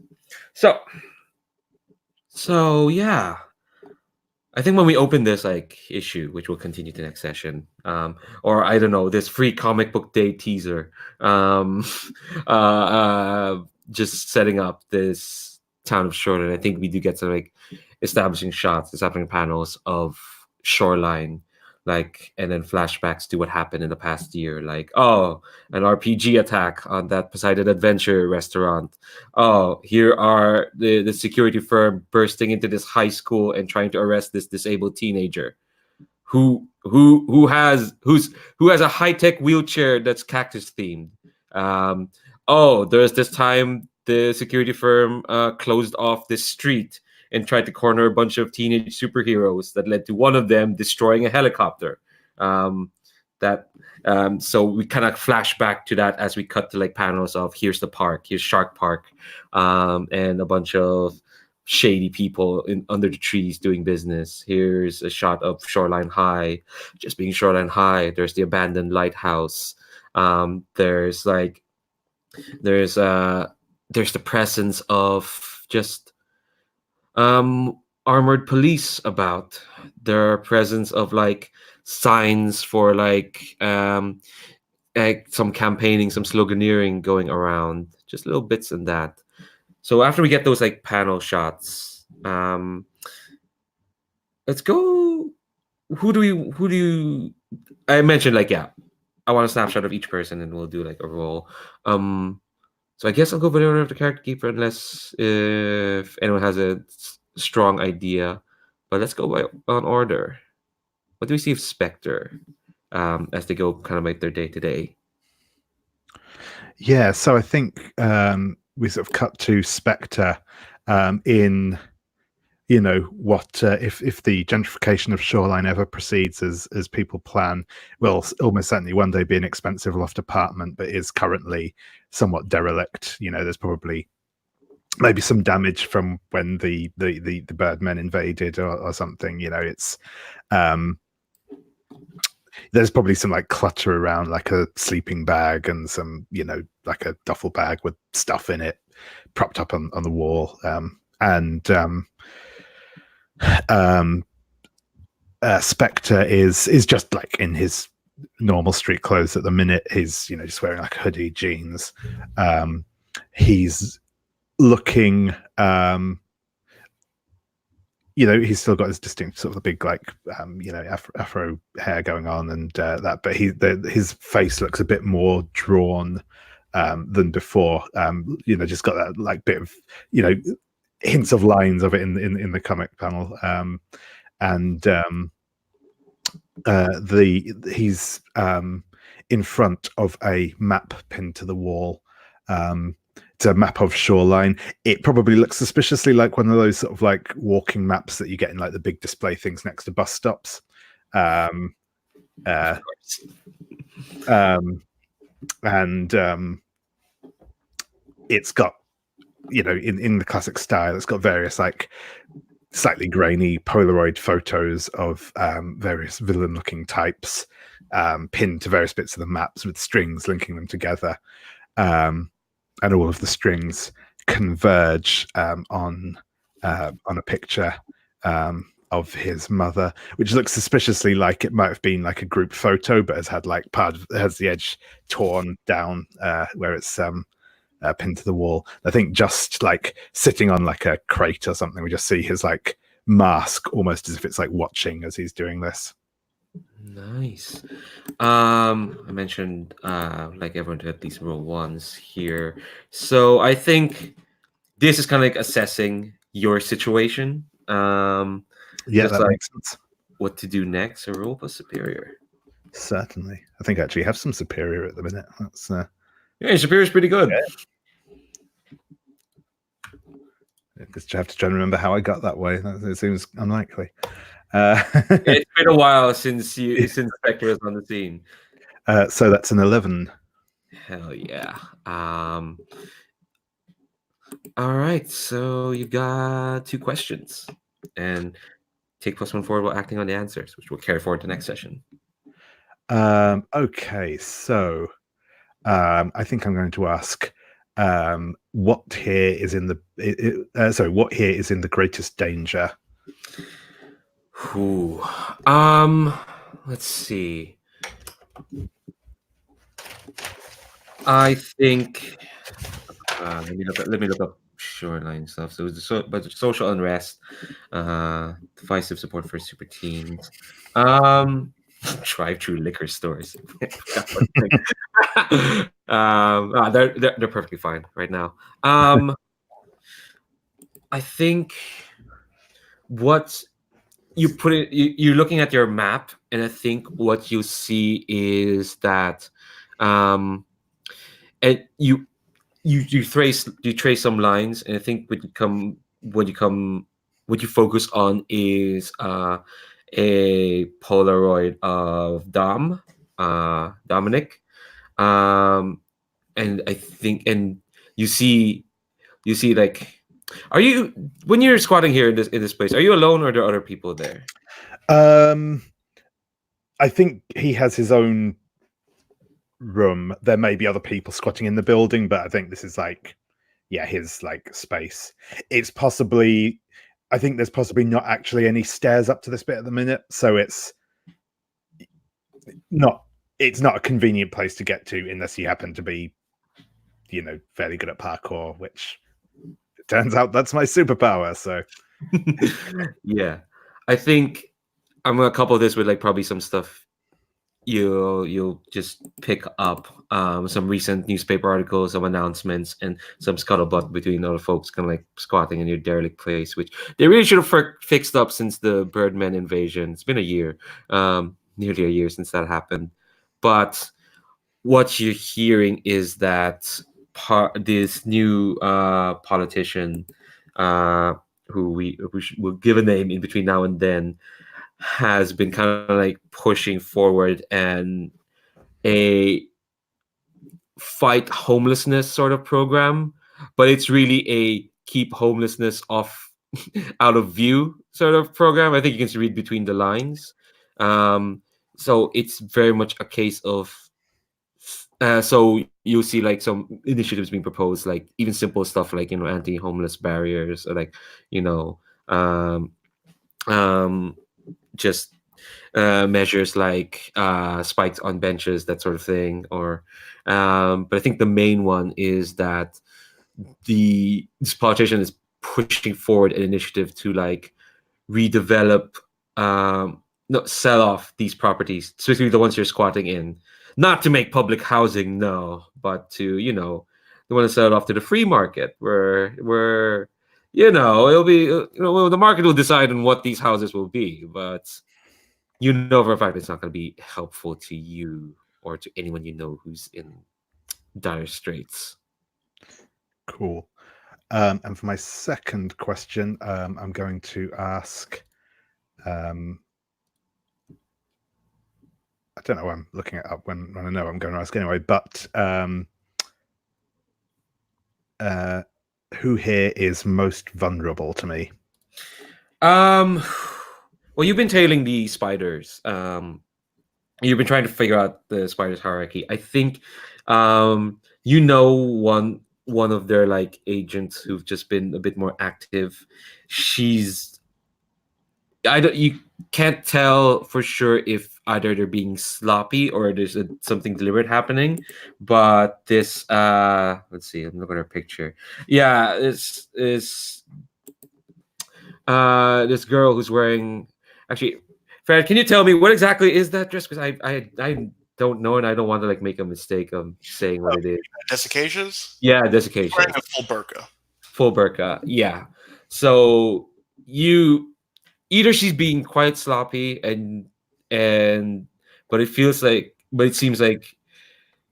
So yeah, I think when we open this like issue, which will continue to next session, or I don't know, this free comic book day teaser, just setting up this town of Shoreline. I think we do get some like establishing shots, establishing panels of Shoreline, like, and then flashbacks to what happened in the past year, like, oh, an RPG attack on that Poseidon Adventure restaurant. Oh, here are the security firm bursting into this high school and trying to arrest this disabled teenager who has a high-tech wheelchair that's cactus themed. Oh, there's this time the security firm closed off this street and tried to corner a bunch of teenage superheroes that led to one of them destroying a helicopter. So we kind of flash back to that as we cut to like panels of here's the park, here's Shark Park, and a bunch of shady people under the trees doing business. Here's a shot of Shoreline High, just being Shoreline High. There's the abandoned lighthouse. There's the presence of just armored police about. There are presence of like signs for like some campaigning, some sloganeering going around, just little bits in that. So after we get those like panel shots, let's go. Who do you? I mentioned like, yeah, I want a snapshot of each person, and we'll do like a roll. So I guess I'll go by the order of the character keeper, unless if anyone has a strong idea. But let's go by on order. What do we see of Spectre as they go kind of like their day to day? Yeah, so I think we sort of cut to Spectre in, you know, what if the gentrification of Shoreline ever proceeds as people plan, will almost certainly one day be an expensive loft apartment, but is currently somewhat derelict. You know, there's probably maybe some damage from when the Birdmen invaded or something. You know, it's there's probably some like clutter around, like a sleeping bag and some, you know, like a duffel bag with stuff in it propped up on the wall. Spectre is just like in his normal street clothes at the minute. He's, you know, just wearing like hoodie, jeans. He's looking, you know, he's still got his distinct sort of big like you know, afro hair going on and that, but his face looks a bit more drawn than before. You know, just got that like bit of, you know, hints of lines of it in the comic panel. He's in front of a map pinned to the wall. It's a map of Shoreline. It probably looks suspiciously like one of those sort of like walking maps that you get in like the big display things next to bus stops. It's got, you know, in the classic style, it's got various like slightly grainy Polaroid photos of various villain-looking types pinned to various bits of the maps with strings linking them together. And all of the strings converge on a picture of his mother, which looks suspiciously like it might have been like a group photo, but has had like has the edge torn down where it's pinned to the wall. I think just like sitting on like a crate or something, we just see his like mask almost as if it's like watching as he's doing this. Nice. I mentioned like everyone to at least roll ones here. So I think this is kind of like assessing your situation. Yeah, just that like makes sense. what to do next. So roll plus superior. Certainly. I think I actually have some superior at the minute. That's Yeah, your superior is pretty good. just have to try and remember how I got that way. It seems unlikely. It's been a while since Spectre was on the scene. So that's an 11. Hell yeah. All right, so you've got 2 questions, and take +1 forward while acting on the answers, which will carry forward to next session. Okay, so I think I'm going to ask what here is in the what here is in the greatest danger? Ooh. Let's see. I think let me look up Shoreline stuff. So it's but social unrest, divisive support for super teens, drive-through liquor stores. They're perfectly fine right now. I think what you put it, you're looking at your map, and I think what you see is that, and you trace some lines, and I think what you focus on is a Polaroid of Dominic, and I think, and you see like, are you, when you're squatting here in this place, are you alone or are there other people there? I think he has his own room. There may be other people squatting in the building, but I think this is like, yeah, his like space. It's possibly, I think there's possibly not actually any stairs up to this bit at the minute, so it's not a convenient place to get to unless you happen to be, you know, fairly good at parkour, which it turns out that's my superpower. So yeah, I think I'm gonna couple this with like probably some stuff you'll just pick up, some recent newspaper articles, some announcements, and some scuttlebutt between other folks kind of like squatting in your derelict place, which they really should have fixed up since the Birdmen invasion. It's been a year, nearly a year since that happened. But what you're hearing is that this new politician, who we'll give a name in between now and then, has been kind of like pushing forward and a fight homelessness sort of program, but it's really a keep homelessness off out of view sort of program. I think you can read between the lines. So it's very much a case of, so you'll see like some initiatives being proposed, like even simple stuff like, you know, anti-homeless barriers, or like, you know, just measures like spikes on benches, that sort of thing. Or but I think the main one is that this politician is pushing forward an initiative to like redevelop, no, sell off these properties, especially the ones you're squatting in, not to make public housing, no, but to, you know, they want to sell it off to the free market, where you know, it'll be, you know, the market will decide on what these houses will be, but you know for a fact it's not going to be helpful to you or to anyone you know who's in dire straits. cool. And for my second question, I'm going to ask, I don't know why I'm looking it up when I know I'm going to ask anyway, but who here is most vulnerable to me? Well, you've been tailing the spiders. You've been trying to figure out the spiders hierarchy. I think you know one one of their like agents who've just been a bit more active. She's I don't you can't tell for sure if either they're being sloppy or there's something deliberate happening. But this let's see, I'm looking at her picture. Yeah, this girl who's wearing actually Fred, can you tell me what exactly is that dress? Because I don't know and I don't want to like make a mistake of saying what it is. Desiccacious? Yeah, He's desiccation. wearing a full burqa. Full burqa. Yeah. So you either she's being quite sloppy and but it seems like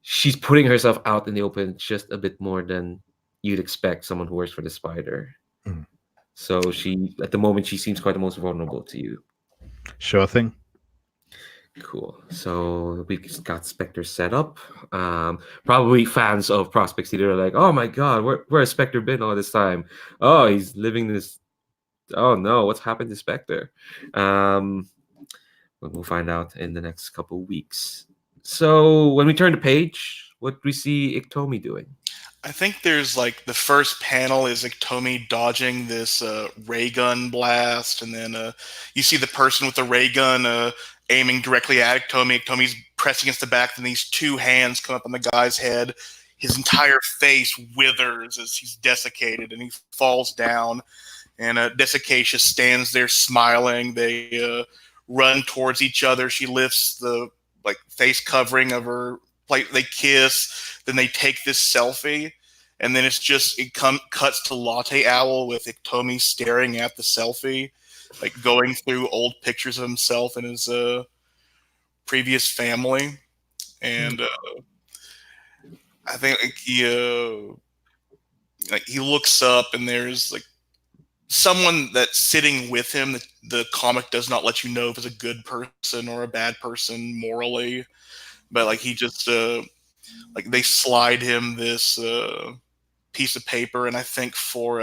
she's putting herself out in the open just a bit more than you'd expect someone who works for the spider. Mm. So she at the moment she seems quite the most vulnerable to you. Sure thing. Cool. So we got Spectre set up. Probably fans of Prospect City are like, oh my god, where's Spectre been all this time? Oh, he's living this. Oh no, what's happened to Spectre? We'll find out in the next couple weeks. So when we turn the page, what do we see Iktomi doing? I think there's like the first panel is like Tommy dodging this ray gun blast, and then you see the person with the ray gun aiming directly at Iktomi. Iktomi's pressing against the back, and these two hands come up on the guy's head. His entire face withers as he's desiccated, and he falls down. And Desiccacia stands there smiling. They run towards each other. She lifts the like face covering of her plate. They kiss. Then they take this selfie, and then cuts to Latte Owl with Iktomi staring at the selfie, like going through old pictures of himself and his previous family. And I think he looks up, and there's like someone that's sitting with him. The comic does not let you know if it's a good person or a bad person morally, but like he just like they slide him this piece of paper, and I think for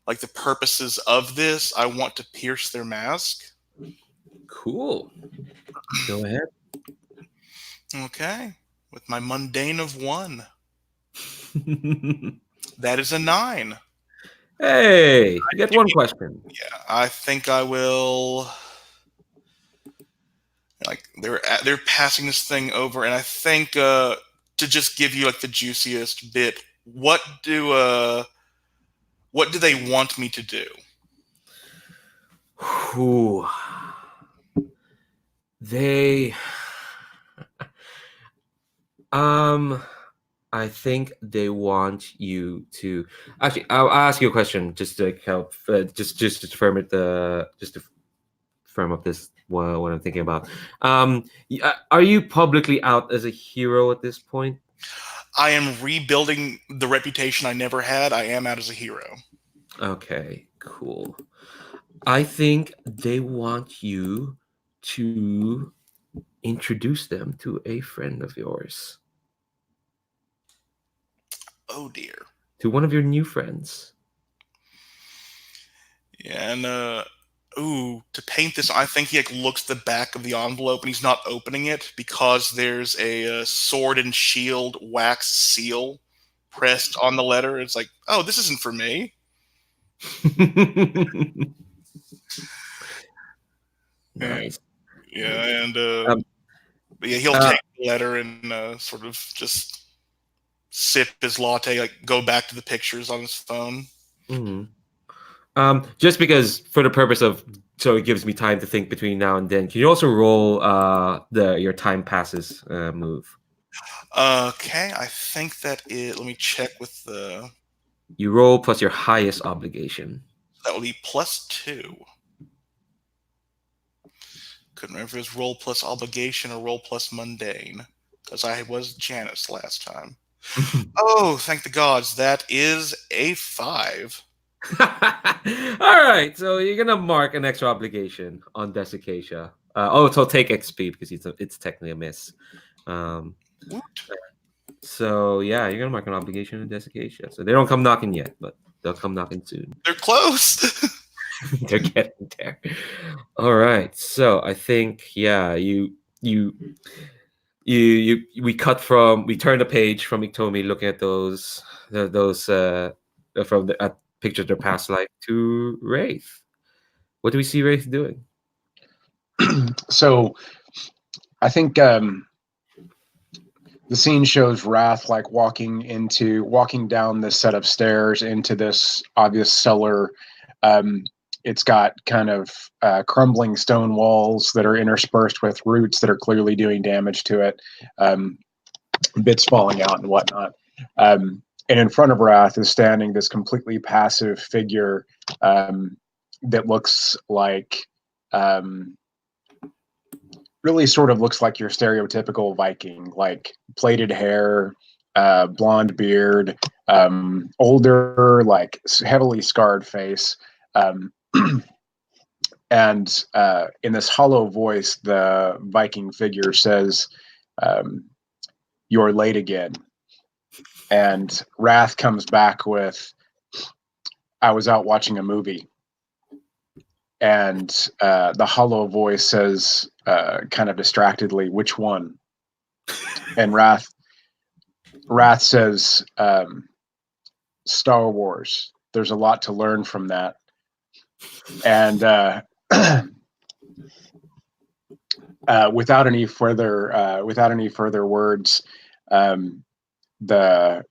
like the purposes of this, I want to pierce their mask. Cool. Go ahead. Okay, with my mundane of 1, that is a 9. Hey, you get one question. Yeah, I think I will. Like they're passing this thing over, and I think to just give you like the juiciest bit, what do they want me to do? Ooh. They I think they want you to actually. I'll ask you a question just to help, just to firm it. Just to firm up this what I'm thinking about. Are you publicly out as a hero at this point? I am rebuilding the reputation I never had. I am out as a hero. Okay, cool. I think they want you to introduce them to a friend of yours. Oh dear. To one of your new friends. Yeah, and to paint this, I think he like looks at the back of the envelope and he's not opening it because there's a sword and shield wax seal pressed on the letter. It's like, oh, this isn't for me. Nice. Yeah, and yeah, he'll take the letter and sort of just sip his latte, like go back to the pictures on his phone. Mm-hmm. Just because for the purpose of so it gives me time to think between now and then, can you also roll your time passes move? Okay, I think that let me check with the. You roll plus your highest obligation. That will be +2. Couldn't remember if it was roll plus obligation or roll plus mundane, because I was Janus last time. Oh, thank the gods! That is a 5. All right, so you're gonna mark an extra obligation on Desiccacia. So take XP because it's technically a miss. So yeah, you're gonna mark an obligation on Desiccacia. So they don't come knocking yet, but they'll come knocking soon. They're close. They're getting there. All right, so I think you we turn the page from Iktomi looking at those from the pictures of their past life to Wraith. What do we see Wraith doing? So I think the scene shows Wrath like walking down this set of stairs into this obvious cellar. It's got kind of crumbling stone walls that are interspersed with roots that are clearly doing damage to it, bits falling out and whatnot. And in front of Wrath is standing this completely passive figure that looks like, really sort of looks like your stereotypical Viking, like plaited hair, blonde beard, older, like heavily scarred face. And in this hollow voice, the Viking figure says, "You're late again." And Wrath comes back with, "I was out watching a movie." And the hollow voice says, kind of distractedly, "Which one?" And Wrath says, "Star Wars. There's a lot to learn from that." And without any further words, the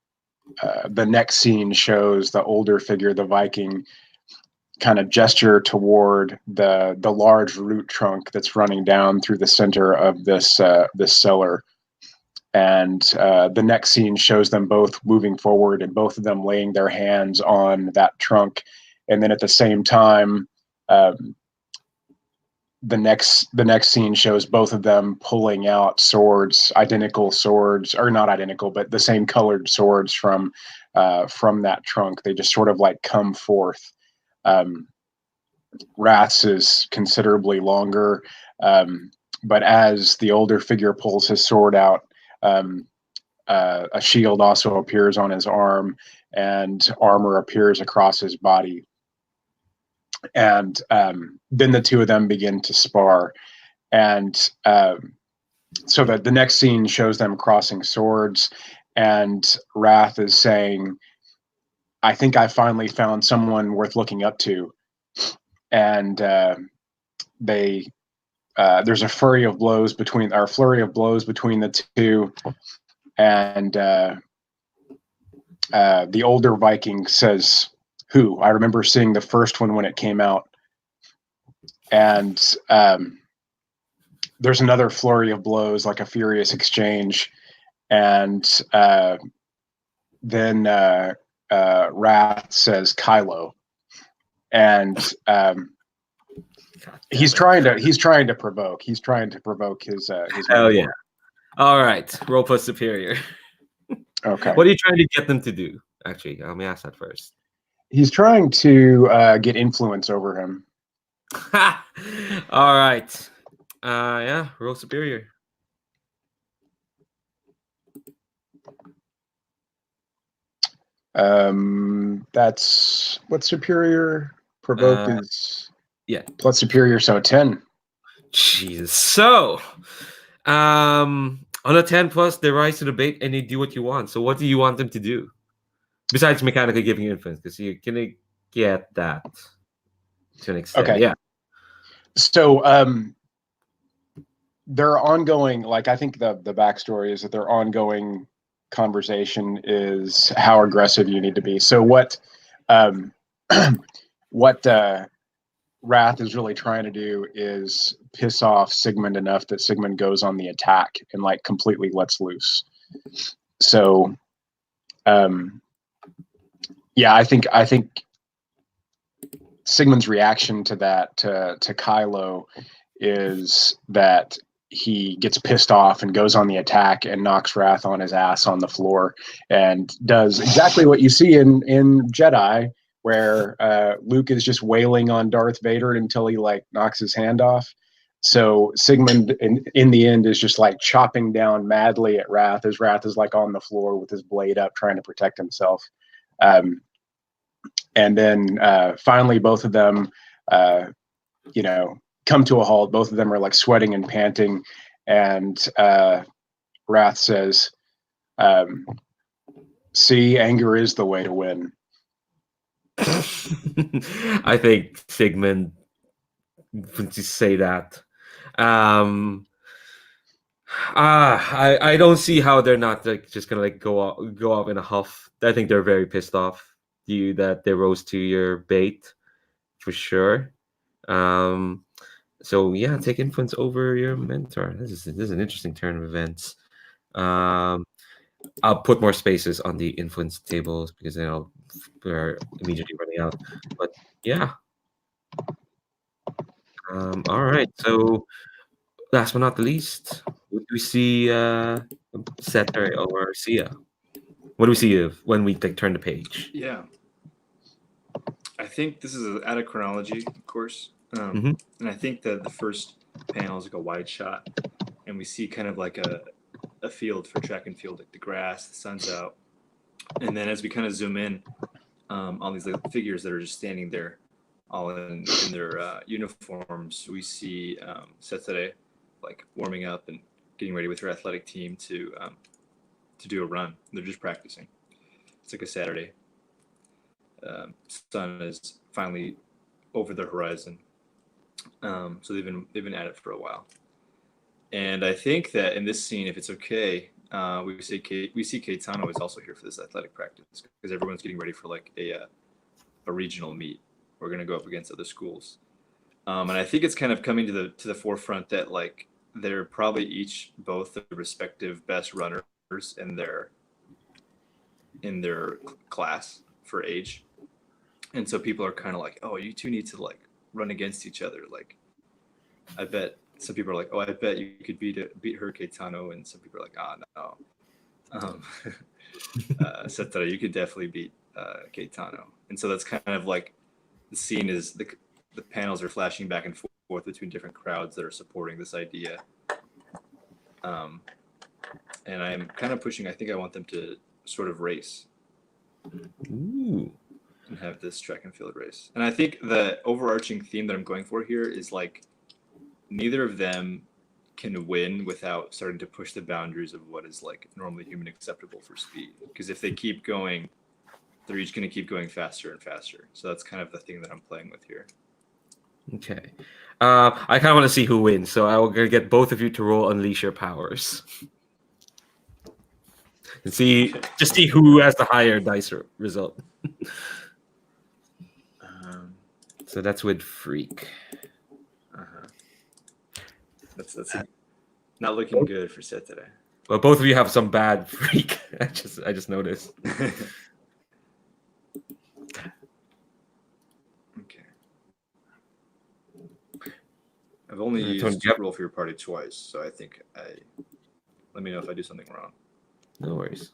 next scene shows the older figure, the Viking, kind of gesture toward the large root trunk that's running down through the center of this cellar. And the next scene shows them both moving forward and both of them laying their hands on that trunk. And then at the same time, the next scene shows both of them pulling out swords, identical swords, or not identical, but the same colored swords from that trunk. They just sort of like come forth. Wrath's is considerably longer, but as the older figure pulls his sword out, a shield also appears on his arm, and armor appears across his body. And then the two of them begin to spar. And so that the next scene shows them crossing swords, and Wrath is saying, "I think I finally found someone worth looking up to." And there's a flurry of blows between the two, and the older Viking says, "Who? I remember seeing the first one when it came out." And there's another flurry of blows, like a furious exchange, and then Wrath says, "Kylo," and he's trying to provoke his Hell yeah! All right, roll plus superior. Okay. What are you trying to get them to do? Actually, let me ask that first. He's trying to get influence over him. All right. Yeah, roll superior. That's what superior. Provoke is yeah plus superior, so 10. Jesus. So, on a 10 plus, they rise to the bait and they do what you want. So, what do you want them to do besides mechanically giving you influence? Because you're gonna get that to an extent. Okay. Yeah. So, their ongoing, like, I think the backstory is that their ongoing conversation is how aggressive you need to be. So what Wrath is really trying to do is piss off Sigmund enough that Sigmund goes on the attack and like completely lets loose. So yeah, I think Sigmund's reaction to that to Kylo is that he gets pissed off and goes on the attack and knocks Wrath on his ass on the floor and does exactly what you see in Jedi, where Luke is just wailing on Darth Vader until he like knocks his hand off. So Sigmund in the end is just like chopping down madly at Wrath as Wrath is like on the floor with his blade up trying to protect himself. And then finally both of them come to a halt. Both of them are like sweating and panting, and Wrath says, "See, anger is the way to win." I think Sigmund would just say that. Um, I don't see how they're not like just gonna like go off in a huff. I think they're very pissed off you that they rose to your bait for sure. Um, so yeah, take influence over your mentor. This is an interesting turn of events. Um, I'll put more spaces on the influence tables because then we're immediately running out. But yeah. All right. So last but not the least, what do we see Setter or Sia? What do we see when we turn the page? Yeah. I think this is out of chronology, of course. Mhm. And I think that the first panel is like a wide shot, and we see kind of like a field for track and field, like the grass, the sun's out. And then as we kind of zoom in on these like figures that are just standing there, all in their uniforms, we see Setsure like warming up and getting ready with her athletic team to do a run. They're just practicing. It's like a Saturday. Sun is finally over the horizon, so they've been at it for a while. And I think that in this scene, if it's okay, we see Keitano is also here for this athletic practice because everyone's getting ready for like a regional meet. We're going to go up against other schools, and I think it's kind of coming to the forefront that like they're probably each both the respective best runners in their class for age, and so people are kind of like, oh, you two need to like run against each other. Like, I bet some people are like, oh, I bet you could beat her Keitano, and some people are like, ah, no. Setara, you could definitely beat Keitano, and so that's kind of like the scene is the panels are flashing back and forth between different crowds that are supporting this idea, and I'm kind of pushing. I think I want them to sort of race. Ooh. And have this track and field race. And I think the overarching theme that I'm going for here is like neither of them can win without starting to push the boundaries of what is like normally human acceptable for speed. Because if they keep going, they're each going to keep going faster and faster. So that's kind of the thing that I'm playing with here. Okay. I kind of want to see who wins, so I will get both of you to roll Unleash Your Powers. And see who has the higher dice result. So that's with Freak. That's not looking good for Set today. Well, both of you have some bad Freak. I just noticed. Okay. I've only used roll for your party twice, so I think let me know if I do something wrong. No worries.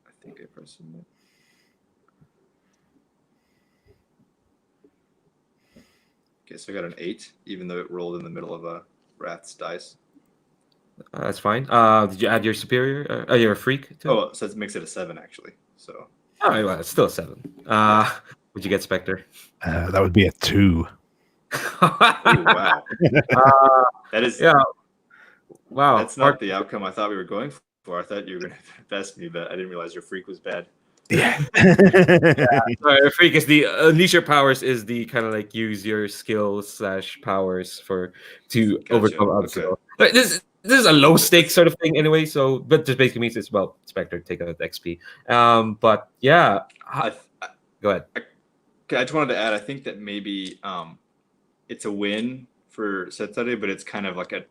I think I pressed submit. Okay, so I got an 8, even though it rolled in the middle of a Wrath's dice. That's fine. Did you add your superior? Your Freak? Oh, so it makes it a 7 actually. So. All right, well, it's still a 7. Would you get Spectre? That would be a 2. Oh, wow. That is. Yeah. Wow. That's not the outcome I thought we were going for. I thought you were going to best me, but I didn't realize your Freak was bad. Yeah. Sorry, Freak is the Unleash Your Powers is the kind of like use your skills / powers to overcome obstacles. Okay. This is a low stakes sort of thing anyway. So, but just basically means it's about Spectre take out the XP. But yeah, go ahead. Okay, I just wanted to add. I think that maybe it's a win for Setsure, but it's kind of like a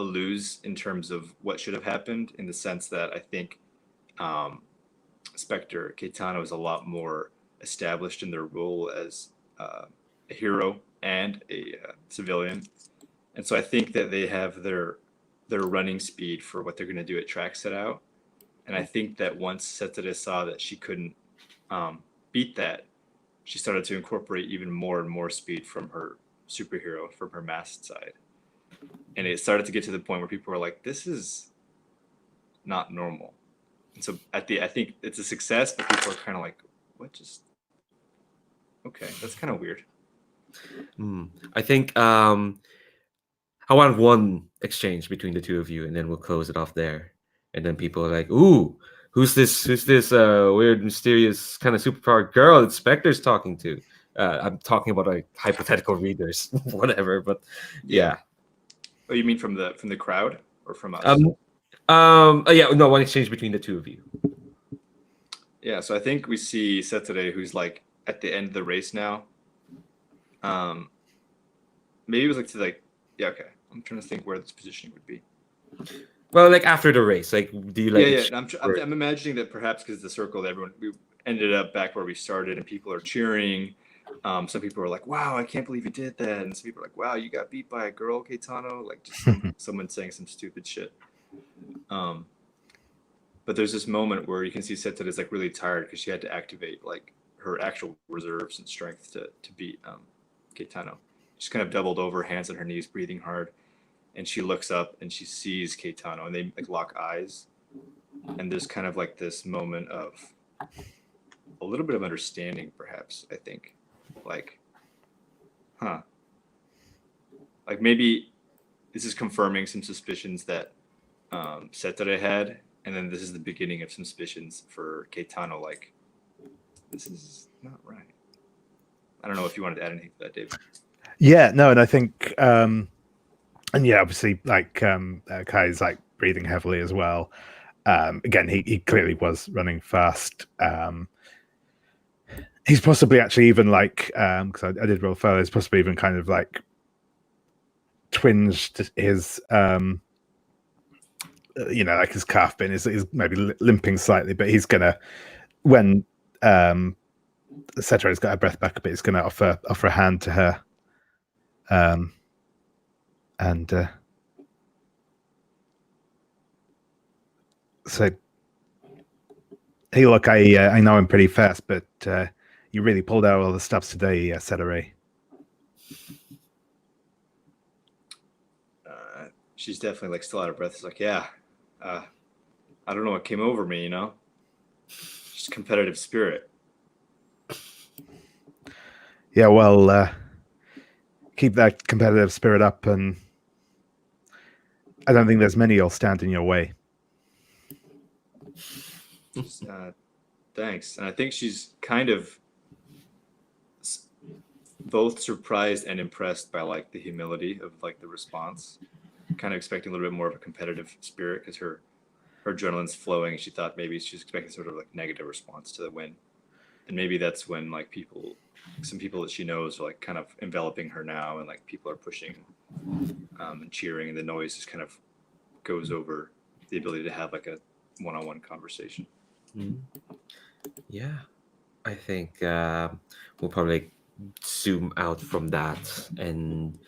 lose in terms of what should have happened. In the sense that I think. Spectre Keitano is a lot more established in their role as a hero and a civilian, and so I think that they have their running speed for what they're going to do at track set out. And I think that once Setsure saw that she couldn't beat that, she started to incorporate even more and more speed from her superhero, from her masked side, and it started to get to the point where people were like, "This is not normal." And so I think it's a success, but people are kind of like, what just? Okay, that's kind of weird. I think I want one exchange between the two of you, and then we'll close it off there. And then people are like, "Ooh, who's this? Who's this weird, mysterious, kind of superpowered girl that Spectre's talking to?" I'm talking about like hypothetical readers, whatever. But yeah. Oh, you mean from the crowd or from us? Yeah, no, one exchange between the two of you. Yeah, so I think we see Saturday, who's like at the end of the race now. Maybe it was like to like, yeah, okay. I'm trying to think where this positioning would be. Well, like after the race, like, do you like? Yeah. I'm imagining that perhaps because the circle, everyone we ended up back where we started, and people are cheering. Some people are like, "Wow, I can't believe you did that," and some people are like, "Wow, you got beat by a girl, Caetano." Like just someone saying some stupid shit. But there's this moment where you can see Seta is like really tired because she had to activate like her actual reserves and strength to beat Caetano. She's kind of doubled over, hands on her knees, breathing hard, and she looks up and she sees Caetano, and they like lock eyes, and there's kind of like this moment of a little bit of understanding, perhaps. I think, like, like maybe this is confirming some suspicions that Setere had, and then this is the beginning of some suspicions for Caetano. Like, this is not right. I don't know if you wanted to add anything to that, David. Yeah, no, and I think, and yeah, obviously, like Kai's like breathing heavily as well. Again, he clearly was running fast. He's possibly actually even like, because I did roll fail, he's possibly even kind of like twinged his, like his calf been is maybe limping slightly, but he's gonna, when Cetra's got her breath back a bit, he's gonna offer a hand to her. So, hey, look, I know I'm pretty fast, but you really pulled out all the stops today, Cetera. She's definitely like still out of breath. It's like, yeah, I don't know what came over me, just competitive spirit. Yeah, well, keep that competitive spirit up, and I don't think there's many who'll stand in your way. Thanks. And I think she's kind of both surprised and impressed by like the humility of like the response. Kind of expecting a little bit more of a competitive spirit because her adrenaline's flowing. She thought maybe she's expecting sort of like negative response to the win, and maybe that's when like some people that she knows are like kind of enveloping her now, and like people are pushing and cheering, and the noise just kind of goes over the ability to have like a one-on-one conversation. Yeah, I think we'll probably zoom out from that and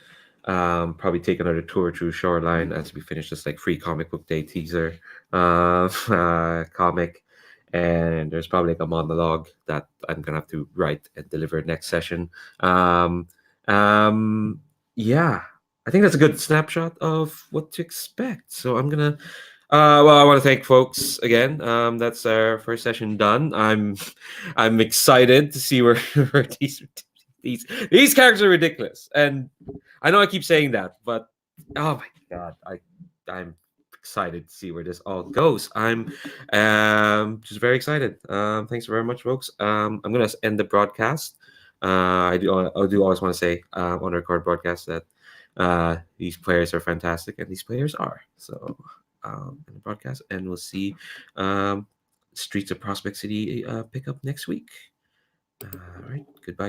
probably take another tour through Shoreline as we finish this like free comic book day teaser comic. And there's probably like a monologue that I'm gonna have to write and deliver next session. Yeah, I think that's a good snapshot of what to expect. So I'm gonna well, I want to thank folks again. That's our first session done. I'm excited to see where these characters are ridiculous, and I know I keep saying that, but oh my god, I'm excited to see where this all goes. I'm just very excited. Thanks very much, folks. I'm gonna end the broadcast. I do always want to say on the record broadcast that these players are fantastic, and these players are so. In the broadcast, and we'll see Streets of Prospect City pick up next week. All right, goodbye.